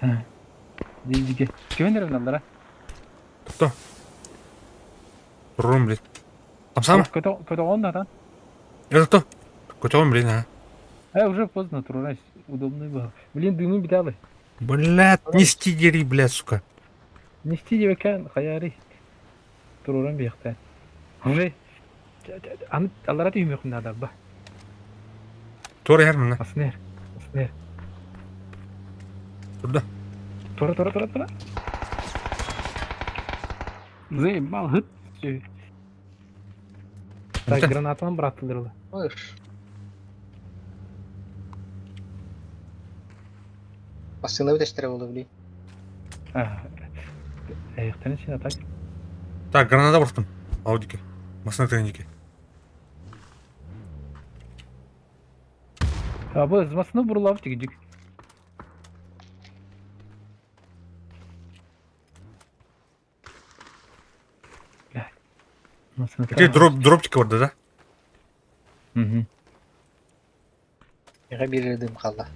Ha. Dizge. Kimin nereden aldılar? Doktor. Dururum blad. Tamam. Kötü onda atan. Ya doktor. Koçoğum blad ha. Уже поздно, трурась. Удобный был. Блин, дымы бедалы. Блад. Нести дери, блядь, сука. Нести тебе кан, хаяри. Труран бияқта. Уже. Аны аллара түйім yok надо ба. Doğru yer mi lan? Аснер. Burada. Тора. Заебал, хыт. Так, Где? гранатаны братылдырылы. Vış. Aslında bir teştere oldu bile. Аяқтан сен атак. Так, граната vurdum. Audike. Masana trenci. Bu hızmasını burulap çekecek. Nasıl Bir dropçik orada da. Hı. Yine bilirdim kalla.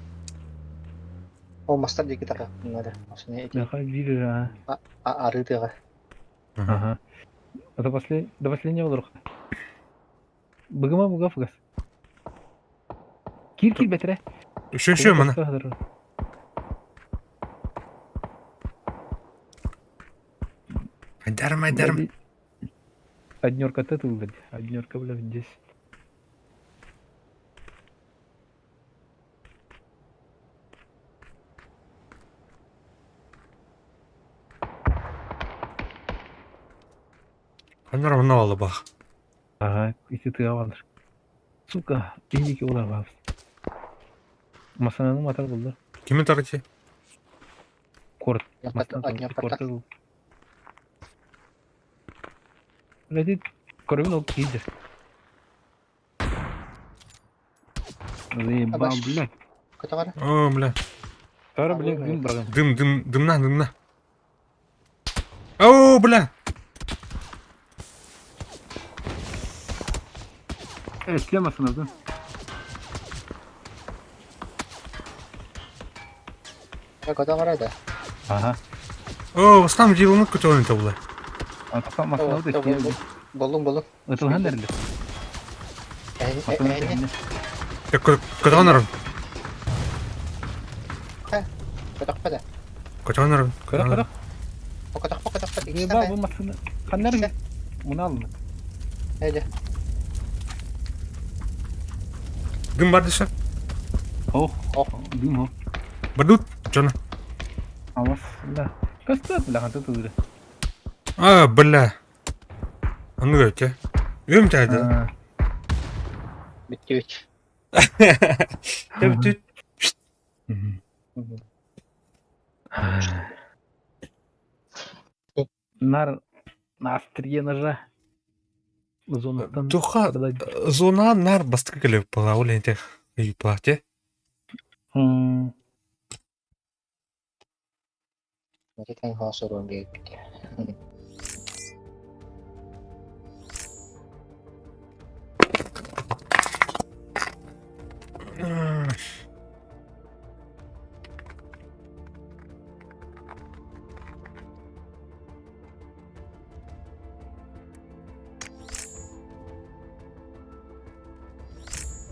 Olmazsa bir kitap bunları. Aslında eti Ne kadar bir ha. arıdı. Ага. Это до последнего вдруг. Быгыма фугас. Кир бетре. Şu bana. Haydarım. Однерка-то тут, однерка, бля, здесь. Kanlar ne oldu bak. Ага, iki tığa vardır. Suka, iki olar var. Masanın atar buldu. Kimin tarıcı? Kort. Yaprak, Masanın yaprak. korta buldu. Reddit, korun ol iyidir. Заебал, Абаш. блядь. Kötü var. Oo bile. Sonra Abi, блядь, evet. gün bırakın. Dımla. Oo bile. Etkilemesin abi. Kötü var hadi. Ага. Oo ustam cıvımı kötü oyun tabular. Атакан масына Oo, да etkilemesin. buldum. Itılhan nerede? Masanın Eni. üzerinde. Kötü oynarım. Kötü. Kötü oynarım. Kırak. Kötü. İki Заебал tane. bu masını. Kan nerede? Bunu alın. Hadi. Dım var dışarı. Oh. Oh. Düm o. Badut. Cana. Awas. Lah. Kastat belakang tuh udah. Aa bile. Anı göçe. Üm çaydı. Ha. Bitti 3. Tabii. Нар на острие ножа. Зонаттан. Туха. Зона нар bastık geliyor. Pala o lente. İyi plahçe. Nanti kan hosurun dia.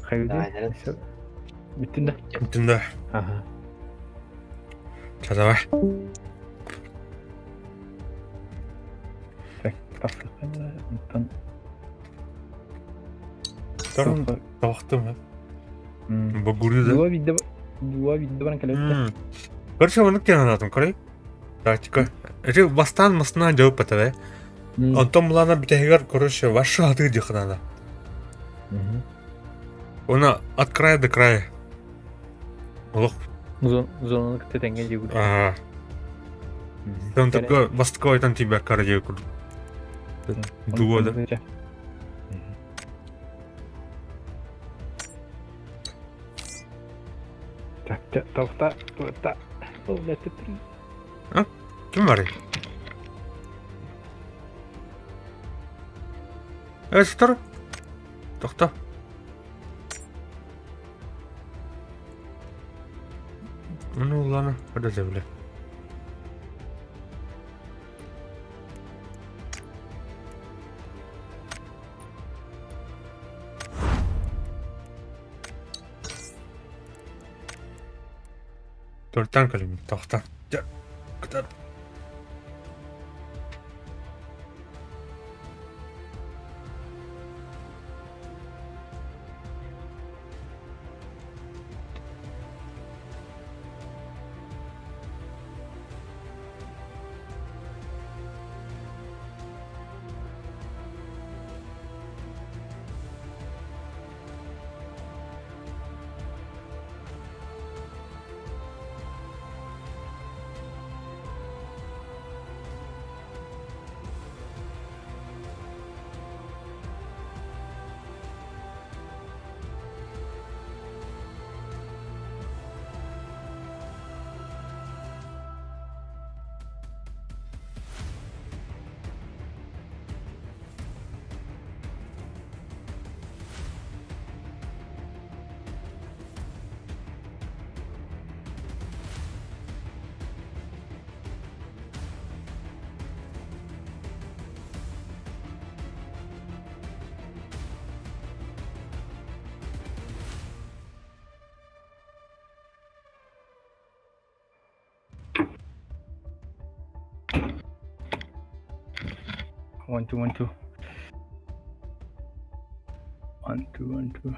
Haydi. Aynen. Bittin de. Bütün de. Aha. Çada var. Так, taslıkla. Ondan. Tarım. Tabaktım ya. Hmm. Bu guryu da. Dua video barang kalian. Karşı wanık yana atım karayı. Taktika. Ece bastan masına cevap patade. Ondan bulana bir tehigar короче вашу adı dikhanada. Ona от края до края. Олох. Zonunu tetenge juga. Ага. Там такой бастковый там тебя кардиоку. Дуо, да? Так, тоқта. Ол ләтті тұрын. Kim var ya? Evet tutar. Tokta. Ne oldu lan? Hadi zevle. Dörtten kalayım. Tokta. Ya. Kadar. One, two. One, two, one, two.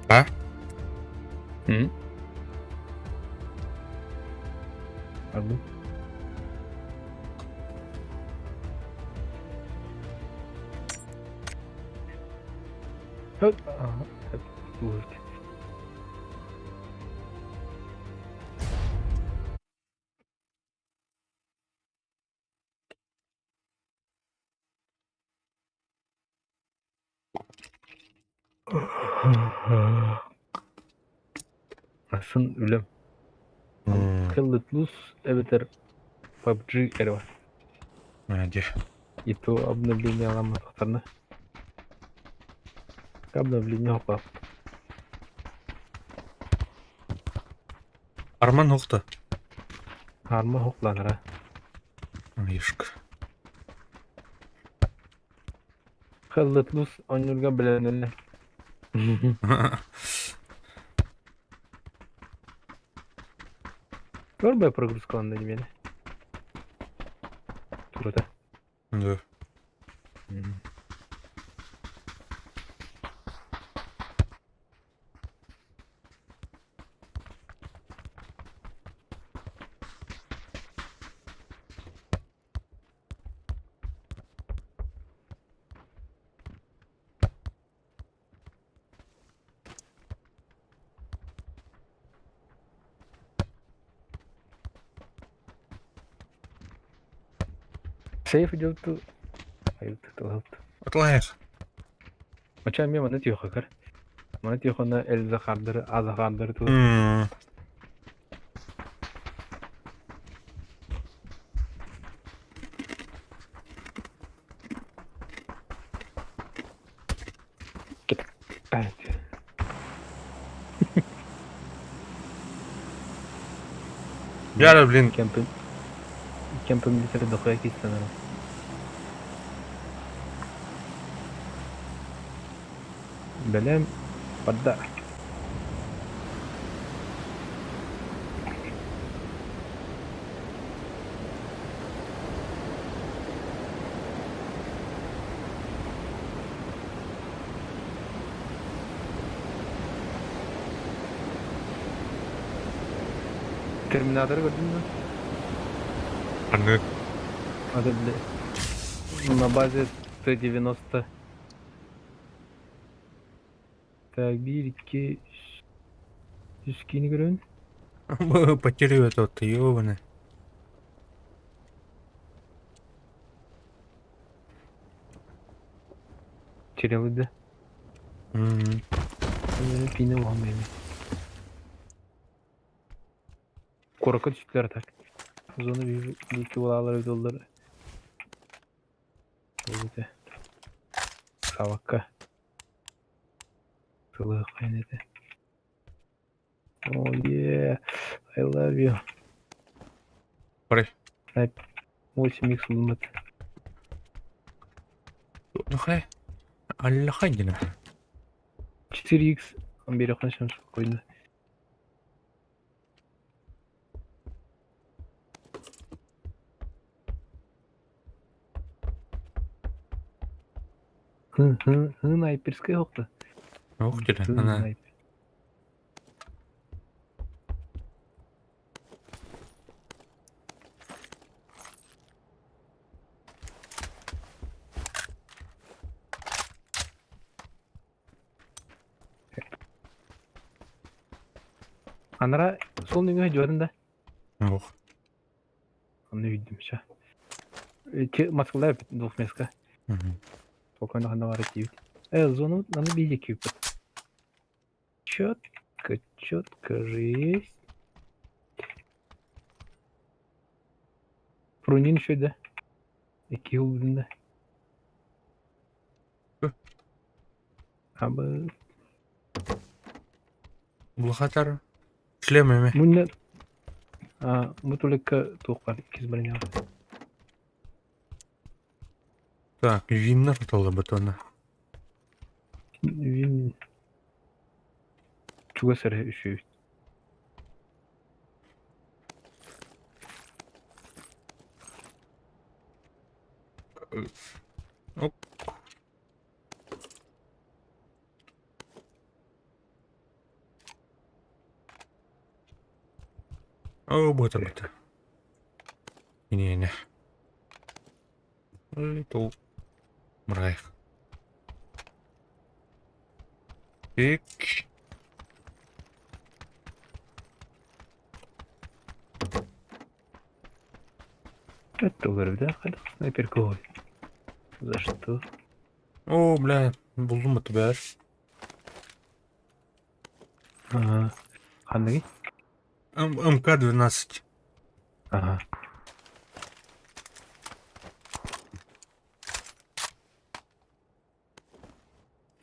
Ha? Hı? Aldım. Hop. Aha. Hep vurdu. Asın ölüm. Kılıtlus evet PUBG eri var. Hadi. Itu обновление аламаттарына. Обновление хопап. Арман hoqta. Harma hoklanır ha. Ешк. Kılıtlus oynurga bilenlerle. Görme progress kalandı beni. Turda. Да. Сейф идет. Ayıldı. Атлайер. Açan bir mana diyor kakar. Mana diyor ona el zakarları, az zakarları tu. Evet. Яра, блин. Кемпы милитары дохуя кистен ана. Белем падда. Terminator'ı gördün mü? Аны. Adı bile. На базе Т-90. Так, 1, 2, Скини görün. Потерю это вот, ёбаный. Çireliydi. Pini var benim. Korku düştüler tak. Zonu bir iki olayları yolları. Öyle de. Savakka. Тылы кайнады. Oh yeah, I love you. Парай. 8x улмат. Ну хай. Аллахай дина. 4x бери кашам койду. Снайперская окта. Ох тебе, она. Анара сол неге жорында? Ох. Аны үйдім ша. Маскалар двухместка. Спокойно хана бар киют. Зону надо били киют. Четко жесть. Прунин еще да. Iki yıl Абы Блохатар. Шлемами. Мунна мы только тухпар киз броня. Так, виннер толы батона. Вин чуга сары үшү. Оп. О, бота. Не. Тул. Мраих. Ик. Это говорю, да? Снайпер кого? За что? О, бля, булдум это бер. Ага. Ханги? МК-12. Ага.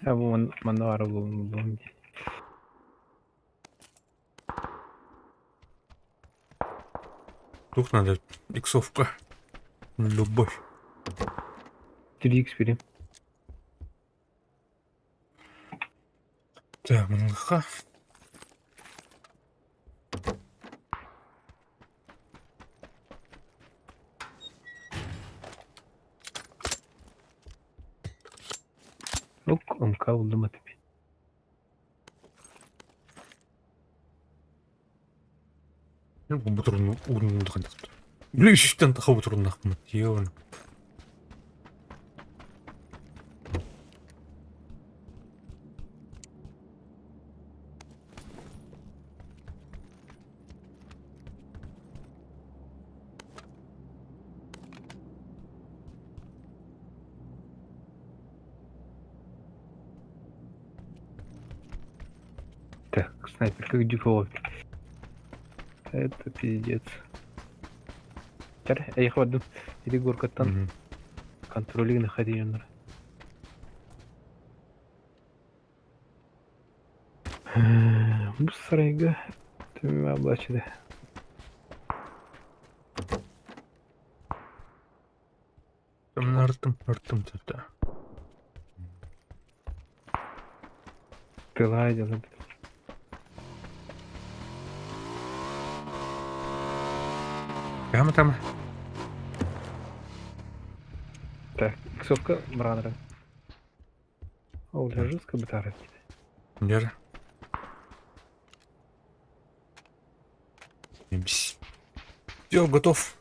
Я вон мануару был. Тут надо иксовка. Любовь. 3x берем. Так, МЛХ. Ок, МК buldum atayım. Bu turunu urundu kadar. Bile işten takı bu turunu akmat. Yiyor. Так, снайпер как дикого. Это пиздец. Чар, я хвату. Иди горкаттан контролиги находи. Bu sarayga tümü ablaçıda. Там артым тата. Тыла идет. Там. Так, ксовка бранера. О, уже жестко бытарит. Держи. Все, готов.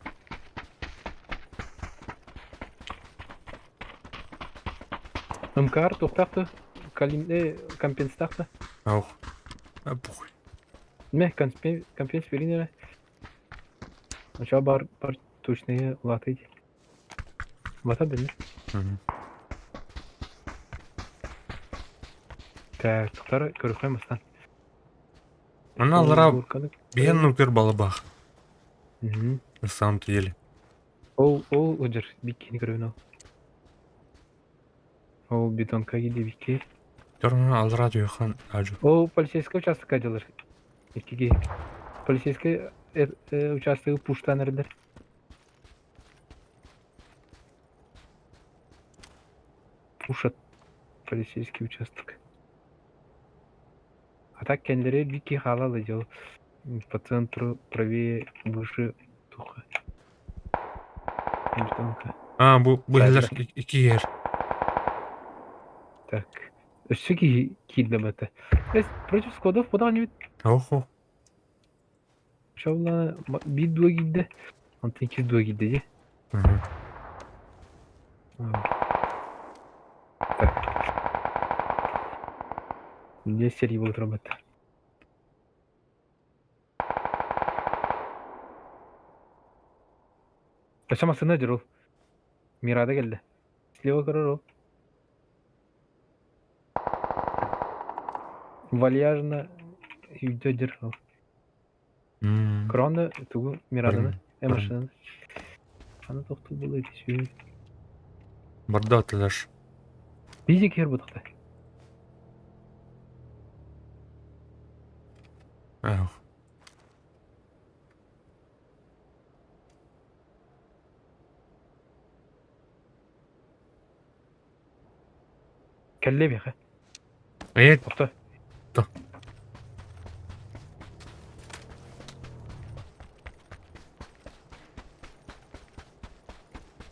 МКР тоқтақты, калимде компенстақты. Ау. А похуй. Не, компенс веринера. Сначала бар точные латыть. Лата да не? Так, тоқтары көріп астан. Ана лара бен нукер балабах. На самом деле. Ол өдір, биккені көріп ал. Ол бетонка кейде бикке. Görün al radyo kan acı. O полицейский участок acılır. İki. Полицейский участогы пуштан eriler. Пушат. Полицейский участок. А так kendileri bir iki halal ediyor. По центру, правее, выше, тухо. Тонко. Bu Geldiler. heller iki yer. Так. Все киднемete. Против складов подал не Oho. Şavla bir dua gitti. Antın iki dua gitti. Hı. Так. Ne seri bu travmata. Aşaması nedir o? Mirada geldi. Слева karar o. Вальяжно үйдедір ол. Кроны тугу Мираданы. Машинаны. Аны тоқты бұл еді сүйі. Barda atılır. Бизе кер бұдықты. اه. Kelle bir. Evet. Toxta.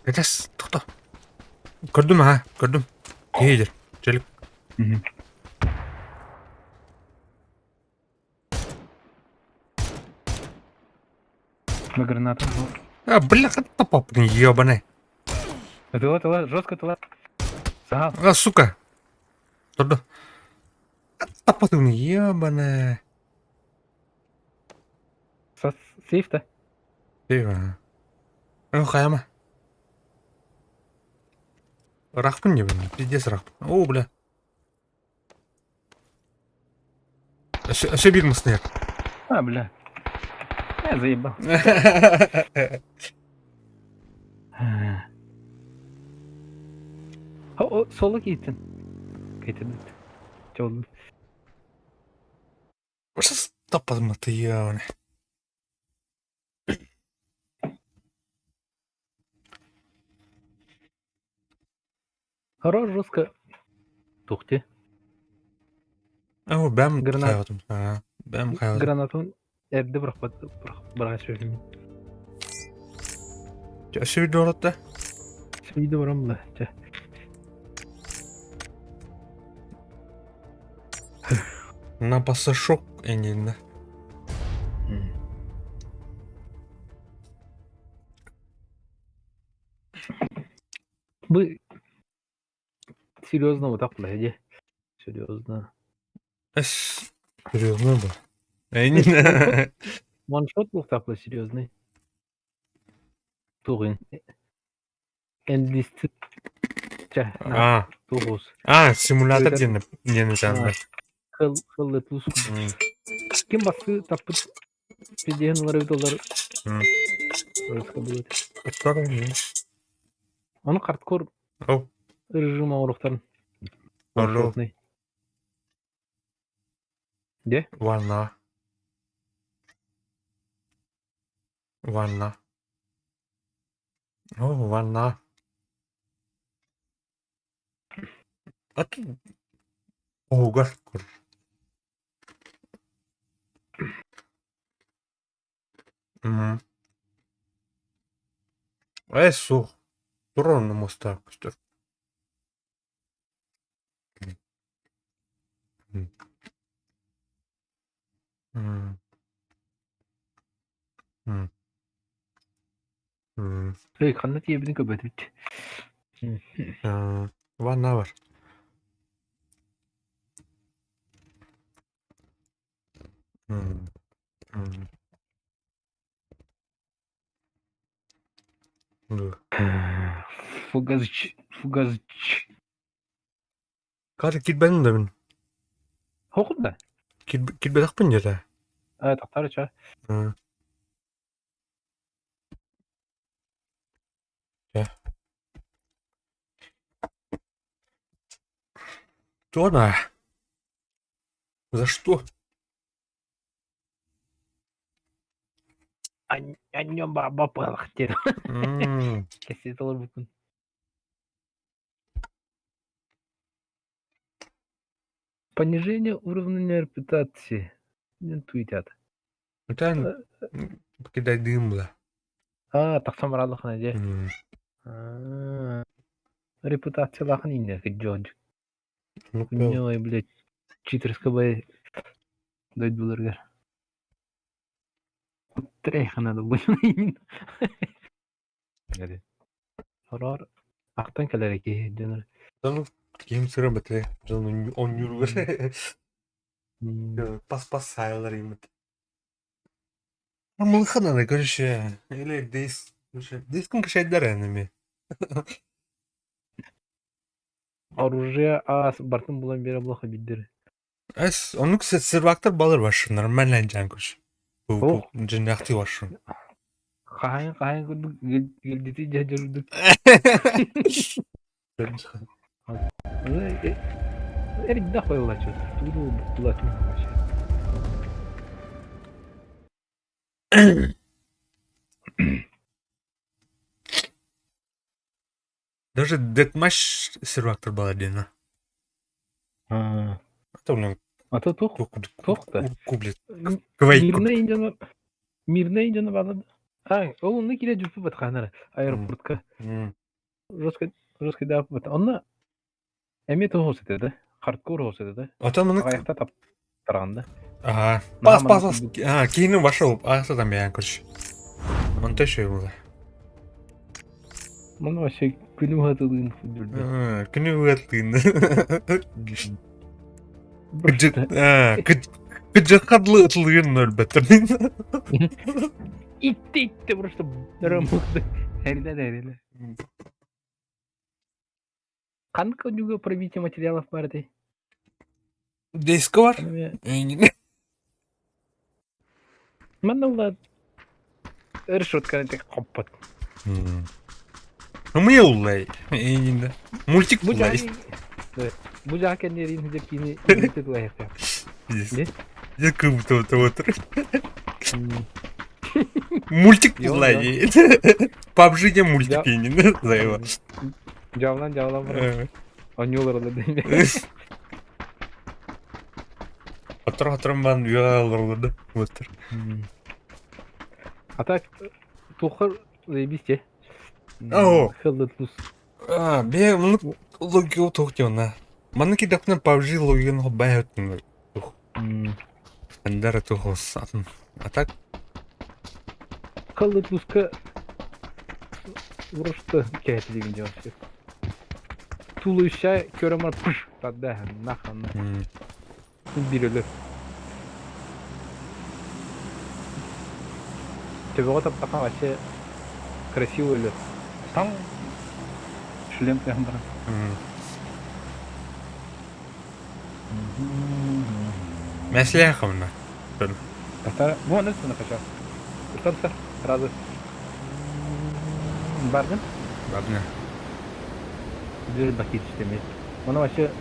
Edes. Toxta. Gördüm ha. Gördüm. İyidir. Çelik. Мы гранатом. Бляха, топопный ебаный. Тыла, жестко тыла. Сагал. Сука. Торду. Топопный ебаный. Сейфта. Eyvah. Kayama. Рахпын не блин, пиздец рахпын. О, бля. Все бигмы снег. Бля. Я заебал. O sola gittin. Getirdin. Çoğuldu. Что топпадым ты ебаный. Хорош жестко. Тухте. О, бәм Гранат. кайватым. Бәм кайватым. Гранатон erdi bırak söyleyeyim. Все видео оротта. Şimdi varam da. Напаса шок энеңді. Bu серьезно вот так блядь. Серьезно. Серьезно бы. Энеңді. Ваншот был так серьезный. Тугин. Эндисти. Тугус. Симулятор дені жанды. Kıl etlus. Kim bastı tapıt. Pidyeğinleri videoları. Orası kabul et. Onu hardcore О, rejim ağırlıkların. Alo. De? Ванна. Ванна. О, ванна. А тут... О, гашкур. Угу. Су. Турон на мостах. Hey, kanat yiyebilin köpüt. Ванна var. Fugazıç. Karı git benim de bin. Hokun da. Git bedak penjara. Evet, aktar aç ha. Ya. Chỗ nào? За что? Аннем баба палахтер. М, Кесет olur bugün. Понижение уровня репутации. Не твитят. Это покидай дым, бля. Тақсам аралықына же. Репутациялақын инде киджонж. Ну, Ой, блядь. Читерска бай дойд булыргар. Трейхана да бұйын. Хорор. Ақтан келер еке. Жаныр. ну, кем сыра бітре. Жон он юргар. Пас сайылар емет. Мылхана да көрші. Или дейс. Дейскін кішайдар әніме. Оружие ас бартын булан бері блоха биддер. Әс, оның сервактор балыр башы. Нормальный жан көрші. Бұл Ох. жын яқты башы. Қайын күрдік гелдеті жажырдық. Эрик да қойыла чөз. Туду бұлатын башы. Даже детмаш сервактор балыр дейна. Это, блин, Ата тоқ. Тоқ та. кублет. Квайк. Мирне инжаны балады. Ол оны келе жүрпі бат қанары. Аэропортқа. Жестко да бат. Онна әме тоқ өсетеді. Хардкор өсетеді. Ата мұны... Аяқта тап тұрғанда. Пас. Кейінен башы олып, аяқтадан бәян көрші. Монтай шөй болды. Мұны вообще күні ғатылығын жүрді. Күні өттігінді. Күджақадлы ұтылығын өлбәттірдің. Итті просто рамықты. Әрілі. Қандық өндігі пробитие материалов бар дей? Дискі бар? Мана ұлад решетканы тек қоппат. Мұй ұллай. Мультик ұллай. Бұл жақендерін деп кейіне үйретеді аяқта. Я как будто отыр. Мультик ұллай. PUBG'де мультик енін. Зайва. Жаулан бар. Анюларды дейме. Атырым бан үйалырды. Отыр. Атак тухар заебисте. Хелдет плюс. Бе мұны логио тоқтеуна. Маны кедапна PUBG логионы бай өттің. Әндәрі тоқыз атын. Атак? Хелдет плюска вұрышты кәйті деген жауап. Тулы үші көрімір пүш. Тадда наханны. Бірілі. Тебе таптақан вообще красивый лет. Там шлем прям брат. Мәселе қамына. Вон это накачал. Стар сразу. Бардын? Бардын. Bir bakit işlemi. Ona başı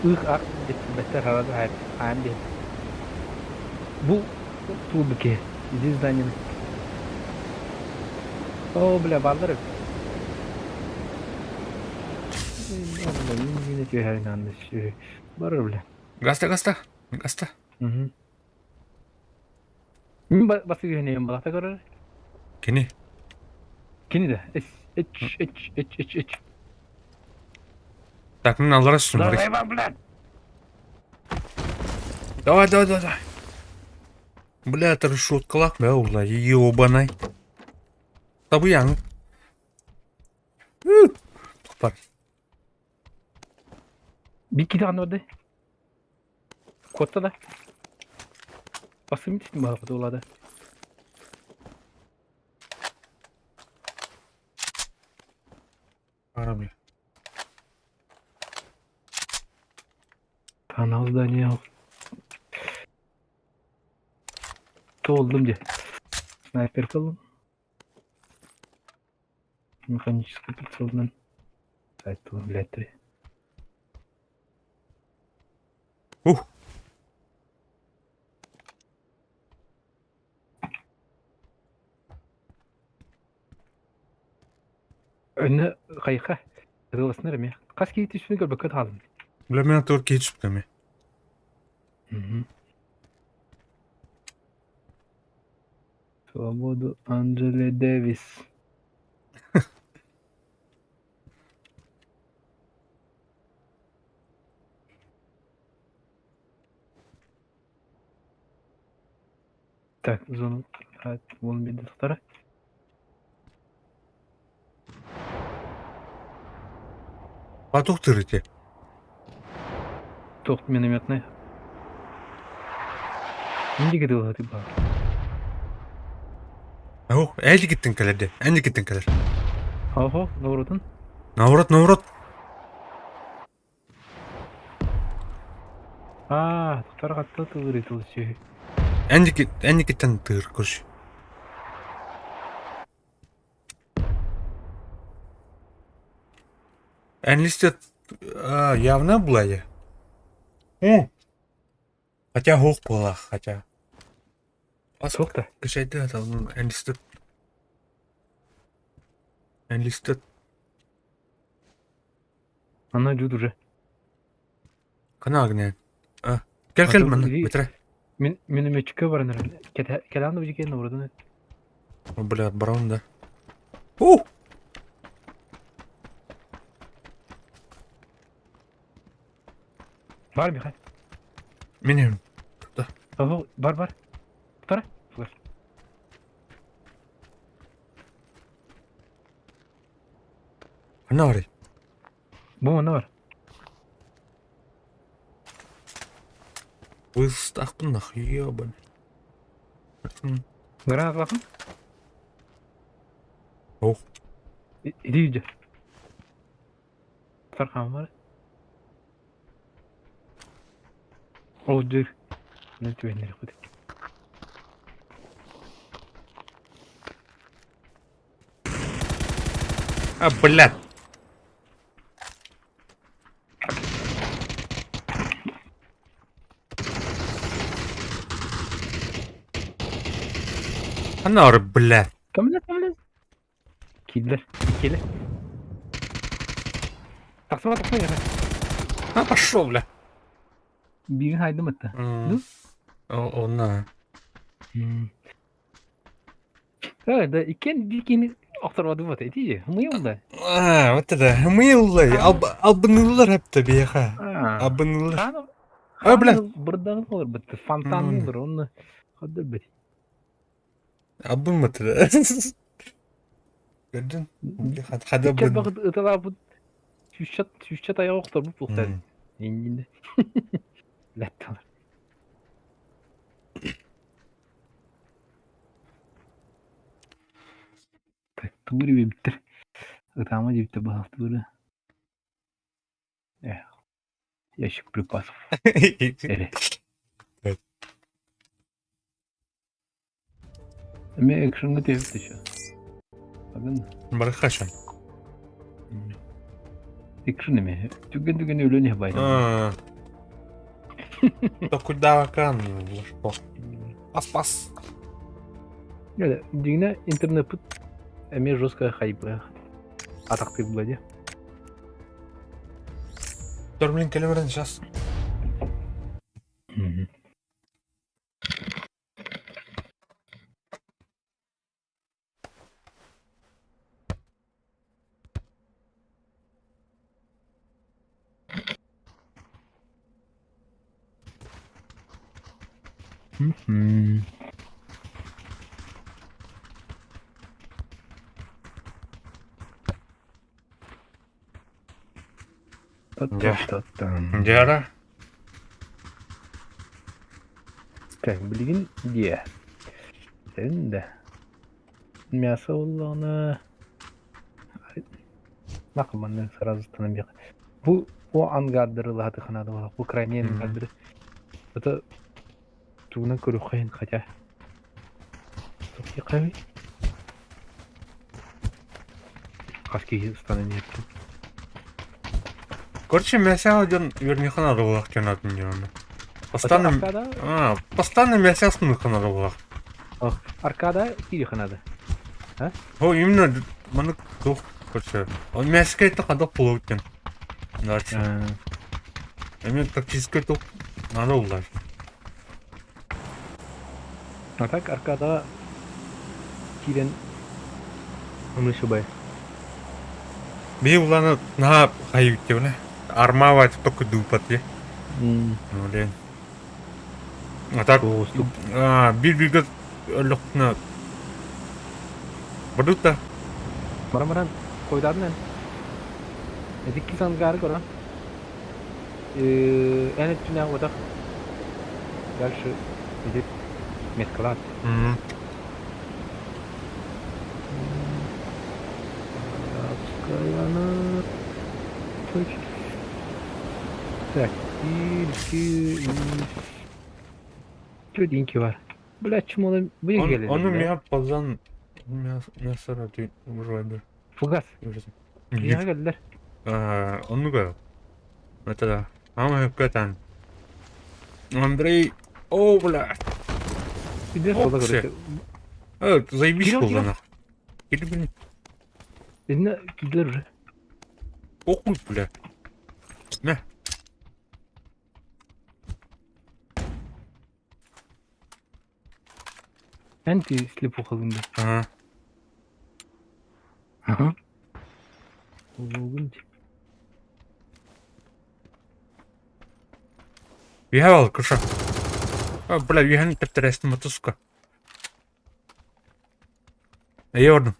ık beter arada hayat andi. Bu тулбике. Здесь здание. О, бля, балдырып. Yine ki her yanlış. Barır bile. Gaста. Bası güveneyim balata görür. Kini? Kini de. Eç. Так, ну надо рассунуть. Давай. Бля, это решеткалак, да, ула, ебаный. Табуян. Тупар. Bir iki tane orada. Kotta da. Basın bitirdim bana fotoğraflarda. Arabi. Kanal Daniel. Oldum diye. Sniper kalın. Механический прицелмен. Сайт билеты. Ух. Önüne kayıka. Kırılasın nereye? Kaç kere düştüğünü gör bakın halın. Бля, мен тур кетишип кеме. Свободу Анджеле Дэвис. Так, зону. Evet, bunun bir de tutarı. Патух тырыте. Тоқ минометный. Нинди gidiyor hadi bak. Ау, әлі кеттің кәлерде. Әлі кеттің кәлер. Ого, ne vurdun? Наурат. Tutar katta tılır etilici. Әлі кеттен тыр, көрші. Әнлісті явна бұлай. Хотя хоқ бола, хотя. Соқта. Кішайды аталың әнлісті. Она идет уже. Қана агнен. Кел, мана, бітірі. Минометчика var herhalde. Kelan da bir kendine vurdun. Бля, барон, да. Var mı Mihal? Менем. Oho, var. Tutar. Var. Қана арай. Bu ne var? Выстақпын нахуй, ебаный. Granat bakın. Ох. İdi yüce. Tarkan var. O dur. Ne tüvenleri kudu. Блядь. Қана арай, блядь. Kamile. Killer. İkili. Taksana ya. Пошел, бля. Birini haydım hatta. Ona. Evet, ikini aktarmadım hatta. İyi. Mıyım da. Вот это, милый. Абынылар hep de bir ha. Abınılır. Buradan olur bitti. Fantan olur onu. Hadi bir. Abın mı tırı? Gördün? Hadi Bir abın. bakıp ıtıla bu. Şüşçat ayağı oktar bu puhtar. Yenginde. Lettanır. Так, тури bir bitir. Itama bitti bu hafta böyle. Ящик припасов. Evet. Ama ekranı tepti şu. Bakın. Барахашан. Ekranı mı? Tügen öyle ne bayram. То куда вакан? Пас. Öyle. Düğüne internet put. Ama жестко хайпы. Атақты болады. Блин, километр сейчас. Жара. Так, bilgin diye. Senin de. Мясо olana. Bakın bana сразу tanımıyor. Bu o angardırı lahatı kanadı var. Bu Ukrayna angardırı. Bu da tuğuna kırıkayın kaça. Çok iyi kavi. Kaç kişi stanın yaptın? Короче, мясо один вернее надо было тянуть не надо. Постоянно... Arkada, Постоянно мясясный канал var. arkada iyi kanadı. О, именно... Маны тух, короче. Он мяско это когда плотен. Нравится. Именно тактический тух. Надо улаж. Atak arkada kiren onu şubay. Би улана на хаюте, бля. Армавать только дупат, я. Ну, блин. А так... Dostluk. Bir bigat lokna. Badutta. Maran koydardın en. Edik ki sangarı koran. En etkilen odak. Дальше идет медклад. Она... Так, и... Что деньги var? Блядь, чему он выиграли? Он меня позан... Мясо ради вроде. Фугас. Niye geldiler? Onu koy. Mesela. Ama hakikaten. Андрей... О, блядь. Bir de sola Вообще. göre. Заебись Кирилл, был она. Или, блин, Eline gidilir уже. похуй, бля. На. Anti slip okulunda. Ага. Aha. Oğlum. Ехал, куша. Бля, я не потрясну мотузка. Йордан.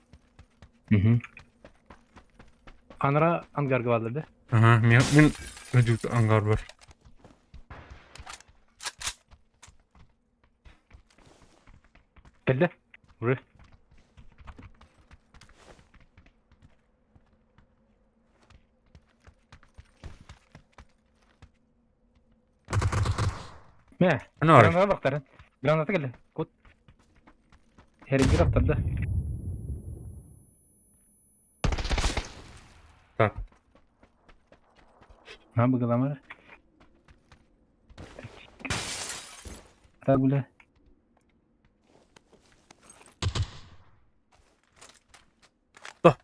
Anara Angarga vardı. Ага, мен ödük angar var. Geldi. Buraya. Ne? Ne var? Granada bak Teren. Granada geldi. Kod. Herhangi bir haftada. Так. Ha bu kadar mı? Tabii. Da.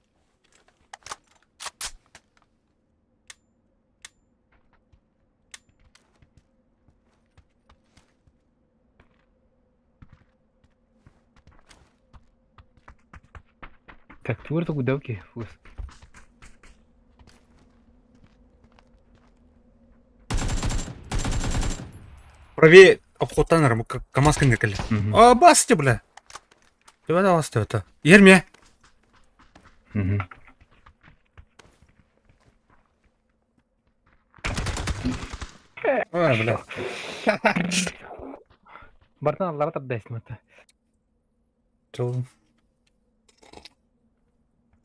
Так, твор куда окей, фус. Правее обхотаныр, КамАЗ кіндекілі. Басты, бля. Давай басты, это. Ерме. Ой, бля. Бартан Аллара тапдайсың мата.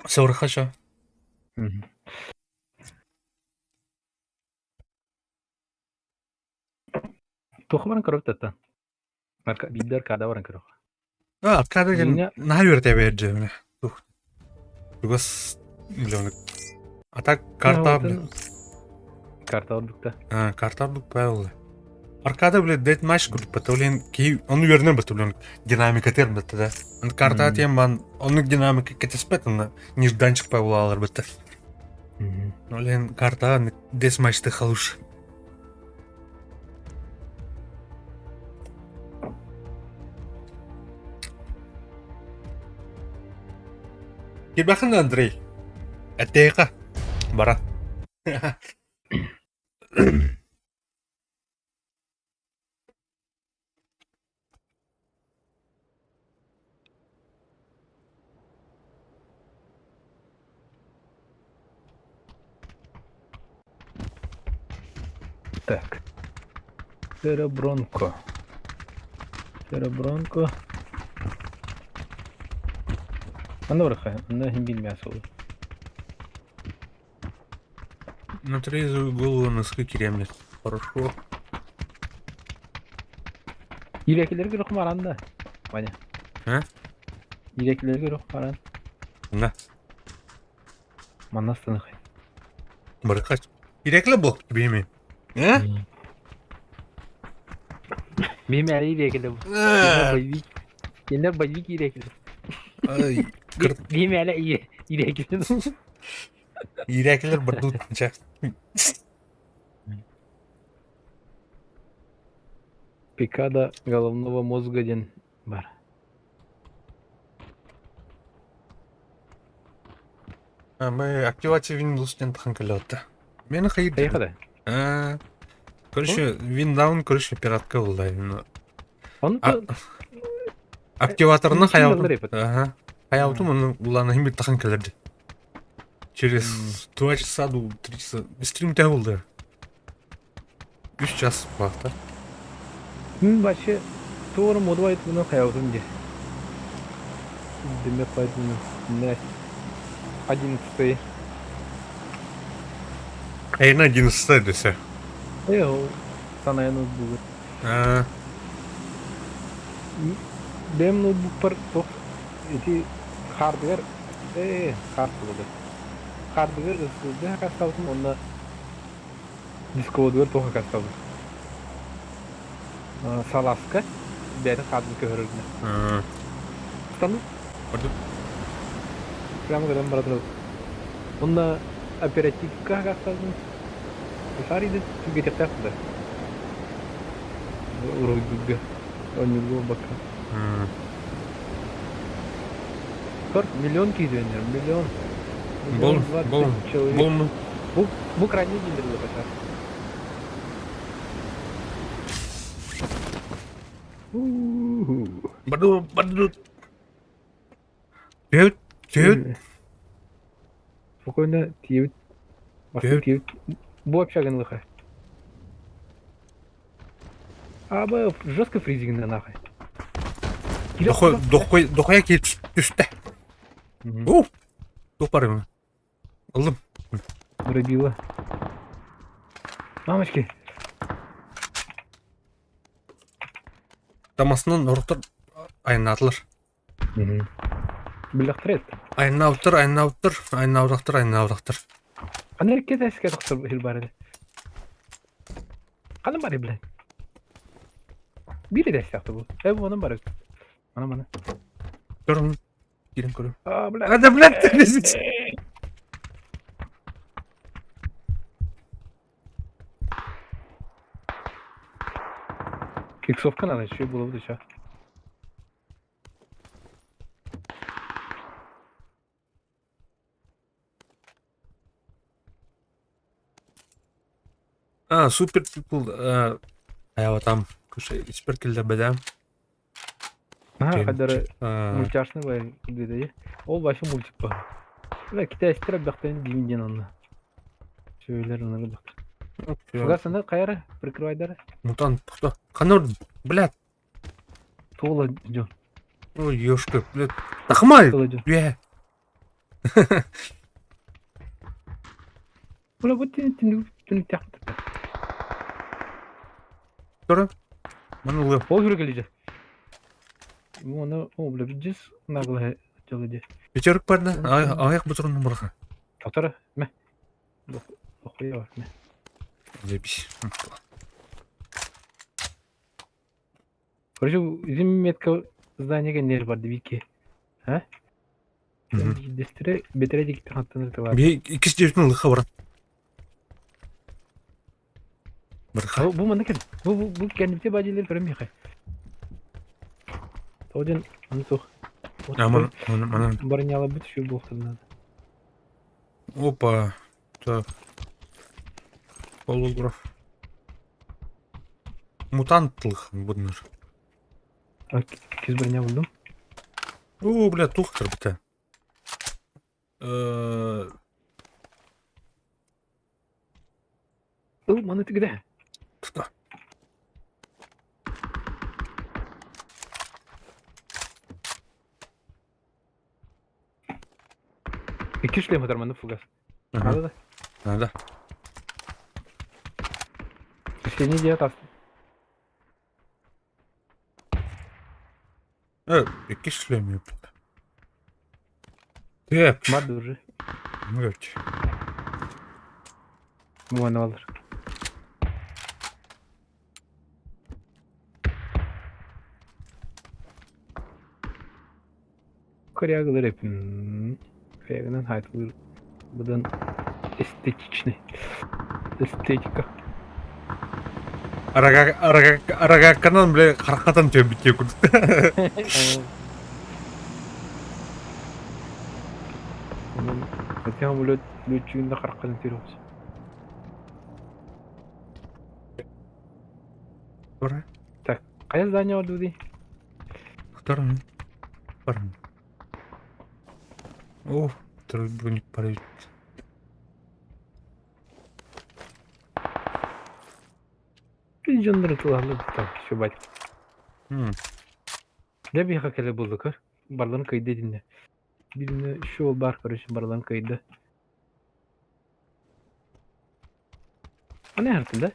Сауыр қаша. Тоқы баран көріп тәтті. Бидер када баран көріп. Arkada Yine- ne yürüte vereceğim. Because bilemedik. Atak karta bile. Karta oldukta. Karta aldık böyle. Arkada bile deathmatch kurup batavlen ki onu yerine batavlen dinamika ter battı da. Karta atayım ben onun dinamika ketespet onu нежданчик павлалар battı. Olen karta deathmatch'te haluş. Gel bakın Andrei. Ateka. Bara. Так. Серебронко. Серебронко. Anda bırakayım. Anda hem bilmez olur. На трезвую голову носки кремлет. Хорошо. Yürekleri görük var anda. Vanya. He? Yürekleri görük var anda. Ne? Manasını kay. Bırakać. Yürekli bok gibi mi? He? Benim eli iyi rekildi bu. Yine bayık iyi rekildi. Ay. Benim eli iyi rekildi. Yürekler bir tutacak. Picada головного мозга ден бар. Ama активация Windows'ten takılıyordu. Beni hayır. Поехали. Короче, Windows, короче, пиратка oldu. Он то Активаторына Мультфильм хаявдым. алар епет. Ага. Хаявдым, оны уланы bir takın келерди. Через 2 часа, 3 часа. Стримте oldu. 3 час vakti. вообще тоже моду айтып мына хаявдым де. Демек поэтому не 11-й. Ayın 11'si dese. О, саная ноутбук. Benim ноутбуктар тох эти хардвер хард болды. Хардвер да касталдым, онда дисководвер тох касталдым. Саласка бәрі хардвер көрөрүнө. Стану прямо kadar бардыр. Онда оперативка касталдым. Шариды түгете тактыды. Уройдуга. Он не бака. 40 миллион киденер, миллион. Болму. Bu крайне дилдерді баша. Баду. Тевит. Спокойно, тевит. Тевит. Bu общаганлыха. Абы жестко фризингді нахай. Дохоя келіп түсті. Дох бар ема. Алdım. Пробила. Мамочки. Тамасынан ұрықтыр айнатылыр. Біліқтірет. Айнауырақтыр. Қаны әрекет әске тұқтыр хил бар еді. Қаны бар еді білен. Biri de yaptı bu. Onun var. Bana. Durun. Girin kurun. Bırak. Hadi bırak. Kicksoft kanalı şu bulamadı şu. Super people. Hayvatam. Hiçbir kilde bedem. Kadar multiarsını var dedi. O başı multik var. Ve kita istira baktan dimden onunla. Söyler onlara bak. Фугасында кайры прикрывайдар. Мутант кто? Канор, блядь. Тола жо. Ой, ёшка, блядь. Тахмай. Бе. Ула вот тин тяхты. Тора. Манулы. Ол жүргележе. Оны облып жүз наглы жолыды. Вечерк бар да. Аяк бутурун барга. Татара ме. Окуя бар ме. Запись. Короче, изим метка зданиеге нер бар вики. Ha? Дестре бетере дикти хаттаныр да бар. Би 209 лыха бар. Барха. Bu mana kan? Bu kendimce bacıları görmüyor ki. Tojen onu sok. Aman. Барняла бит şu bu kadar. Опа. Так. Полуграф. Мутантлых bunlar. Kız barnya buldum. О, блядь, тухтер бите. Mana tigde. Кто? İki шлема дарманды фугас. Ага. Надо. Да. Последний диатас. İki шлем yaptı. Так. Madde уже. Evet. Bu ne alır? Koreyalılar hep. Koreyalıların hayatı buradan estetikçi. Estetika. Aragakkanan bile harakatan tüyo bitiyor kurt. Ötüyorum böyle lütfüğünde karakterin tiriyoruz. Ora, Kaya zdanie var dedi. którym? Którym? O, trójbrójnik parę. Bir canları tutarlı tutar şu bak. Ne bir hakele bulduk ha. Barların kaydı dinle. Birine şu oldu arkadaşım barların kaydı. O ne haritinde?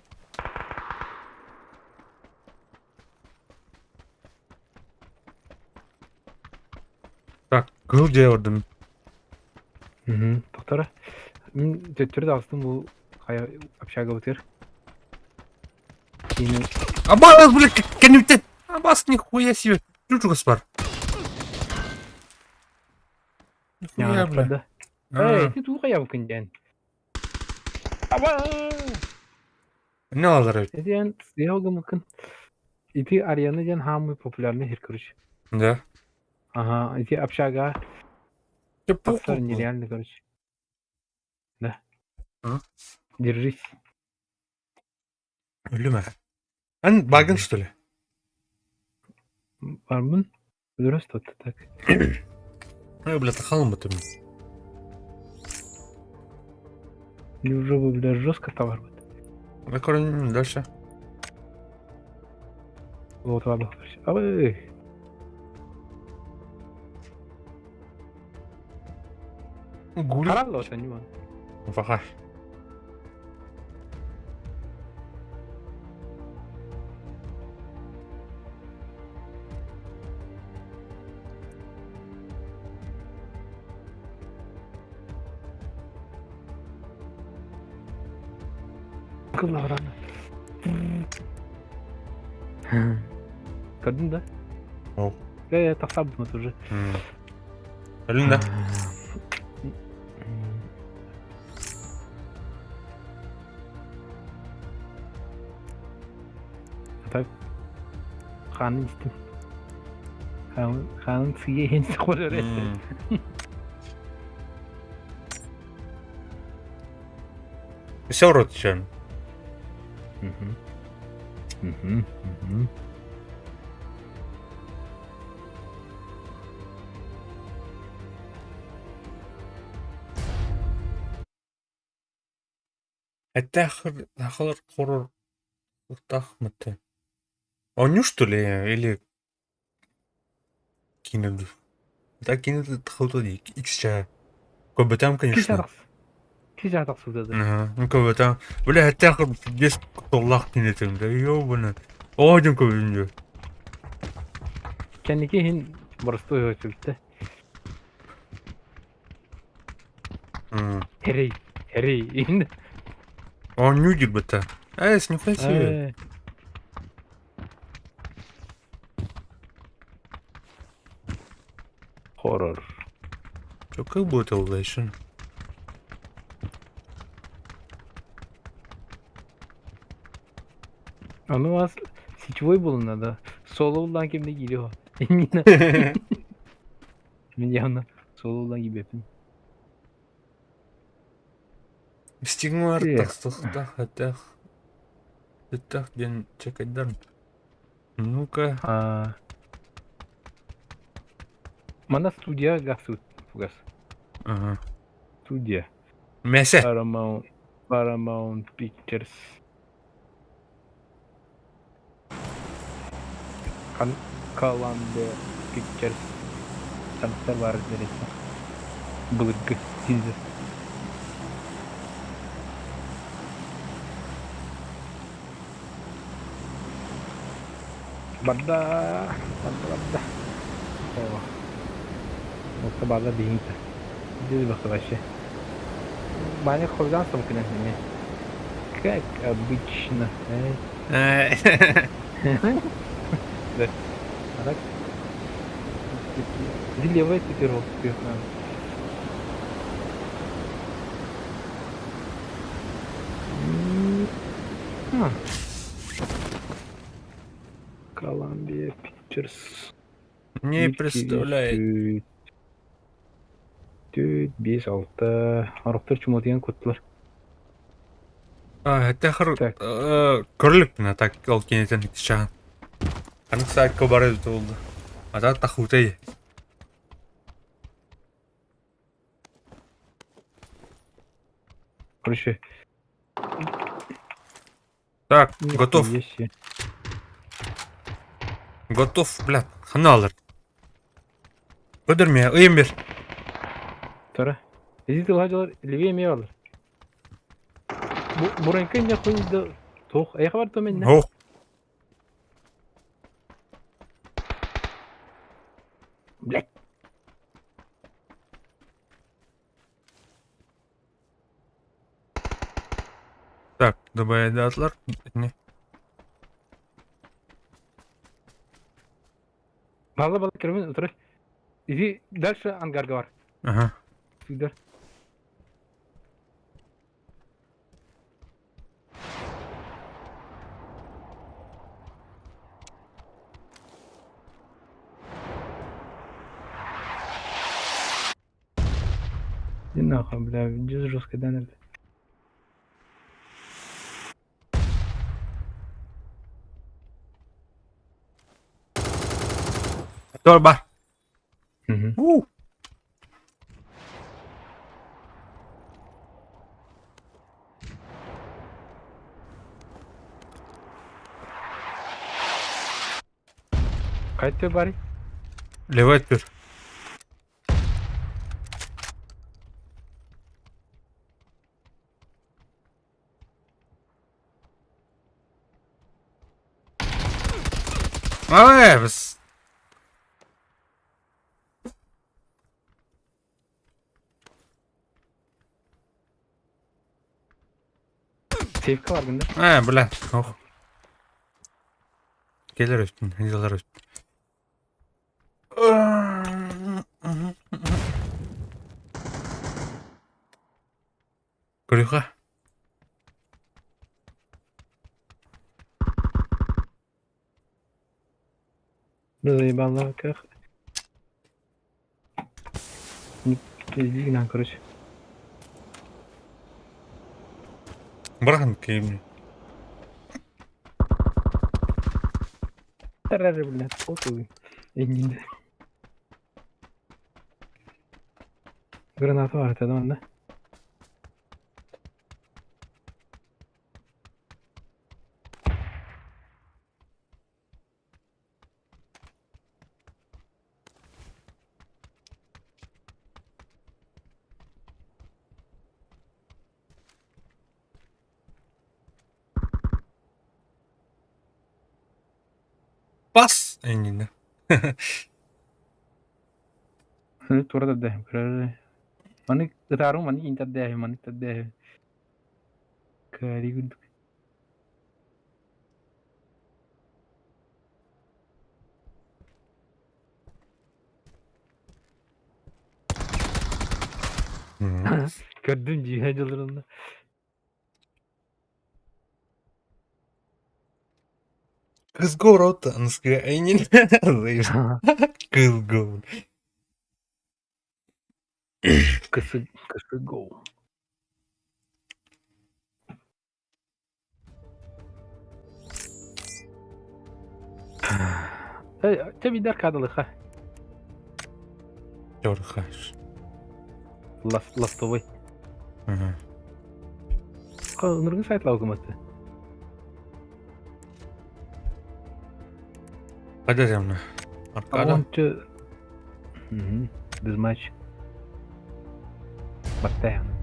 Tak, gölge ordum. Doktora. Tötürü de aslında bu kaya apşaga batır. Yine Абас, блядь, конюктет! Абас, нихуя себе! Чучука спар. Нихуя, бля. yapmadı. Hey, ne tuğ kaya bakın yani. Ama Ne alır öyle? ne diyen siyah bakın. İti arayanı diyen hamı popülerli her kuruş. Да. Aha, iti apşaga aksar niryanlı kuruş. Ne? Hı? Dirris. Öyle mi? Ben baygın что ли? Var mı? Dürüst tuttu tak. Я, блядь, халм это. Уже bu biraz жестко товар. Закроем дальше. Вот var. Abi. Гули. Kararlı olsan değil mi? Фаха. Akıllı var anne. Gördün de. О. Ya tasabbuh mu тоже. Elinde. Так. Kanın istim. Kanın siye henüz koruyor. Все рот чен. Это ахар хоррор. Тахматы. Он что ли? Или кинули? Да, кинули тахлтоди. Иксча. Кобатам, конечно. Кича таксу dedi. Ага, ну кобатам. Бля, это ахар здесь толлах кинетим. Да ёбана. Очень кобинjo. Kendiki hin burası da ölçülde. Herey. Herey. Он нюдит бы-то. С нихуя себе. Хоррор. Чё, как будет Elevation? Onu az Sitvoy bulundu. Solo'dan kimde geliyor. Yine. Ben yanına Solo'dan gibi yapayım. Стигмар, Эх. так, ден чекайдан. Ну-ка. Mana stüdyo gazı fugas. Ага. Stüdyo. Мясе. Paramount Pictures. Kalande Pictures. Sanatlar var neresi? Bılgı dizi. Badda. Oh. Nokta badda değil. Дизи вообще. Баня хулиган сумка на меня. Как обычно. Да. А так? Иди левый тетирок пихаем. Columbia Pictures. Не представляет. 4, 5, 6. Арықтар чума деген көттілер. Это Так. көріліп мына так ол кенеттен шағын. Қанық сайтқа барады болды. Ада тахутай. Короче. Так, готов. Есть. Готов, блядь. Хана алыр. Көдірме, ұйым бер. Тара. Иди тылғажалар левее ме алыр. Буранка не қойды. Тоқ. Аяқа бар төмен не? Оқ. Блядь. Так, добавить атлар. Не. Бала кірмен отырай. Иди дальше ангарға бар. Ага. Сүйдер. Не нахуй, бля, здесь жестко данный. Торба. Угу. Қайтты бari? Левой отпер. Біз. Sevki var bunda. Бля. Ох. Келер өстін, идалар өстін. Көріға. Заебало как. Иди на, короче. Бұрған кейімне. Тарары, блядь, похуй. Иди. Гранату var tadı onda. Бас! Enginde. Tuora da deh. Mani taruh mani inta deh mani ta deh. Kari good. Gördün cihacılarında. Kız город английский Engin. Kız город. Kısı go. Tabii der kadılık ha. Yorgaş. Ластовый. Нұрғын сайтлау кыматы. Қайда земна? Аркада? Ончы... Дызмач. Постоянно.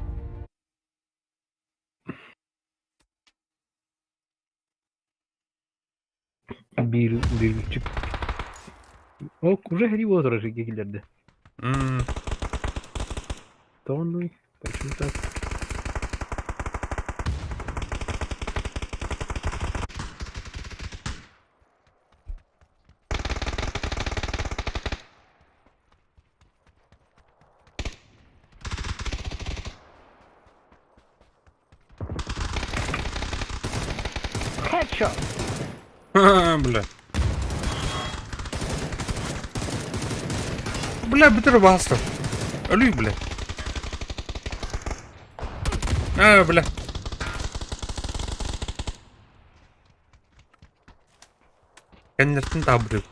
Bir buçuk. O уже гриву тоже гигелерде. Тонны. Почему так? Headshot. Бля. Бля, битер бастов. Ölüy bile. Bile. Kendilerinin tabiri.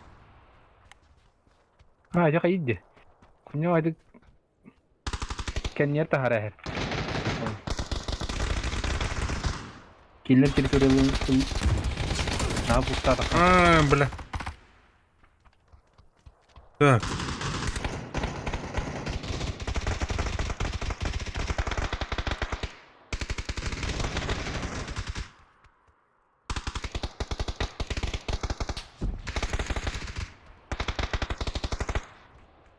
Ha, ya iyiydi. Kunyo hadi. Kenyer tahara her. Killer territorial daha bukta da. Bile. Так.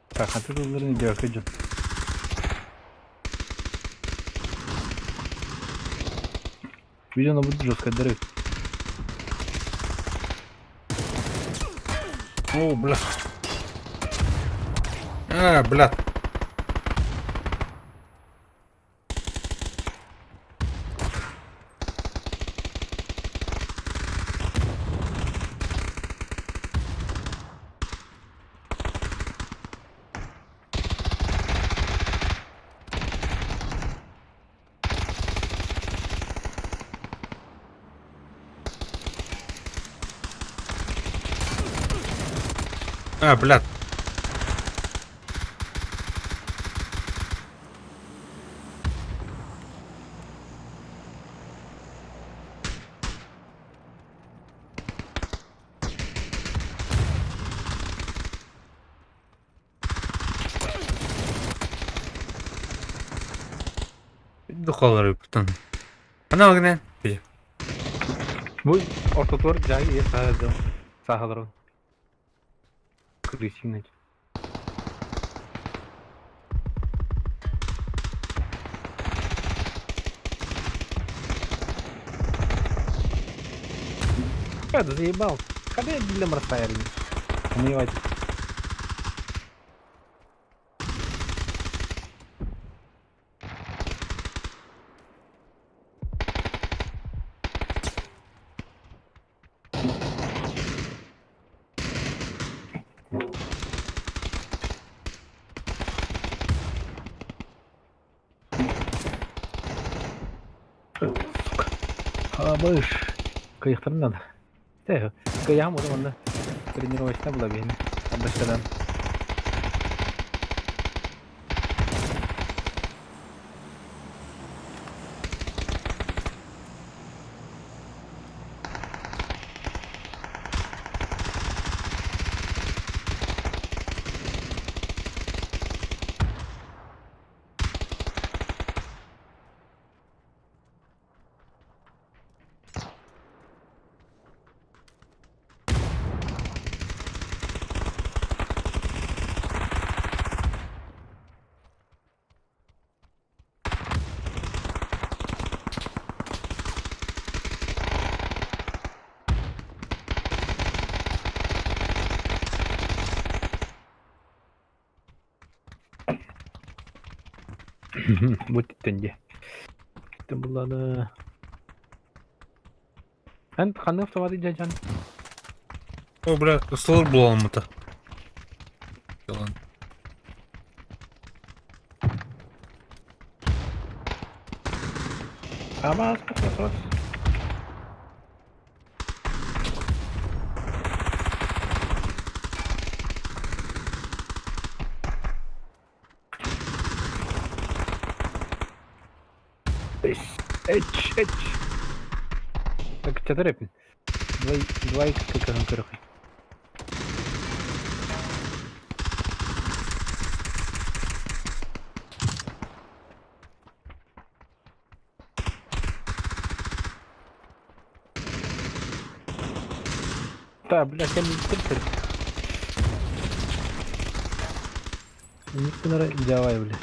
Так, а ты тут не делаешь, идём. Видео будет жестко дыры. О, бля. Бля. Блядь. Духовları потом. Ana bak ne? Bir. Bu ortator cahil ya sahaları. Kırışın. Я заебал. Когда я дилем расстояли? Умевать. Абыш. Кыяктырым надо. Тэх, кыям одан анда тренировочта була бейни. Абыштадан. Bu tenge. İşte bunları. Ben kanı savadi jajan. O bırak ısılır bulalım mı da? Yalan. Ama az az. Эч. Так, что рэпин? Два икс как короче. Да, блядь, я не терпел. Никто не давай, блядь.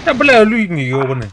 Ya bля, люди ёбаные.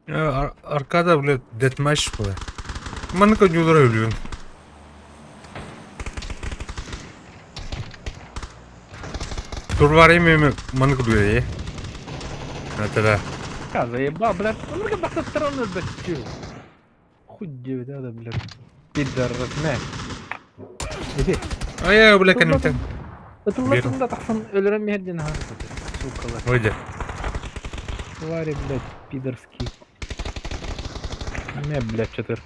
Arkada, блядь, детматч, блядь. Маны не ударили. Турварими маны кудуя, это да. Заебал, блядь. Ну как бахта стороны, блядь, чё? Хуй девять, да, блядь. Пидорасме. Иди. А я, блядь, канемтен. Атулатында тахсан өлөрөм мерден ха. Сукалар. Выйди. Твари, блядь, пидорский. Не, блядь, четыр.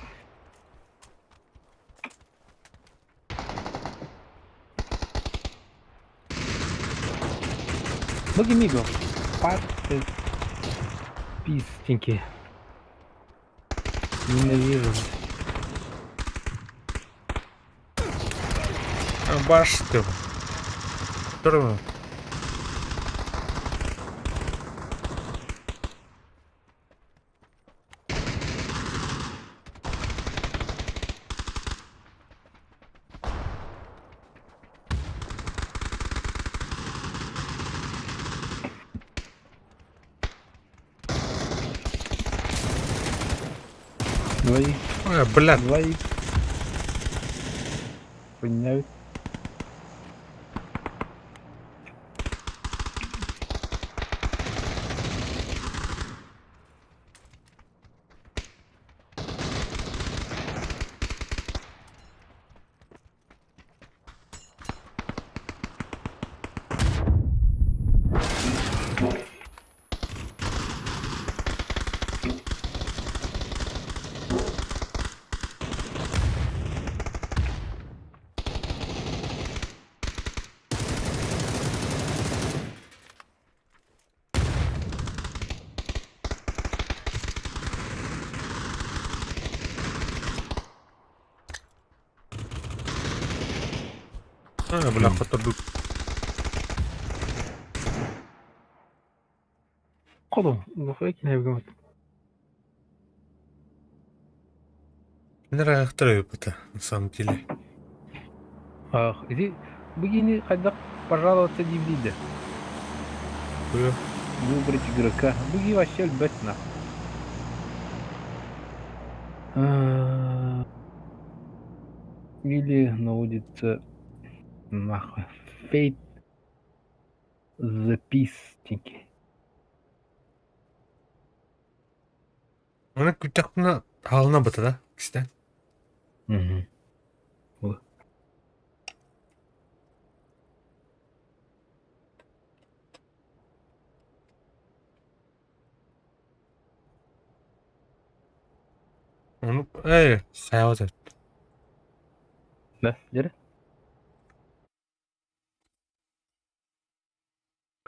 Боги миго. Пар. Пистеньки. Ненавижу. Баш ты. Здорово. Двоих. Блядь. Двоих. Подняют. Бля, хоть Колу. Ну, хойки не бегут. мне нравится второй опыт, на самом деле. Ах, иди. Богини, хотя, пожалуйста, DVD. Хуё. Выбрать игрока. Буги вообще любят нахуй. Или наводится нахуй. Фейт записники. Она кутакна хална бата, да? Кстати. Угу. Ну, саяхат. Да, жері.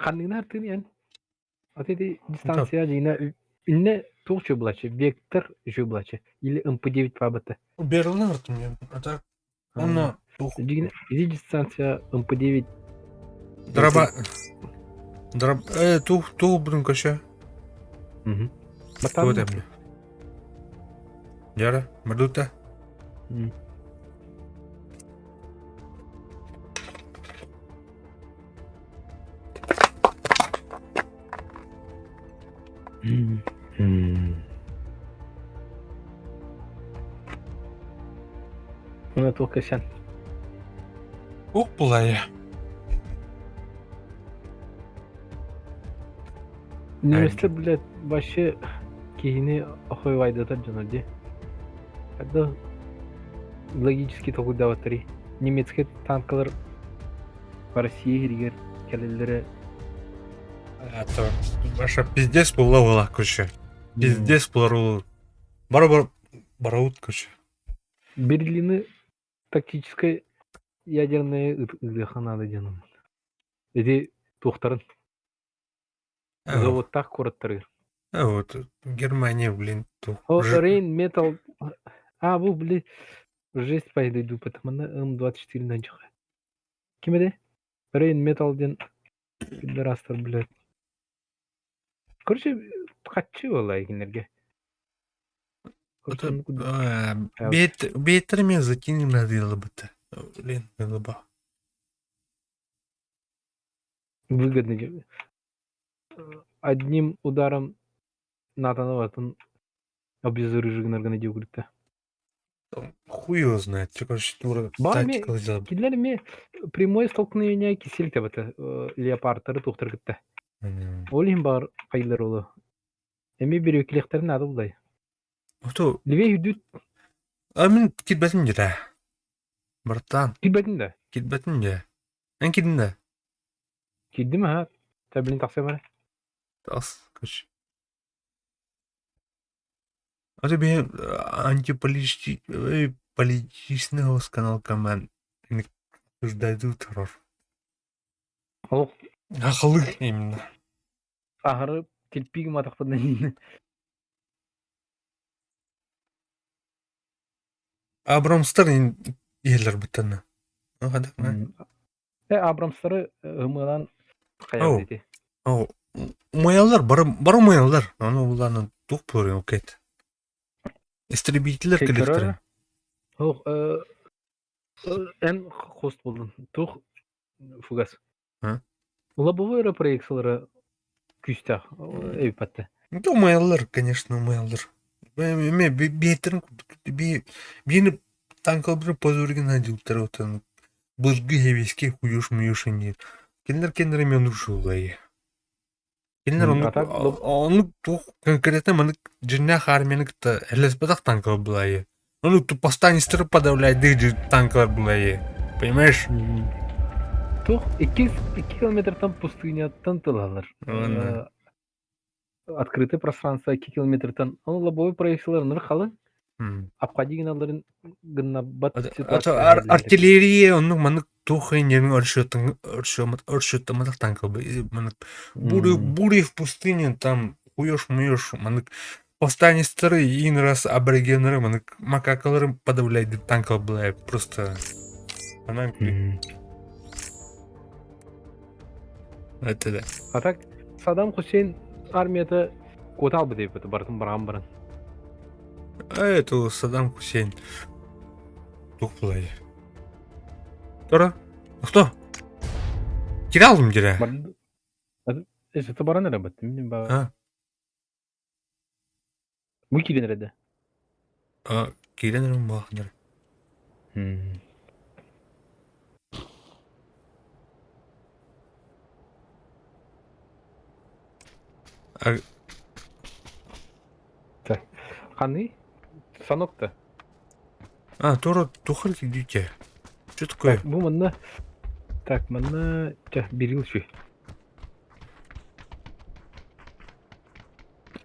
Қандығын артын ян. Отети дистанция жина үнне тух жублачы, вектор жублачы. Или МП9 пабыты. Берлин артын я. А так, она Жина, иди дистанция МП9. драба. Тух, блин, каша. Угу. Вот это мне. Яра, Мадута. Она только сян. Ух, плая. Неместер, блядь, вообще кейни охой вайдатар жанади. Когда логически толку даватари. Немецкий танкалар в России ригер келелері. Это ваша пиздец была, куча. Пиздец плару. Бараут, куча. Берлины тактическая ядерная надо жаным. Эти тухтарын. Завод так коротары. Вот, Германия, блин, тух. Рейн метал. Бұл, блин, жесть пайдайду, потому М24 нанчыға. Кем еді? Рейн металден пидорастар, блядь. Короче, қатшы олай кенерге. Бейтер меня закинем на дело-то. Блин, дело-ба. Выгодно. Одним ударом Натановатын Обезоруженный организм говорит. Хуй его знает, что, короче, дура, Бар ми тактикал сделал. киллер ми прямое столкновение киселик табыты леопардтары тухтар гитте. Олим бар кайлар олу. Эми бир өклектерин ады булдай. Ото, Ливей хүдүт мен китбетин жира. Братан, килбедин да. китбетин жира. Мен кидин да. Киддим ha. Таблин таксы бар. Тас, короче. Ото ben политичный хос канал команд. Ждаю террор. Ол Ақылы именно. ахыры келпиги матакпыдан. Абрамстар ерлер бітіні. Қадақ ма? Абрамстары ымыдан каяр деди. Маялар, бары маялар. Аны уланы туқ бөрі окейт. Истребителер келектері. Ох, en host buldun. Тух фугас. Лобовые проекциялары күстә эйпатты. Ну, маялар, конечно, маялар. Бейтерін, бейіні танкал бір позорген адилтар отын. Бұзғы хевеске хуюш-мүйуш инде. Кендер мен ұшу олай. Кендер оны туқ конкретно маны жинақ армияны кітті әлес бадақ танкал бұлай. Оны постанистері подавляйды танкалар бұлай. Понимаешь? Тух 2 километрдан пустынятан тылалар. Открытое пространство 2 километрдан. Оны лобовой проекцияларын қалы. Апқадигиналарын гына бат ситуация. Артиллерия оның маны тухай нервин оршөттө мадақ танкал маны бури в пустыне там хуёш-муёш маны повстанистері иін раз аборигенері маны макакаларын подавляйды танкал былай просто анан это да. А так Саддам Хусейн армияда котал бы деп бартын баран. А это Саддам Хусейн. Тух былай. Тора? Кто? Киралдым жира. Это баран работа. Мы киренерде. Киренерім бағыныр. Так. Қаны? Санокта. Тора тухал кидюте. Что такое? Бұл мұнна. Так, мұнна берил шүй.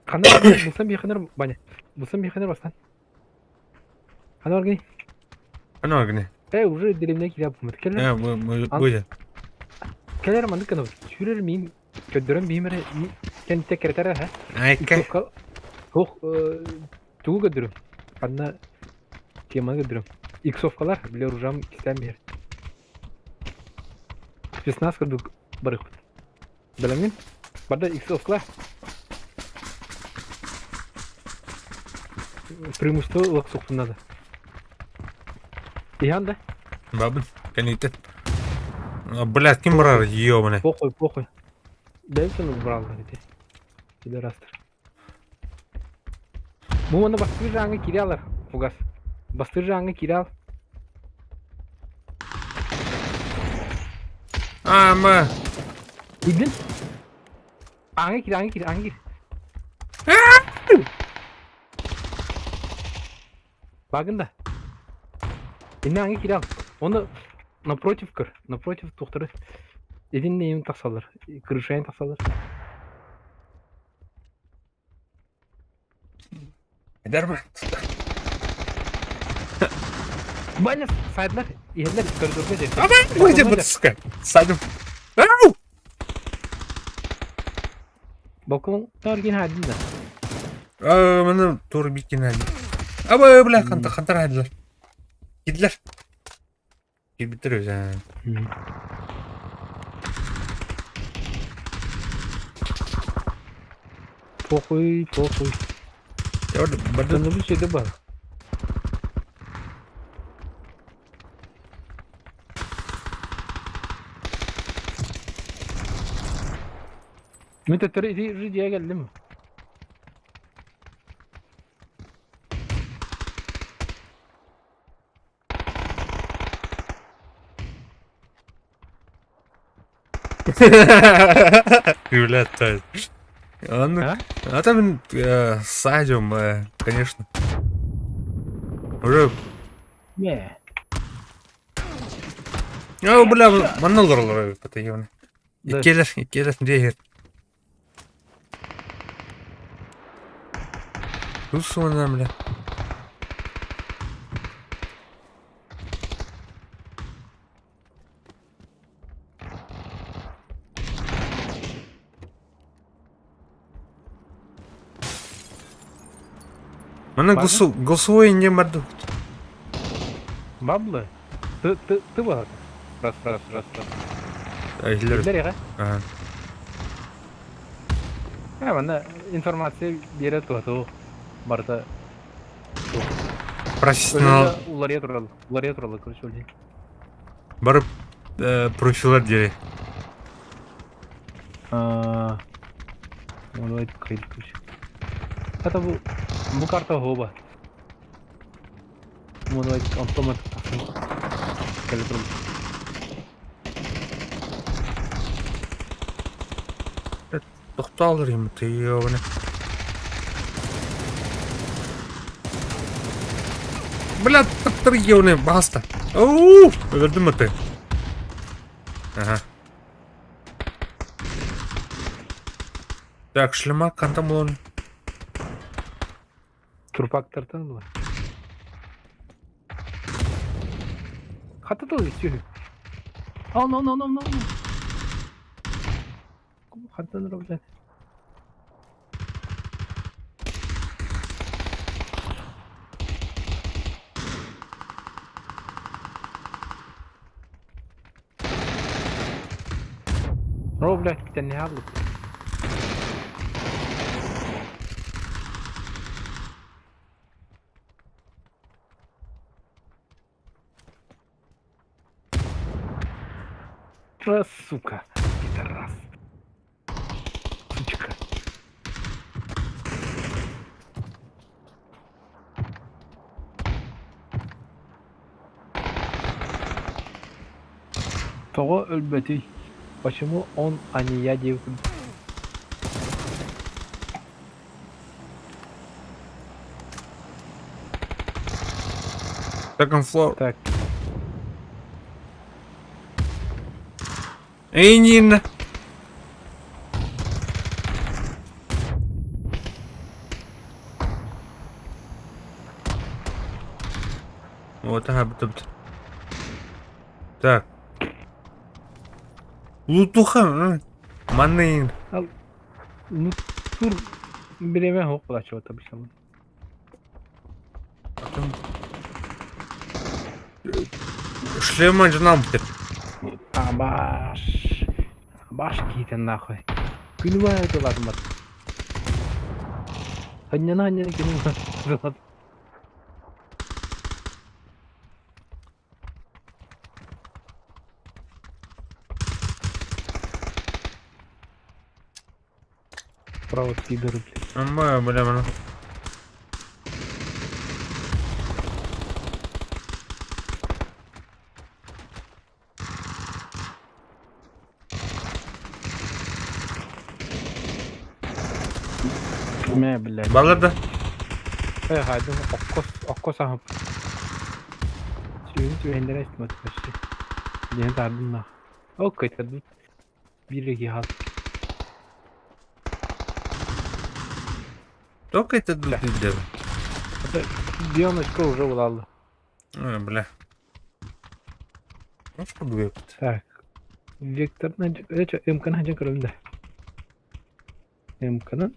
Қаны бұлсам бейханар бәне. Бұлсам бейханар бастан. Қаны баргыны? Қаны баргыны? Уже деревне келіп бұмыд. Бұйда. Келер маңды қаны. Шүрер мен көддірім беймірі кәнті кәртәрі, ха? Айка. Тоқ туғы көддірім. Қанна теманы көддірім. Иксовкалар білер ұжам кістен бер. Спецназ көддік барық бұд. Біліңген? Барды иксовкалар. Преимущество лық соқтынады. Ихан да? Бабын, кәнейтет. Блядь, кім барар, ебаны? Похуй. Дәйсін ұлбыралдар ете. Пидорастыр. Бұл оны бастыр жаңы кире алар, фугас. Бастыр жаңы кире ал. Ама. Үйдін? Аңы кир. Багында. Енді аңы кире ал. Оны напротив кір. Напротив тоқтыры. Едін нейін тақсалар. Крышайын тақсалар. Эдерма. Баня сайдлар. Ерлер коридорға де. Бұйде бұтысқа. Сайдым. Ау! Балкон тарген хадин да. Мұны торы біткен әлі. Аба, бля, қантар әлілер. Кеділер. Кедбіттір өз. Похуй. Бардын бір şeyde бар. Мен тәттірі жидия келдім. Кривляет, то ладно. А там садим, конечно. Уже... Не. Бля, манылдырлар потаёвны. Да. Иккелес дегер. Тут суна, бля. Mana голосовой не морду. Баблы? Ты вот. Раз. Гитлер. Гитлер, Ага. Мана информация берет то. Барда. Профессионал. Улария туралы, короче, өлді. Барып профилар дере. Onu ayıp kayıtmış. Hatta bu karta hoba. Onu ayıp antlamak takım. Kalitrum. Тоқталыр ем тыёбаны. Бля, тыктыр ебаны баста. Оу, өлдүм ты. Ага. Так, шлемак кантам болон. Turpaktırtan mı? Hatta da istiyor. No. Hatta da olacak. Блядь, ты не яблок. Сука, пидорас. Сучка. Того ölmedi. Почему он, а не я девка? Second floor. Так, Эйнин. Вот, ага, тут. Так. Лутуха, манын. ну тур береме хоп чего-то обычно. Шлема жинам бітет. Баш кейтен нахуй. Күнүбай айтыладым бат. Ханняна күнүбай айтыладым. Право пидоры, блядь. Ама, бля, мана. Me, блядь. Балада. Haydi okkos ahıp. Tüyendere etmedi başı. Yeni derdin lah. Okey tabi. Bir iki hal. Только это тут дело. Бионочка уже улалdı. Бля. Ну что будет? Так. Векторна МК'nın hacı kırıldı. МК'nın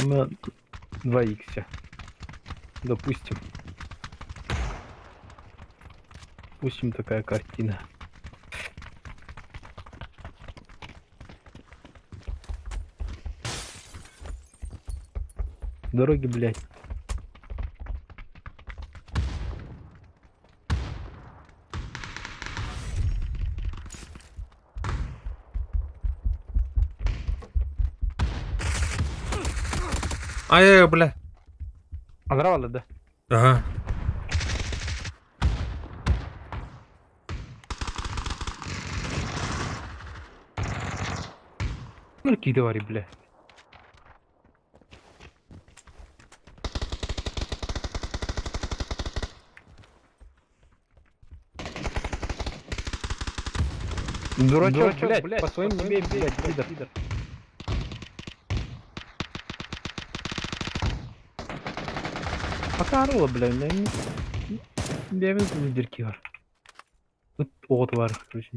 ama 2х. Допустим. Допустим, такая картина. Дороги, блядь. Ай, бля. Оторвало, да? Ага. Bunlar kide var bile. Дурачок, блядь, по своим не бей, блядь, пидор. Покарыла, блядь, не дырки var. Тут от var, короче.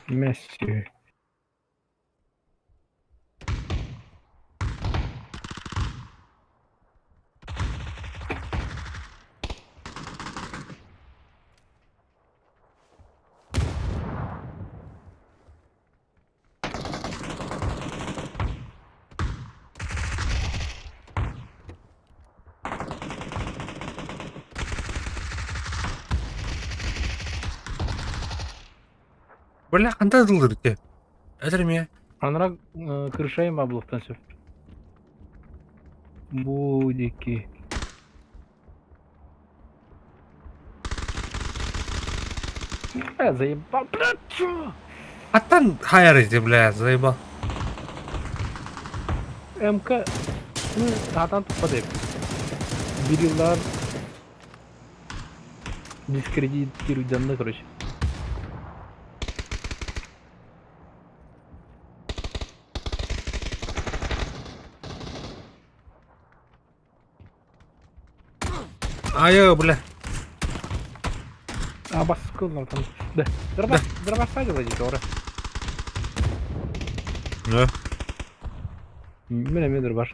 Месси. Бля, қандай дылдыр ке? Әдірме? Анра крышаем облуптан все. Будики. Заебал, блядь, чё? Аттан хайар ете, бля, заебал. МК атан тупадеп. Бирилар дискредитируют данные, короче. Айо, бля. А баскулlar там. Да. Дробаш вроде тоже. Ne? Мен дробаш.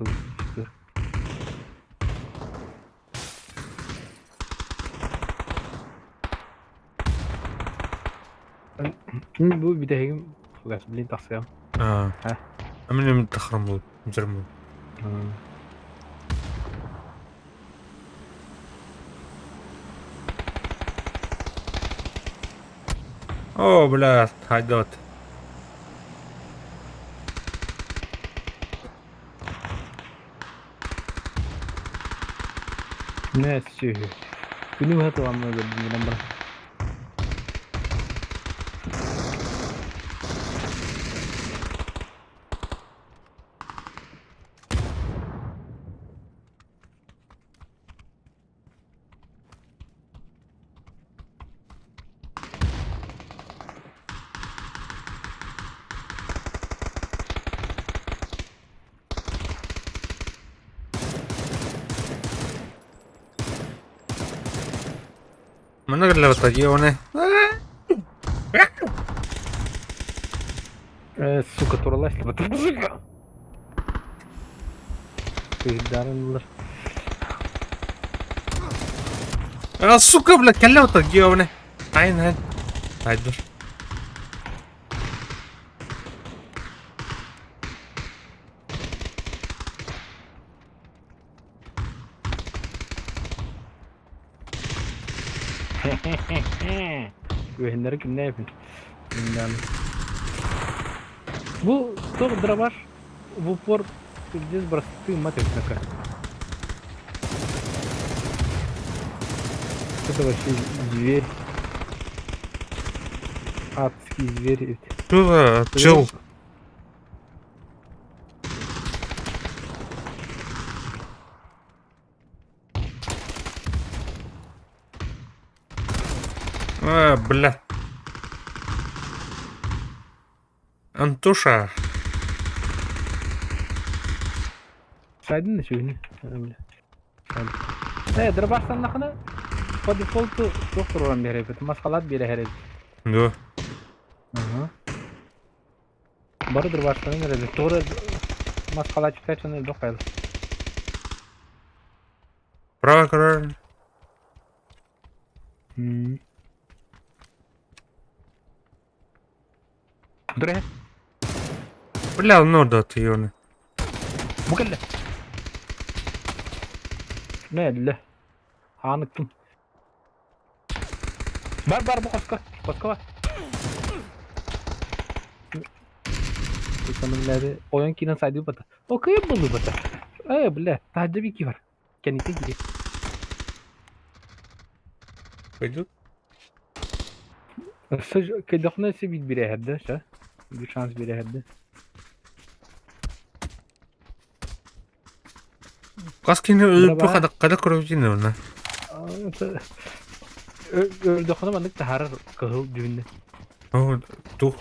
Bu bir de gaz bilin taksiyam. Ha. Ha. Eminim taxram bu. Mjirmu. О, бля, хайдот. Ne sih? Ini mah tuh amma jadi nomor. Mana que la batalla, ne? Сука, туралась ли батыр мужика? Darınlar. Ah, suka, bля, kelle batalla, ne? Aynen. Haydi dur. Güvenleri kim ne yapıyor? Bilmem. Bu çok dramar. В упор здесь простые маты такая. Это вообще зверь. Адский зверь. Что за чел? А, бля. Антоша. Saydın da şöyle. Öyle. Dırbaştan nakını по дефолту doktor olan bir herif. Maskalat bir herif. Да. Hı. Barı dırbaştanın herif. Doğru maskalat çıkartın doktor. Право, король. Dur. Бля, ну да, ты ёны. Bu kelle. Ne elle? Hanıktım. Бар bu kaska. Kaska var. Sanırım oyun kinin saydığı bata. O kıyım buldu bata. Bля, tacda bir iki var. Kendisi gidiyor. Пойдут? Que dokuna ise bir herde şa. Bir şans bir herde. Kas kini ölüp Bravo. kada kuruyucuydu ona. Dokuna bandık da harar kahıl düğünde. Oh, tuh.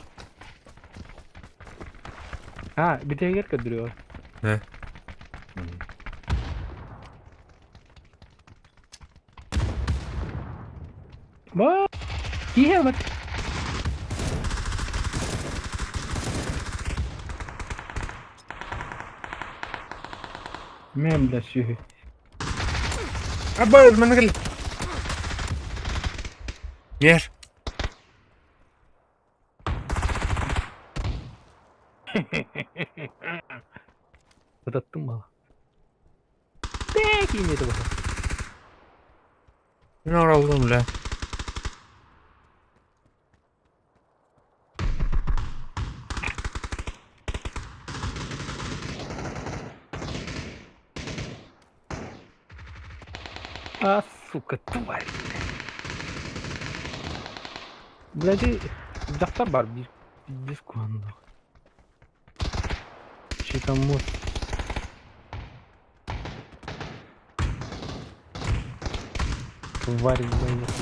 Ha bir tek yer kadırıyor. Ne? Bak. İyi hemen. Memle şuhu. Aba mana kali? Yer. Uzattım mı? Peki yine de bakalım. Ne oldu lan? А, сука, тварь. Блядь, жақтар бар без куанды. Чекамот. Тварь, блядь.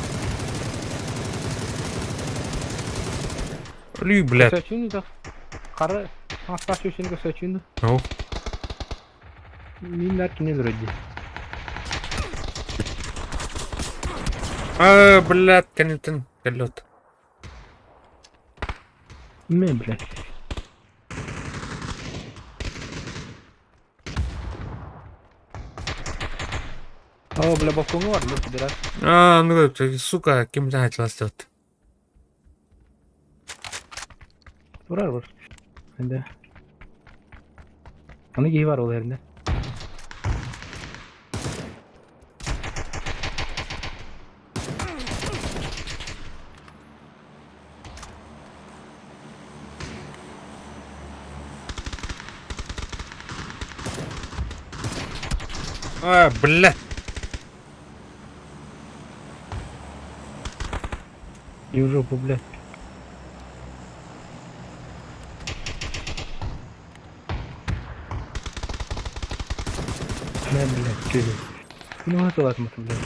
Ölüyü блядь. Көсөчүнү да. Кары транспорт көсөчүнү көсөчүнү. Oh. Минлер кине вроде. Блядь, канитин. Колет. Не, блядь. О, бля, балкону var mı biraz? Ну, сука, kim знает ластет. Var. Hadi. Hani giy var o yerinde. Блядь. И в жопу, блядь. Ne блядь, что это? Ну, это ладно, блядь.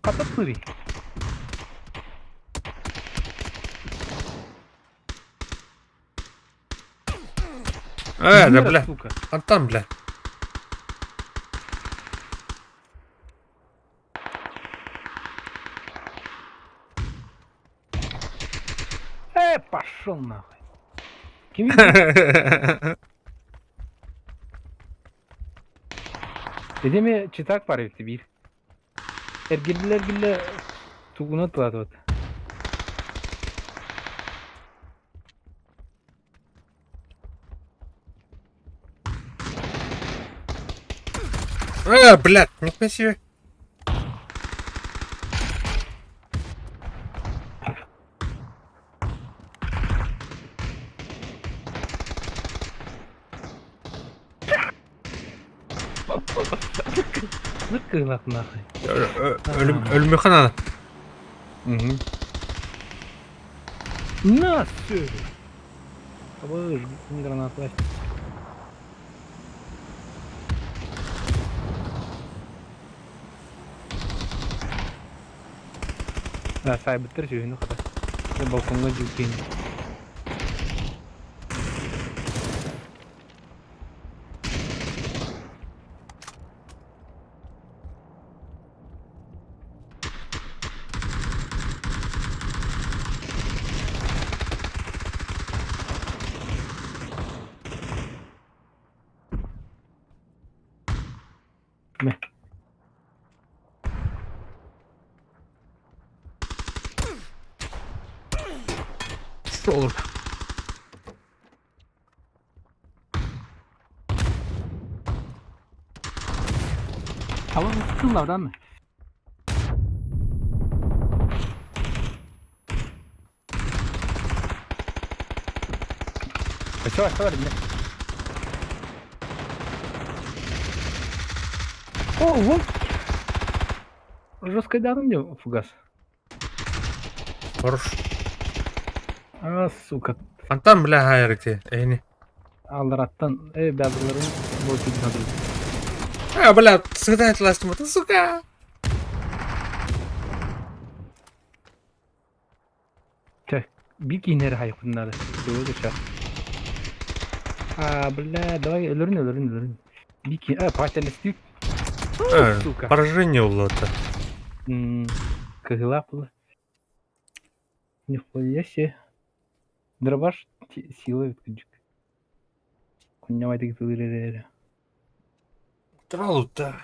Подплыви. Да, блядь. Сука. Антон, блядь. Пошел нахуй. Kim видит? Dediğimi çıtak var evde bir. Ergirdiler tuğuna tıladı. Блядь, нихуя себе. Zıkkıйлak nahıy. Ölmüyor ana. Nasıl? Sabır, granatlar. Nah, saya betul sih ini kata. Saya balkonnya juga ini. Ne? Olur. Hava sıkınlardan mı? Aşağı var ne? О, вот. Жесткой дадым где фугас. Хорош. А, сука. Антан, бля, хайрыте. Эйни. Алдыраттан, бәзілерін бұл күйді надыр. Бля, сыграть ластым, это сука. Bir кинер хайқыннары. Söyle şart. Бля, давай ölürün. Bir кинер, пателестик. Сука. Поражение улота. Кыгыла было. Нихуя себе. Дробаш сила өткүнчүк. Куннабайдыгы тылыры. Тралута.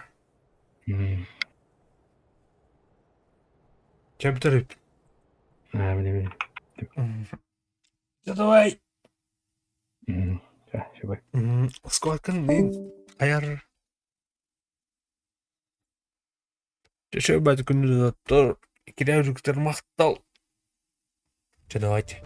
Чаптырып. Біле. Да давай. Шабай. Сколько аяр. Шабай күнді заттар. Кирәү жүктер мақтал. Давайте.